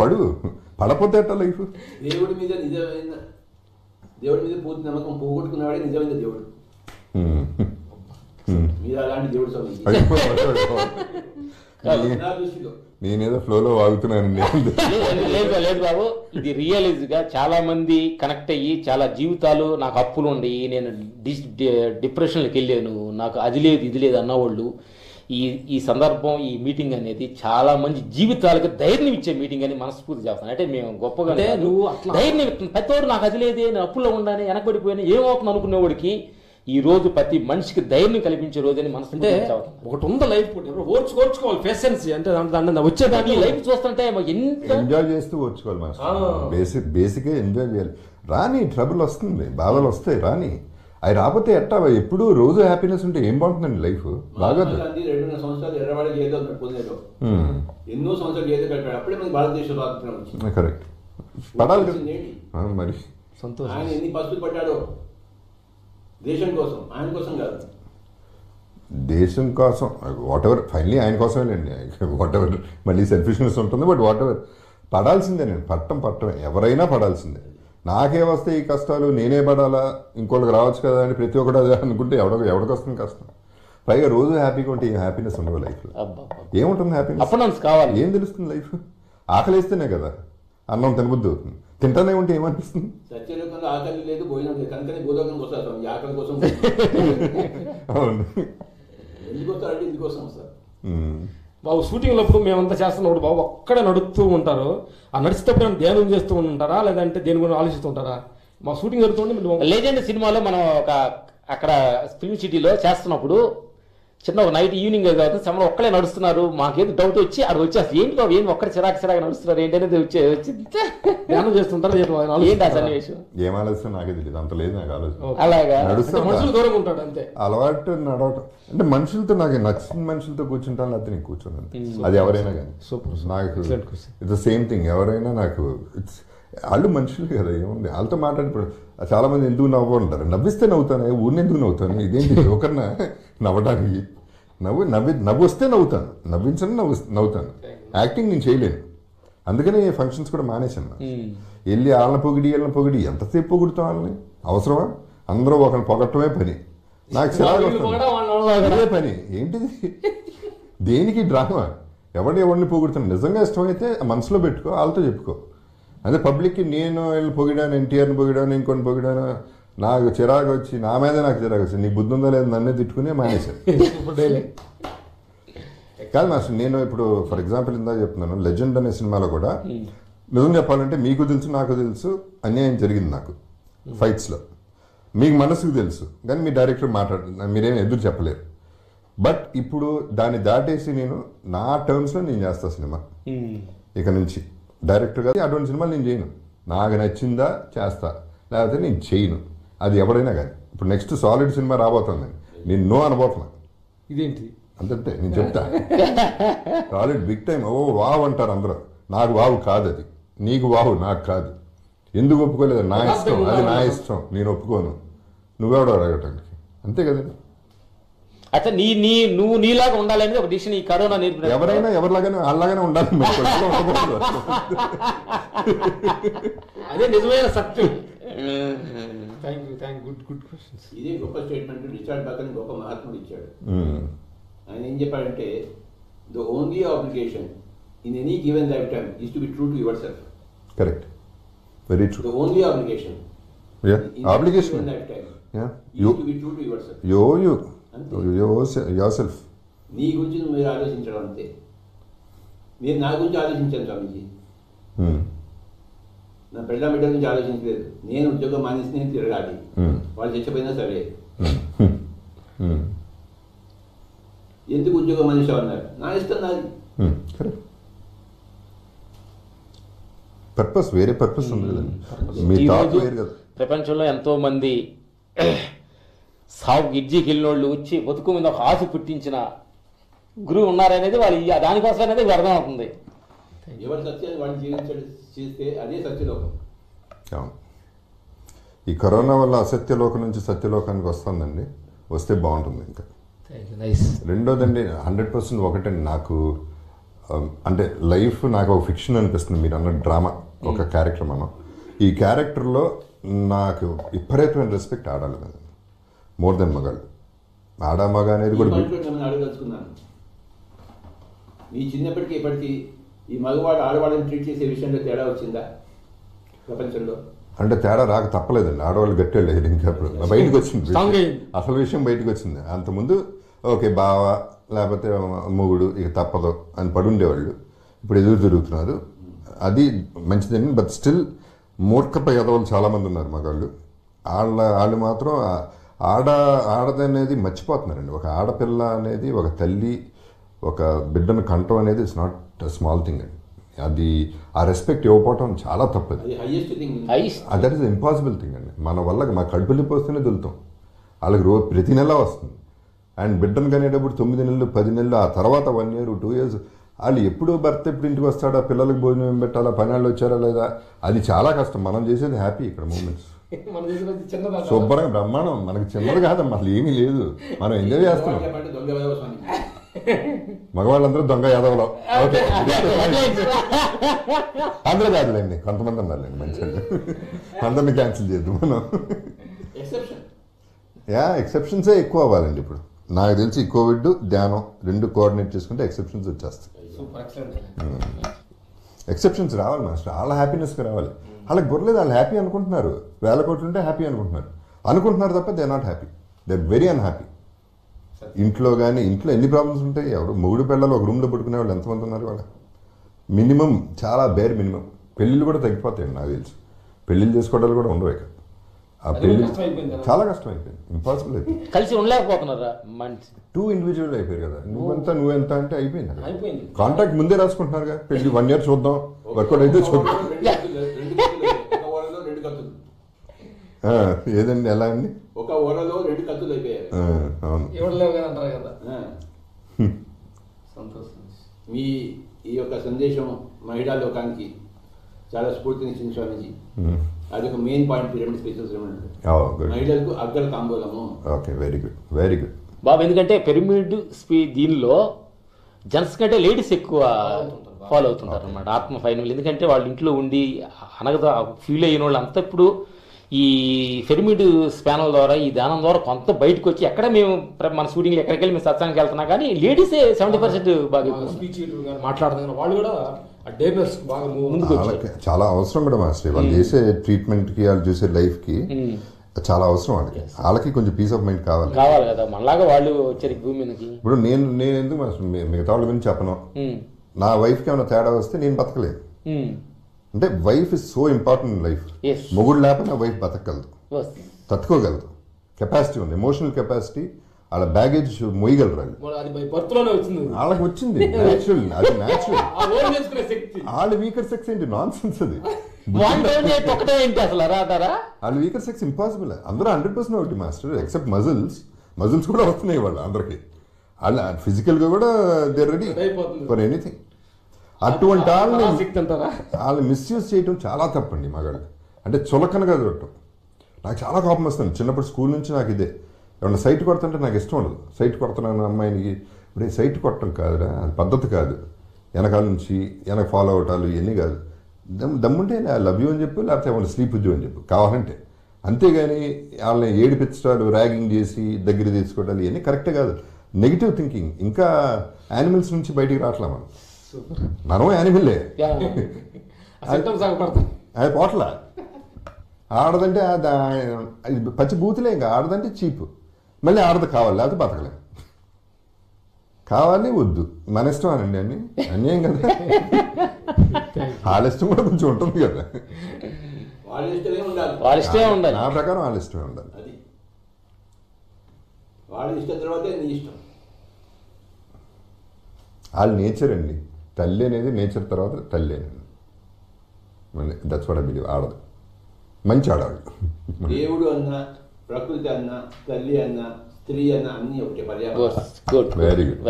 పడపోతే అట్లా లైఫ్. దేవుడి మీద పూర్తి నమ్మకం పోగొట్టుకున్నవాడే నిజమైన దేవుడు. మీరు అలాంటి దేవుడు నేనేదో ఫ్లోలో వాగుతున్నానండి. లేదు బాబు, ఇది రియలైజ్ గా చాలా మంది కనెక్ట్ అయ్యి చాలా జీవితాలు, నాకు అప్పులు ఉండి నేను డిప్రెషన్కి వెళ్ళాను, నాకు అది లేదు ఇది లేదు అన్నవాళ్ళు ఈ సందర్భం, ఈ మీటింగ్ అనేది చాలా మంది జీవితాలకు ధైర్యం ఇచ్చే మీటింగ్ అని మనస్ఫూర్తి చేస్తాను. అంటే మేము గొప్పగా నువ్వు ధైర్యం ప్రతివాడు నాకు అది లేదే, నేను అప్పుల్లో ఉండాలి, వెనకబడిపోయాను, ఏమవుతుంది అనుకునేవాడికి ఈ రోజు ప్రతి మనిషికి ధైర్యం కల్పించే రోజు అని మనసు. అంటే ఒకటి ఉంది లైఫ్, ఓర్చుకోవాలి, పేషెన్సీ అంటే వచ్చేదాన్ని లైఫ్ చూస్తుంటే ఎంజాయ్ చేస్తూ ఓర్చుకోవాలి మనసు. బేసిక్గా ఎంజాయ్ చేయాలి. రాని ట్రబుల్ వస్తుంది, బాధలు వస్తాయి, రాని అవి రాకపోతే ఎట్టా. ఎప్పుడు రోజు హ్యాపీనెస్ ఉంటే ఏం బాగుంటుందండి లైఫ్? బాగా 2 సంవత్సరాలు ఎర్రవాడికి ఏదో ఎన్నో సంవత్సరాలు ఏదో కలిపాడు, అప్పుడే మనకి భారతదేశంలో కరెక్ట్ పడాలి మరి. సంతోషం. ఆయన ఎన్ని పసుపులు పడ్డాడో దేశం కోసం, ఆయన కోసం కాదు, దేశం కోసం. వాట్ ఎవర్ ఫైనలీ ఆయన కోసమేనండి. వాట్ ఎవర్ మళ్ళీ సెల్ఫిష్నెస్ ఉంటుంది, బట్ వాట్ ఎవర్ పడాల్సిందే. నేను పట్టమే, ఎవరైనా పడాల్సిందే. నాకే వస్తే ఈ కష్టాలు, నేనే పడాలా, ఇంకోళ్ళకి రావచ్చు కదా అని ప్రతి ఒక్కటి అదే అనుకుంటే ఎవరికి వస్తుంది కష్టం? పైగా రోజు హ్యాపీగా ఉంటే ఏం హ్యాపీనెస్ ఉండవు లైఫ్లో. ఏముంటుంది హ్యాపీనెస్? కావాలి, ఏం తెలుస్తుంది లైఫ్? ఆకలిస్తేనే కదా అన్నం తినబుద్ధి అవుతుంది. తింటానే ఉంటే ఏమనిపిస్తుంది? సత్యలోకంలో ఆకలి లేదు, భోజనం లేదు, కనుకనే భూలోకానికి వస్తారు. ఈ ఆకలి కోసం అవును, ఎందుకు వస్తారంటే ఇందుకోసం వస్తారు. బాబు షూటింగ్లో అప్పుడు మేమంతా చేస్తున్నప్పుడు బాబు ఒక్కడే నడుస్తూ ఉంటారు. ఆ నడిచేటప్పుడు ధ్యానం చేస్తూ ఉంటారా, లేదంటే దేని గురించి ఆలోచిస్తూ ఉంటారా? మా షూటింగ్ జరుగుతుంటే లెజెండ్ సినిమాలో మనం అక్కడ ఫిల్మ్ సిటీలో చేస్తున్నప్పుడు చిన్న ఒక నైట్ ఈవినింగ్ కాబట్టి సమయం ఒక్కడే నడుస్తున్నారు. మాకేదో డౌట్ వచ్చి అక్కడ వచ్చేసి ఏంటి ఏంటి ఒక్కడే చిరాకు నడుస్తున్నారు ఏంటి అనేది వచ్చి ధ్యానం చేస్తుంటారు. ఏంటి ఆ సన్నివేశం? ఏం ఆలోచన నాకే తెలియదు, అంత లేదు నాకు ఆలోచన. అలాగా మనుషులు దూరంగా ఉంటాడు అంతే. అలవాటు నడవటం అంటే మనుషులతో, నాకు నచ్చిన మనుషులతో కూర్చుంటాను, లేకపోతే నేను కూర్చోను. అది ఎవరైనా కానీ నాకు ఇట్స్ సేమ్ థింగ్. ఎవరైనా నాకు వాళ్ళు మనుషులు కదా, ఏముంది వాళ్ళతో మాట్లాడిపోయి. చాలా మంది ఎందుకు నవ్వుకుంటారు, నవ్విస్తే నవ్వుతాను, ఊరిని ఎందుకు నవ్వుతాను, ఇదేంటి ఒకరిన నవ్వడానికి. నవ్వు వస్తే నవ్వుతాను, నవ్వించని నవ్వుతాను. యాక్టింగ్ నేను చేయలేను, అందుకని ఫంక్షన్స్ కూడా మానేశాను. వెళ్ళి వాళ్ళని పొగిడి ఎంతసేపు పొగుడుతాం వాళ్ళని? అవసరమా? అందరూ ఒకరిని పొగట్టమే పని. నాకు చాలా పని ఏంటిది? దేనికి డ్రామా? ఎవరిని పొగుడుతున్నాను? నిజంగా ఇష్టమైతే మనసులో పెట్టుకో, వాళ్ళతో చెప్పుకో. అదే పబ్లిక్కి నేను వీళ్ళని పొగిడాను, ఎన్టీఆర్ని పొగిడాను, ఇంకొని పొగిడాను, నాకు చిరాకు వచ్చి నా మీదే నాకు చిరాకు వచ్చి నీకు బుద్ధి ఉందా లేదు నన్నే తిట్టుకునే మానేశాను. కాదు మాస్టర్, నేను ఇప్పుడు ఫర్ ఎగ్జాంపుల్ ఇందా చెప్తున్నాను, లెజెండ్ అనే సినిమాలో కూడా నిజం చెప్పాలంటే మీకు తెలుసు నాకు తెలుసు అన్యాయం జరిగింది నాకు ఫైట్స్లో, మీకు మనసుకు తెలుసు, కానీ మీ డైరెక్టర్ మీరేం ఎదురు చెప్పలేరు. బట్ ఇప్పుడు దాన్ని దాటేసి నేను నా టర్మ్స్లో నేను చేస్తా సినిమా. ఇక నుంచి డైరెక్టర్ గారు అటువంటి సినిమాలు నేను చేయను. నాకు నచ్చిందా చేస్తా, లేకపోతే నేను చేయను. అది ఎవరైనా కానీ. ఇప్పుడు నెక్స్ట్ సాలిడ్ సినిమా రాబోతుంది, నేను నో అనబోతున్నా. ఇదేంటి అంతే నేను చెప్తా. Solid big time. Oh wow అంటారు అందరూ, నాకు వావు కాదు అది, నీకు వావు నాకు కాదు. ఎందుకు ఒప్పుకోలేదు? నా ఇష్టం, అది నా ఇష్టం, నేను ఒప్పుకోను, నువ్వెవడో అడగటానికి. అంతే కదండి. అయితే నువ్వు నీలాగా ఉండాలనేది ఒక డిసిషన్ ఈ కరోనా నేర్పిన. ఎవరైనా ఎవరిలాగానే అలాగానే ఉండాలి. అదే నిజమైన సత్యం. Good questions. ఇదే గొప్ప స్టేట్మెంట్ రిచర్డ్ బకన్ గొప్ప మహాత్ముడు ఇచ్చాడు. ఆయన ఏం చెప్పాడంటే the only obligation in any given life time is to be true to your self. Correct, very true. The only obligation obligation life time is to be true to your self. Your self. నీ గురించి మీరు ఆలోచించడం అంతే. మీరు నా గురించి ఆలోచించాను స్వామీజీ, నా బిడ్డ గురించి ఆలోచించలేదు. నేను ఉద్యోగం మానేసి నేను తిరగాలి, వాళ్ళు చచ్చిపోయినా సరే. ఎందుకు ఉద్యోగం మానేసావు అన్నారు, నా ఇష్టం నాది. పర్పస్ వేరే పర్పస్ ఉంది కదండి, మీ థాట్ వేరు కదా. ప్రపంచంలో ఎంతో మంది సాగు గిడ్జీకి వెళ్ళినోళ్ళు వచ్చి బతుకు మీద ఒక ఆశ పుట్టించిన గురువు ఉన్నారనేది వాళ్ళు దానికోసం అనేది అర్థం అవుతుంది. ఎవరి సత్యాన్ని వాళ్ళు జీవించడం చేస్తే అదే సత్యలోకం. అవును, ఈ కరోనా వల్ల అసత్యలోకం నుంచి సత్యలోకానికి వస్తుందండి, వస్తే బాగుంటుంది. ఇంకా రెండోదండి 100% ఒకటండి, నాకు అంటే లైఫ్ నాకు ఒక ఫిక్షన్ అనిపిస్తుంది. మీరు అన్న డ్రామా ఒక క్యారెక్టర్, మనం ఈ క్యారెక్టర్లో నాకు విపరీతమైన రెస్పెక్ట్ ఆడాలి మీద, మోర్ దెన్ మగాళ్ళు. ఆడ మగ అనేది కూడా అడగదలుచుకున్నాను. మీ చిన్నప్పటికీ ఇప్పటికీ ఈ మగవాడు ఆడవాళ్ళని ట్రీట్ చేసే విషయంలో తేడా వచ్చిందా ప్రపంచంలో? అంటే తేడా రాక తప్పలేదండి, ఆడవాళ్ళు గట్టేళ్ళు ఇంకా అప్పుడు బయటకు వచ్చింది, అసలు విషయం బయటకు వచ్చింది. అంతకుముందు ఓకే బావ లేకపోతే మొగుడు ఇక తప్పదు అని పడుండేవాళ్ళు, ఇప్పుడు ఎదురు తిరుగుతున్నారు. అది మంచిదండి. బట్ స్టిల్ మూర్ఖపై ఎదవలు చాలామంది ఉన్నారు మగాళ్ళు. వాళ్ళు మాత్రం ఆడదనేది మర్చిపోతున్నారండి. ఒక ఆడపిల్ల అనేది, ఒక తల్లి ఒక బిడ్డను కంటం అనేది ఇట్స్ నాట్ స్మాల్ థింగ్ అండి. అది ఆ రెస్పెక్ట్ ఇవ్వకపోవటం చాలా తప్పదు. దట్ ఈస్ ఇంపాసిబుల్ థింగ్ అండి. మన వల్ల మా కడుపులిపి వస్తేనే దొలుతాం, వాళ్ళకి రోజు ప్రతి నెల వస్తుంది. అండ్ బిడ్డను కనేటప్పుడు 9 నెలలు 10 నెలలు, ఆ తర్వాత 1 year 2 years వాళ్ళు ఎప్పుడు భర్త ఎప్పుడు ఇంటికి వస్తాడా, పిల్లలకు భోజనం ఏం పెట్టాలా, పని వాళ్ళు వచ్చారా లేదా, అది చాలా కష్టం. మనం చేసేది హ్యాపీ ఇక్కడ మూమెంట్స్, శుభ్రంగా బ్రహ్మాండం. మనకి చిన్నది కాదమ్మా, అసలు ఏమీ లేదు, మనం ఎంజాయ్ చేస్తున్నాం. మగవాళ్ళందరూ దొంగ యాదవలో. ఓకే, అందరూ కాదులేండి, కొంతమంది ఉన్నారులేండి మంచిగా, అందరినీ క్యాన్సిల్ చేయద్దు మనం. ఎక్సెప్షన్సే ఎక్కువ అవ్వాలండి ఇప్పుడు. నాకు తెలిసి కోవిడ్ ధ్యానం 2 కోఆర్డినేట్ చేసుకుంటే ఎక్సెప్షన్స్ వచ్చేస్తాయి. ఎక్సెప్షన్స్ రావాలి మాస్టర్, వాళ్ళ హ్యాపీనెస్కి రావాలి. వాళ్ళకి గొర్రెలేదు, వాళ్ళు హ్యాపీ అనుకుంటున్నారు, 1000 కోట్లు ఉంటే హ్యాపీ అనుకుంటున్నారు తప్ప they are not happy, they are very unhappy. ఇంట్లో కానీ ఇంట్లో ఎన్ని ప్రాబ్లమ్స్ ఉంటాయి. ఎవరు మొగుడు పిల్లలు ఒక రూమ్లో పట్టుకునే వాళ్ళు ఎంతమంది ఉన్నారు? వాళ్ళ మినిమం చాలా బేర్ మినిమం. పెళ్ళిళ్ళు కూడా తగ్గిపోతాయండి నాకు తెలిసి, పెళ్ళిళ్ళు చేసుకోవడాలు కూడా ఉండవు ఇక. ఆ పెళ్ళి చాలా కష్టం అయిపోయింది, ఇంపాసిబుల్ అయిపోయింది. కలిసి ఉండలేకపోతున్నారా? టూ ఇండివిజువల్ అయిపోయారు కదా, నువ్వెంత అంటే అయిపోయింది. కాంట్రాక్ట్ ముందే రాసుకుంటున్నారుగా, పెళ్ళి 1 year చూద్దాం, వర్కౌట్ అయితే చూద్దాం. ఏదండి ఎలా అండి? ఒక ఓరలో 2 కత్తులు అయిపోయారు. అవును, మీ ఈ యొక్క సందేశం మహిళా లోకానికి చాలా స్ఫూర్తినిచ్చింది స్వామీజీ. అది ఒక మెయిన్ పాయింట్ పిరమిడ్ స్పెషల్స్ మహిళలకు అగ్ర తాంబూలము. Okay, very good, very good బాబు. ఎందుకంటే పిరమిడ్ దీనిలో జెంట్స్ కంటే లేడీస్ ఎక్కువ ఫాలో అవుతుంటారు అనమాట, ఆత్మ ఫైనల్. ఎందుకంటే వాళ్ళు ఇంట్లో ఉండి అనగదా ఫీల్ అయిన వాళ్ళు అంతా ఇప్పుడు ఈ పిరమిడ్ స్పానల్ ద్వారా ఈ ధ్యానం ద్వారా కొంత బయటకు వచ్చి ఎక్కడ మేము మన షూటింగ్లు ఎక్కడికి వెళ్ళి మేము సత్సంగానికి వెళ్తున్నా కానీ లేడీసే 70% బాగా ఎక్కువ ఉన్నారు. స్పీచ్ మాట్లాడుతున్నారు కానీ వాళ్ళు కూడా ఆ డేనర్స్ బాగా ముందుకు వచ్చారు. వాళ్ళకి చాలా అవసరం కూడా మాస్టర్ వాళ్ళు చేసే ట్రీట్మెంట్కి వాళ్ళు చేసే లైఫ్కి చాలా అవసరం వాళ్ళకి. వాళ్ళకి కొంచెం పీస్ ఆఫ్ మైండ్ కావాలి కావాలి కదా, మనలాగా వాళ్ళు వచ్చారు ఈ భూమి మీదకి. ఇప్పుడు నేను ఎందుకు మాస్టర్ మిగతా వాళ్ళ గురించి చెప్పను. నా వైఫ్కి ఏమైనా తేడా వస్తే నేను బతకలేదు. అంటే wife is so important in life. Yes. మొగుడు లేకపోయినా వైఫ్ బతకగలదు, తట్టుకోగలదు, కెపాసిటీ ఉంది, ఎమోషనల్ కెపాసిటీ. వాళ్ళ బ్యాగేజ్ మొయ్యగలరు వాళ్ళు. అది బై బర్త్లోనే వచ్చింది, వాళ్ళకి వచ్చింది న్యాచురల్, అది న్యాచురల్. ఆ ఓన్ చేసుకునే శక్తి. వాళ్ళ వీకర్ సెక్స్ ఏంటి, నాన్ సెన్స్ అది. ఒకటే ఏంటి అసలు రాటారా? వాళ్ళ వీకర్ సెక్స్ ఇంపాసిబుల్. అందరూ 100% ఒకటి మాస్టర్, ఎక్సెప్ట్ మజిల్స్ కూడా వస్తున్నాయి వాళ్ళు అందరికి. వాళ్ళ ఫిజికల్గా కూడా దే రెడీ ఫర్ ఎనీథింగ్. అటువంటి వాళ్ళని మిస్యూజ్ చేయడం చాలా తప్పండి మగాళ్ళు. అంటే చులకనగా చూడటం నాకు చాలా కోపం వస్తుంది. చిన్నప్పుడు స్కూల్ నుంచి నాకు ఇదే, ఏమన్నా సైట్ కొడుతుంటే నాకు ఇష్టం ఉండదు. సైట్ కొడుతున్నాను అమ్మాయినికి, ఇప్పుడు సైట్ కొట్టడం కాదురా, అది పద్ధతి కాదు. వెనకాల నుంచి వెనక ఫాలో అవటాలు ఇవన్నీ కాదు. దమ్ముంటే లవ్ యూ అని చెప్పు, లేకపోతే ఏమన్నా స్లీప్ ఉద్యోగం అని చెప్పు కావాలంటే. అంతేగాని వాళ్ళని ఏడిపించడాలు, ర్యాగింగ్ చేసి దగ్గర తీసుకోవడాలు ఇవన్నీ కరెక్టే కాదు. Negative thinking. ఇంకా యానిమల్స్ నుంచి బయటికి రావట్లే మనం యానిమల్లే. అది పోట్ల ఆడదంటే అది పచ్చి బూతులే. ఇంకా ఆడదంటే చీపు. మళ్ళీ ఆడదు కావాలి, లేకపోతే బతకలే. కావాలి వద్దు మన ఇష్టం అనండి, అన్ని అన్యాయం కదా. వాళ్ళ ఇష్టం కూడా కొంచెం ఉంటుంది కదా. వాళ్ళ ఇష్టమే ఉండాలి. నా ప్రకారం వాళ్ళ ఇష్టమే ఉండాలి. వాళ్ళ ఇష్టం తర్వాతే నీ ఇష్టం. వాళ్ళ నేచర్ అండి. తల్లి అనేది నేచర్ తర్వాత తల్లి అనేది. మళ్ళీ దట్స్ వాట్ ఐ బిలీవ్. ఆడదు మంచి ఆడవాళ్ళు. దేవుడు అన్నా, ప్రకృతి అన్నా, తల్లి అన్నా, స్త్రీ అన్నా అన్ని ఒకటే పర్యావరణం. వెరీ గుడ్,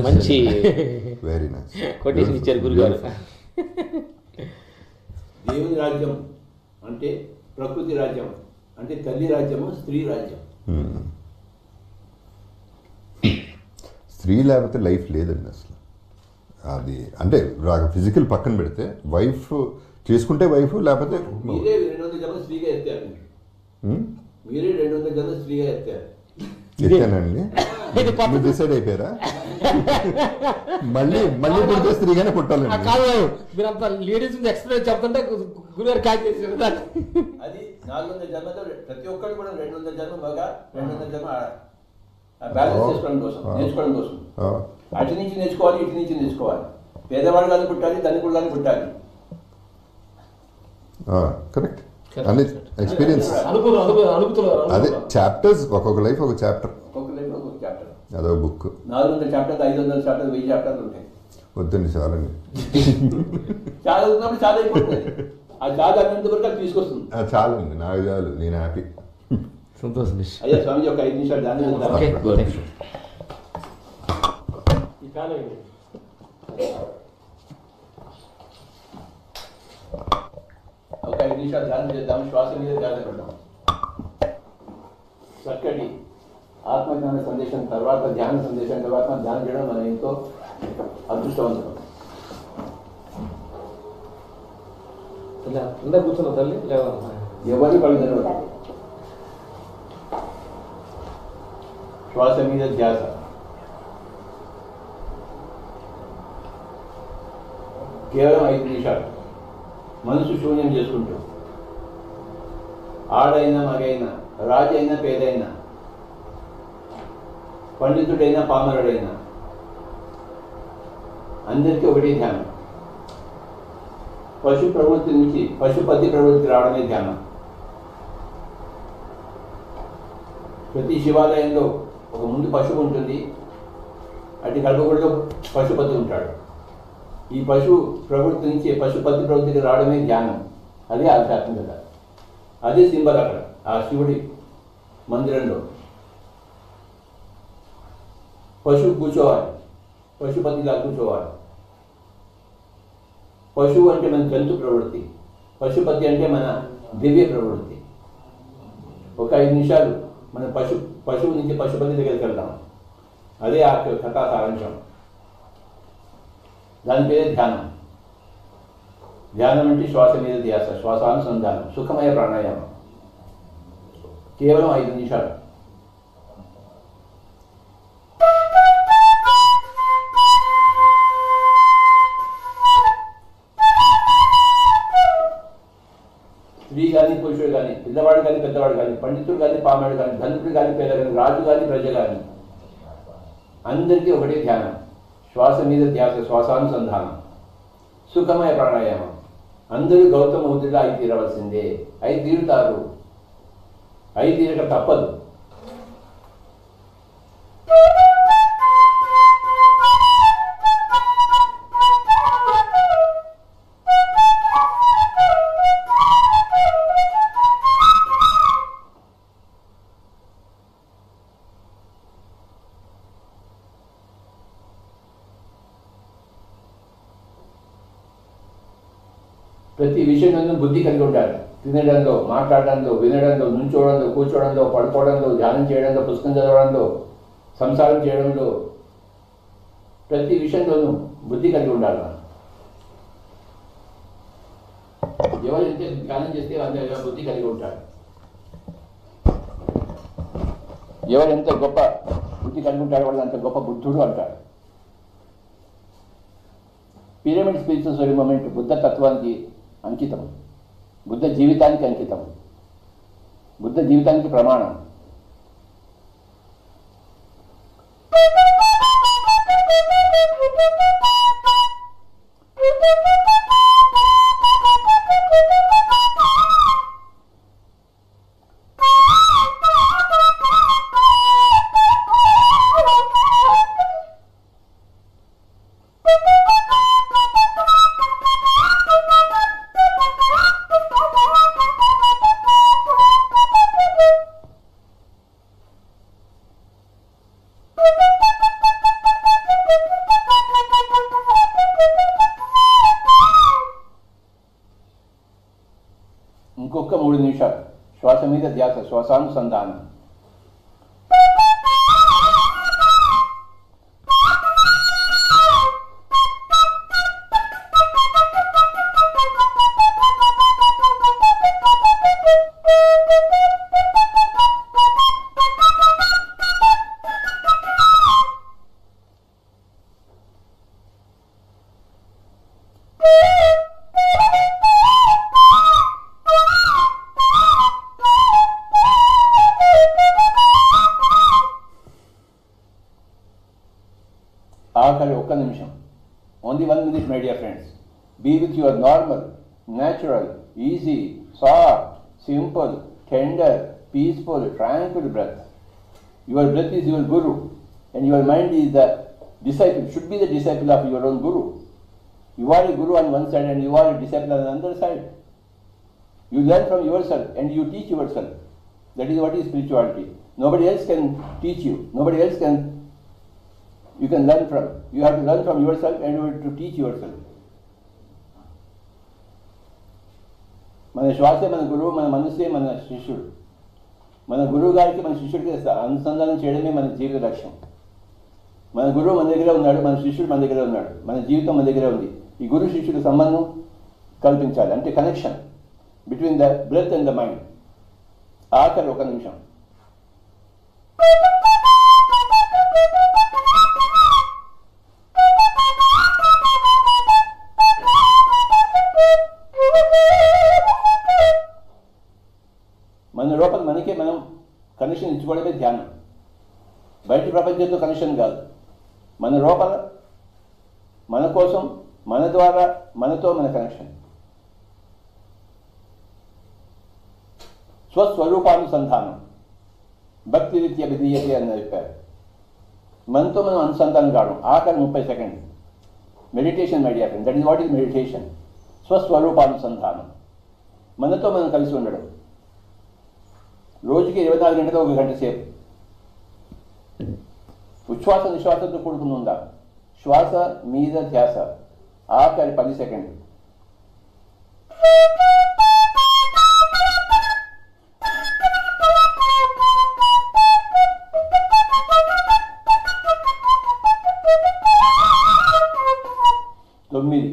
మంచి వెరీ నైస్ కొటేషన్ ఇచ్చారు గురుగారు. దేవుని రాజ్యం అంటే ప్రకృతి రాజ్యం, అంటే తల్లి రాజ్యము, స్త్రీ రాజ్యం. స్త్రీ లేకపోతే లైఫ్ లేదండి అసలు. అది అంటే ఫిజికల్ పక్కన పెడితే వైఫ్ చేసుకుంటే వైఫ్, లేకపోతే మీరే 200 జన్మ స్త్రీగా ఎత్తారు. మీరే 200 జన్మ స్త్రీగా ఎత్తారు. ఎత్తానండి. మీరు డిసైడ్ అయిపోయారా? మళ్ళీ పుడితే స్త్రీగానే పుట్టాలండి. కాదు, మీరంతా లేడీస్ ఎక్స్ప్లెయిన్ చెప్తుంటే గురుగారు క్యాచ్ చేసారు. అది 400 జన్మతో ప్రతి ఒక్కరు కూడా 200 జన్మ మగ, 200 జన్మ ఆడ. బ్యాలెన్స్ చేసుకోవడం కోసం, నేర్చుకోవడం కోసం. అటు నుంచి నేర్చుకోవాలి, ఇటు నుంచి నేర్చుకోవాలి. పేదవాడు కానీ పుట్టాలి, ధనికుడు కానీ పుట్టాలి. కరెక్ట్. అన్ని ఎక్స్పీరియన్స్. అదే చాప్టర్స్, ఒక్కొక్క లైఫ్ ఒక చాప్టర్. ఒక్కొక్క లైఫ్ ఒక్కొక్క చాప్టర్. అదో బుక్. 400 చాప్టర్స్, 500 చాప్టర్స్, 1000 చాప్టర్లు ఉంటాయి. వద్దండి చాలండి. చాలా ఉన్నప్పుడు చాలా అయిపోతుంది. ఆ చాలా అన్నంత వరకు అది తీసుకొస్తుంది. చాలండి, నాకు చాలు, నేను హ్యాపీ. సంతోషం. అయ్యా స్వామి ఒక 5 నిమిషాలు దాన్ని ఒక 5 నిమిషాలు ధ్యానం చేద్దాం. శ్వాస మీద ధ్యానం పెడదాం. చక్కటి ఆత్మజ్ఞాన సందేశం తర్వాత, ధ్యాన సందేశం తర్వాత ధ్యానం చేయడం మనం ఎంతో అదృష్టవంతులం. కూర్చున్నా తల్లి లేదా ఎవరిని పడిన శ్వాస మీద ధ్యాస. కేవలం 5 నిమిషాలు మనసు శూన్యం చేసుకుంటూ, ఆడైనా మగైనా, రాజైనా పేదైనా, పండితుడైనా పామరుడైనా అందరికీ ఒకటే ధ్యానం. పశు ప్రవృత్తి నుంచి పశుపతి ప్రవృత్తి రావడమే ధ్యానం. ప్రతి శివాలయంలో ఒక ముందు పశువు ఉంటుంది, అటు గర్భగుడిలో పశుపతి ఉంటాడు. ఈ పశు ప్రవృత్తి నుంచి పశుపతి ప్రవృత్తికి రావడమే ధ్యానం. అదే ఆధ్యాత్మికత. అదే సింబల్ అక్కడ ఆ శివుడి మందిరంలో. పశువు కూర్చోవాలి, పశుపతిలా కూర్చోవాలి. పశువు అంటే మన జంతు ప్రవృత్తి, పశుపతి అంటే మన దివ్య ప్రవృత్తి. ఒక 5 నిమిషాలు మన పశువు నుంచి పశుపతి దగ్గరికి వెళ్దాం. అదే ఆ కథా సారాంశం. దాని పేరే ధ్యానం. ధ్యానం అంటే శ్వాస మీద ధ్యాస, శ్వాసానుసంధానం, సుఖమయ ప్రాణాయామం. కేవలం 5 నిమిషాలు. స్త్రీ కానీ పురుషుడు కానీ, పిల్లవాడు కానీ పెద్దవాడు కానీ, పండితుడు కానీ పామాడు కానీ, ధనికుడు కానీ పేద కానీ, రాజు కానీ ప్రజ కానీ, అందరికీ ఒకటే ధ్యానం. శ్వాస మీద ధ్యాస, శ్వాసానుసంధానం, సుఖమయ ప్రాణాయామం. అందరూ గౌతమ బుద్ధుడు అయి తీరవలసిందే, అయి తీరుతారు, అయి తీరక తప్పదు. ప్రతి విషయంలో బుద్ధి కలిగి ఉంటారు. తినడంలో, మాట్లాడడంలో, వినడంలో, నుంచోవడంలో, కూర్చోవడంలో, పడుకోవడంలో, ధ్యానం చేయడంలో, పుస్తకం చదవడంలో, సంసారం చేయడంలో, ప్రతి విషయంలోనూ బుద్ధి కలిగి ఉండాలి. ఎవరు ఎంత ధ్యానం చేస్తే అంత బుద్ధి కలిగి ఉంటారు. ఎవరు ఎంత గొప్ప బుద్ధి కలిగి ఉంటారో వాళ్ళు అంత గొప్ప బుద్ధుడు అంటారు. పిరమిడ్ స్పిరిచువల్ మూమెంట్ బుద్ధ తత్వానికి అంకితం, బుద్ధ జీవితానికి అంకితం, బుద్ధ జీవితానికి ప్రమాణం. ఇంకొక 3 నిమిషాలు శ్వాస మీద ధ్యాస, శ్వాసానుసంధానం. ఆఖరి 1 నిమిషం. Only 1 minute, my dear friends. Be with your normal, natural, easy, soft, simple, tender, peaceful, tranquil breath. Your breath is your guru, and your mind is the disciple, should be the disciple of your own guru. You are a guru on one side and you are a disciple on the other side. You learn from yourself and you teach yourself. That is what is spirituality. Nobody else can teach you. Nobody else can. You can learn from. You have to learn from yourself and you have to teach yourself. మన శ్వాసే మన గురువు, మన మనసే మన శిష్యుడు. మన గురువు గారికి మన శిష్యుడికి అనుసంధానం చేయడమే మన జీవిత లక్ష్యం. మన గురువు మన దగ్గర ఉన్నాడు, మన శిష్యుడు మన దగ్గర ఉన్నాడు, మన జీవితం మన దగ్గర ఉంది. ఈ గురు శిష్యుడు సంబంధం కల్పించాలి, అంటే connection between the breath and the mind. ఆఖరి 1 నిమిషం. మన లోపల మనకే మనం కనెక్షన్ ఇచ్చుకోవడమే ధ్యానం. బయట ప్రపంచంతో కనెక్షన్ కాదు. మన లోపల మన కోసం, మన ద్వారా, మనతో మన కనెక్షన్. స్వస్వరూపానుసంధానం భక్తి రీత్యా విధీయతే అని చెప్పారు. మనతో మనం అనుసంధానం కావడం. ఆఖరి 30 సెకండ్లు meditation, my dear friend. That is what is meditation. స్వస్వరూపానుసంధానం, మనతో మనం కలిసి ఉండడం. రోజుకి 24 గంటలు 1 గంట సేపు ఉచ్ఛ్వాస నిశ్వాసంతో కూడుకుని ఉందా. శ్వాస మీద ధ్యాస. ఆఖరి 10 సెకండ్లు. తొమ్మిది,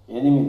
8,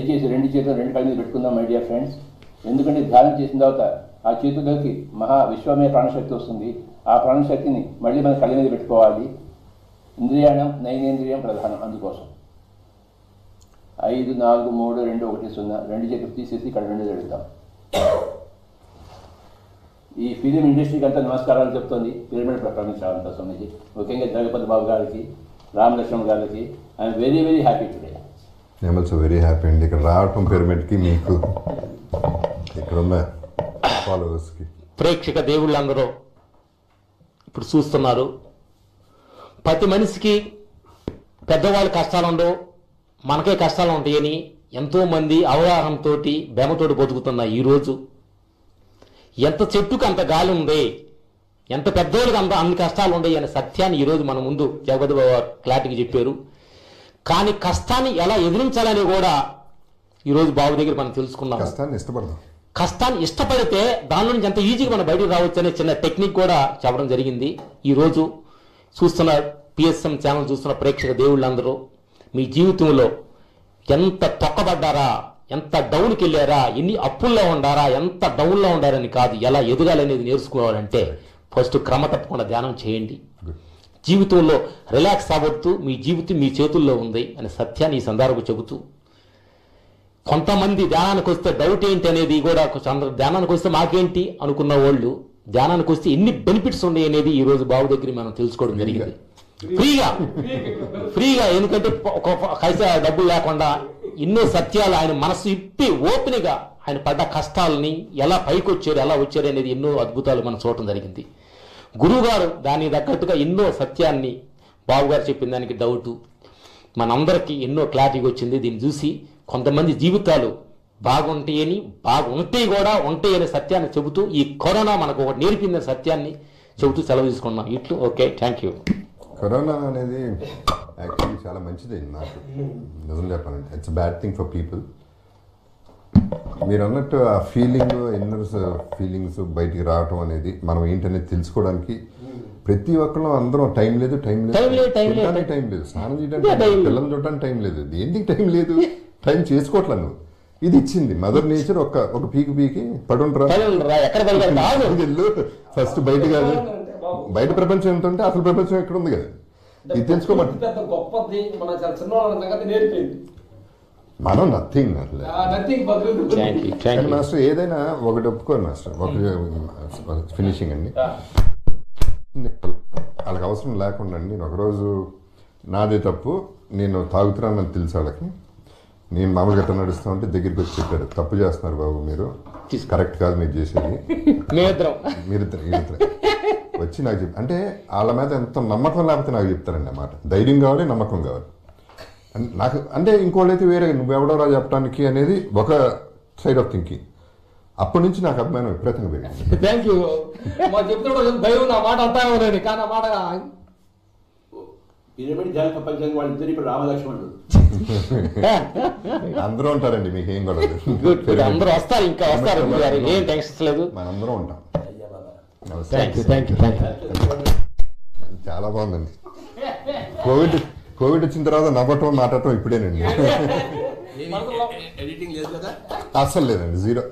దయచేసి రెండు చేతులు రెండు కళ్ళ మీద పెట్టుకుందాం మై డియర్ ఫ్రెండ్స్. ఎందుకంటే ధ్యానం చేసిన తర్వాత ఆ చేతుల్లోకి మహా విశ్వమే ప్రాణశక్తి వస్తుంది. ఆ ప్రాణశక్తిని మళ్ళీ మన కళ్ళ మీద పెట్టుకోవాలి. ఇంద్రియాణం నైనేంద్రియం ప్రధానం. అందుకోసం 5 4 3 2 1 0 రెండు చేతులు తీసేసి ఇక్కడ రెండు జరుగుతాం. ఈ ఫిలిం ఇండస్ట్రీకి అంతా నమస్కారాలు చెప్తోంది పిరమిడ్ ప్రపంచాలంతా సొమ్మిది. ముఖ్యంగా జగపతి బాబు గారికి, రామలక్ష్మణ్ గారికి I'm very very happy today. I'm also very happy అండి ఇక్కడ రావటం పిరమిడ్కి, మీకు ఇక్కడ ఉన్న ఫాలోవర్స్కి. ప్రేక్షక దేవుళ్ళందరూ ఇప్పుడు చూస్తున్నారు. ప్రతి మనిషికి పెద్దవాళ్ళ కష్టాలు ఉండవు, మనకే కష్టాలు ఉంటాయని ఎంతోమంది అవగాహనతో బెమతోటి బతుకుతున్న ఈరోజు ఎంత చెట్టుకు అంత గాలి ఉంది, ఎంత పెద్దోళ్ళకి అంత అన్ని కష్టాలు ఉన్నాయి అనే సత్యాన్ని ఈరోజు మన ముందు జగపతి బాబు క్లారిటీకి చెప్పారు. కానీ కష్టాన్ని ఎలా ఎదిరించాలని కూడా ఈరోజు బాబు దగ్గర మనం తెలుసుకున్నాం. కష్టాన్ని ఇష్టపడదాం. కష్టాన్ని ఇష్టపడితే దానిలో నుంచి ఎంత ఈజీగా మనం బయటకు రావచ్చు అనే చిన్న టెక్నిక్ కూడా చెప్పడం జరిగింది. ఈరోజు చూస్తున్న పిఎస్ఎం ఛానల్ చూస్తున్న ప్రేక్షక దేవుళ్ళందరూ మీ జీవితంలో ఎంత తొక్కబడ్డారా, ఎంత డౌన్కి వెళ్ళారా, ఎన్ని అప్పుల్లో ఉండారా, ఎంత డౌన్లో ఉండారని కాదు, ఎలా ఎదగాలనేది నేర్చుకోవాలంటే ఫస్ట్ క్రమ తప్పకుండా ధ్యానం చేయండి. జీవితంలో రిలాక్స్ అవ్వద్దు, మీ జీవితం మీ చేతుల్లో ఉంది అనే సత్యాన్ని ఈ సందర్భంగా చెబుతూ, కొంతమంది ధ్యానానికి వస్తే డౌట్ ఏంటి అనేది కూడా ధ్యానానికి వస్తే మాకేంటి అనుకున్న వాళ్ళు ధ్యానానికి వస్తే ఎన్ని బెనిఫిట్స్ ఉన్నాయి అనేది ఈ రోజు బాబు దగ్గర మనం తెలుసుకోవడం జరిగింది. ఫ్రీగా ఎందుకంటే ఒక కైసా డబ్బులు లేకుండా ఎన్నో సత్యాలు ఆయన మనసు ఇప్పి ఓపెన్గా ఆయన పడ్డ కష్టాలని ఎలా పైకి వచ్చారు, ఎలా వచ్చారు అనేది ఎన్నో అద్భుతాలు మనం చూడటం జరిగింది. గురువుగారు దానికి తగ్గట్టుగా ఎన్నో సత్యాన్ని బాబుగారు చెప్పిన దానికి డౌటు మనందరికీ ఎన్నో క్లారిటీగా వచ్చింది. దీన్ని చూసి కొంతమంది జీవితాలు బాగుంటాయని, బాగుంటాయి కూడా ఉంటాయి అనే సత్యాన్ని చెబుతూ ఈ కరోనా మనకు ఒకటి నేర్పిందనే సత్యాన్ని చెబుతూ సెలవు తీసుకున్నాం. ఇట్లు ఓకే, థ్యాంక్ యూ. కరోనా అనేది యాక్చువల్లీ చాలా మంచిది నాకు నిజం చెప్పాలంటే. It's bad thing for people. మీరు అన్నట్టు ఆ ఫీలింగ్, ఇన్నర్ ఫీలింగ్స్ బయటికి రావటం అనేది మనం ఏంటనేది తెలుసుకోవడానికి ప్రతి ఒక్కరు అందరం టైం లేదు, చూడడానికి టైం లేదు, స్నానం చేయడానికి, పిల్లలు చూడడానికి టైం లేదు, దేనికి టైం లేదు, టైం చేసుకోవట్లా నువ్వు. ఇది ఇచ్చింది మదర్ నేచర్. ఒక పీకి పడుండ్రా ఫస్ట్ బయట కాదు, బయట ప్రపంచం ఎంత ఉంటే అసలు ప్రపంచం ఎక్కడ ఉంది కదా, ఇది తెలుసుకోమంటే మనం నథింగ్ అసలు. మాస్టర్ ఏదైనా ఒకటి ఒప్పుకోరు మాస్టర్, ఒక ఫినిషింగ్ అండి. వాళ్ళకి అవసరం లేకుండా అండి, నేను ఒకరోజు నాదే తప్పు, నేను తాగుతున్నానని తెలుసు వాళ్ళకి. నేను మామూలుగా గట్ట నడుస్తూ ఉంటే దగ్గరికి వచ్చి చెప్పారు, తప్పు చేస్తున్నారు బాబు మీరు, కరెక్ట్ కాదు మీరు చేసేది. మీరిద్దరు వచ్చి నాకు చెప్పి, అంటే వాళ్ళ మీద ఎంత నమ్మకం లేకపోతే నాకు చెప్తారండి అన్నమాట. ధైర్యం కావాలి, నమ్మకం కావాలి. నాకు అంటే ఇంకోళ్ళైతే వేరే నువ్వెవడోరా చెప్పడానికి అనేది ఒక సైడ్ ఆఫ్ థింకింగ్. అప్పటి నుంచి నాకు అభిమానం విపరీతంగా పెరిగింది. Thank you. చెప్తున్నాడు భయం, నా మాట అంతా ఎవరండి కానీ ఆ మాట పిరమిడ్ ధ్యాన ప్రపంచానికి వాళ్ళిద్దరు ఇప్పుడు రామలక్ష్మణుడు అందరూ ఉంటారండి, మీకు ఏం కూడా అందరూ వస్తారు, ఇంకా వస్తారు, ఏం టెన్షన్ లేదు, మనందరం ఉంటాం. చాలా బాగుందండి. కోవిడ్ వచ్చిన తర్వాత నవ్వటం మాట్లాడటం ఇప్పుడేనండి. ఎడిటింగ్ లేదు కదా, అస్సలు లేదండి, జీరో.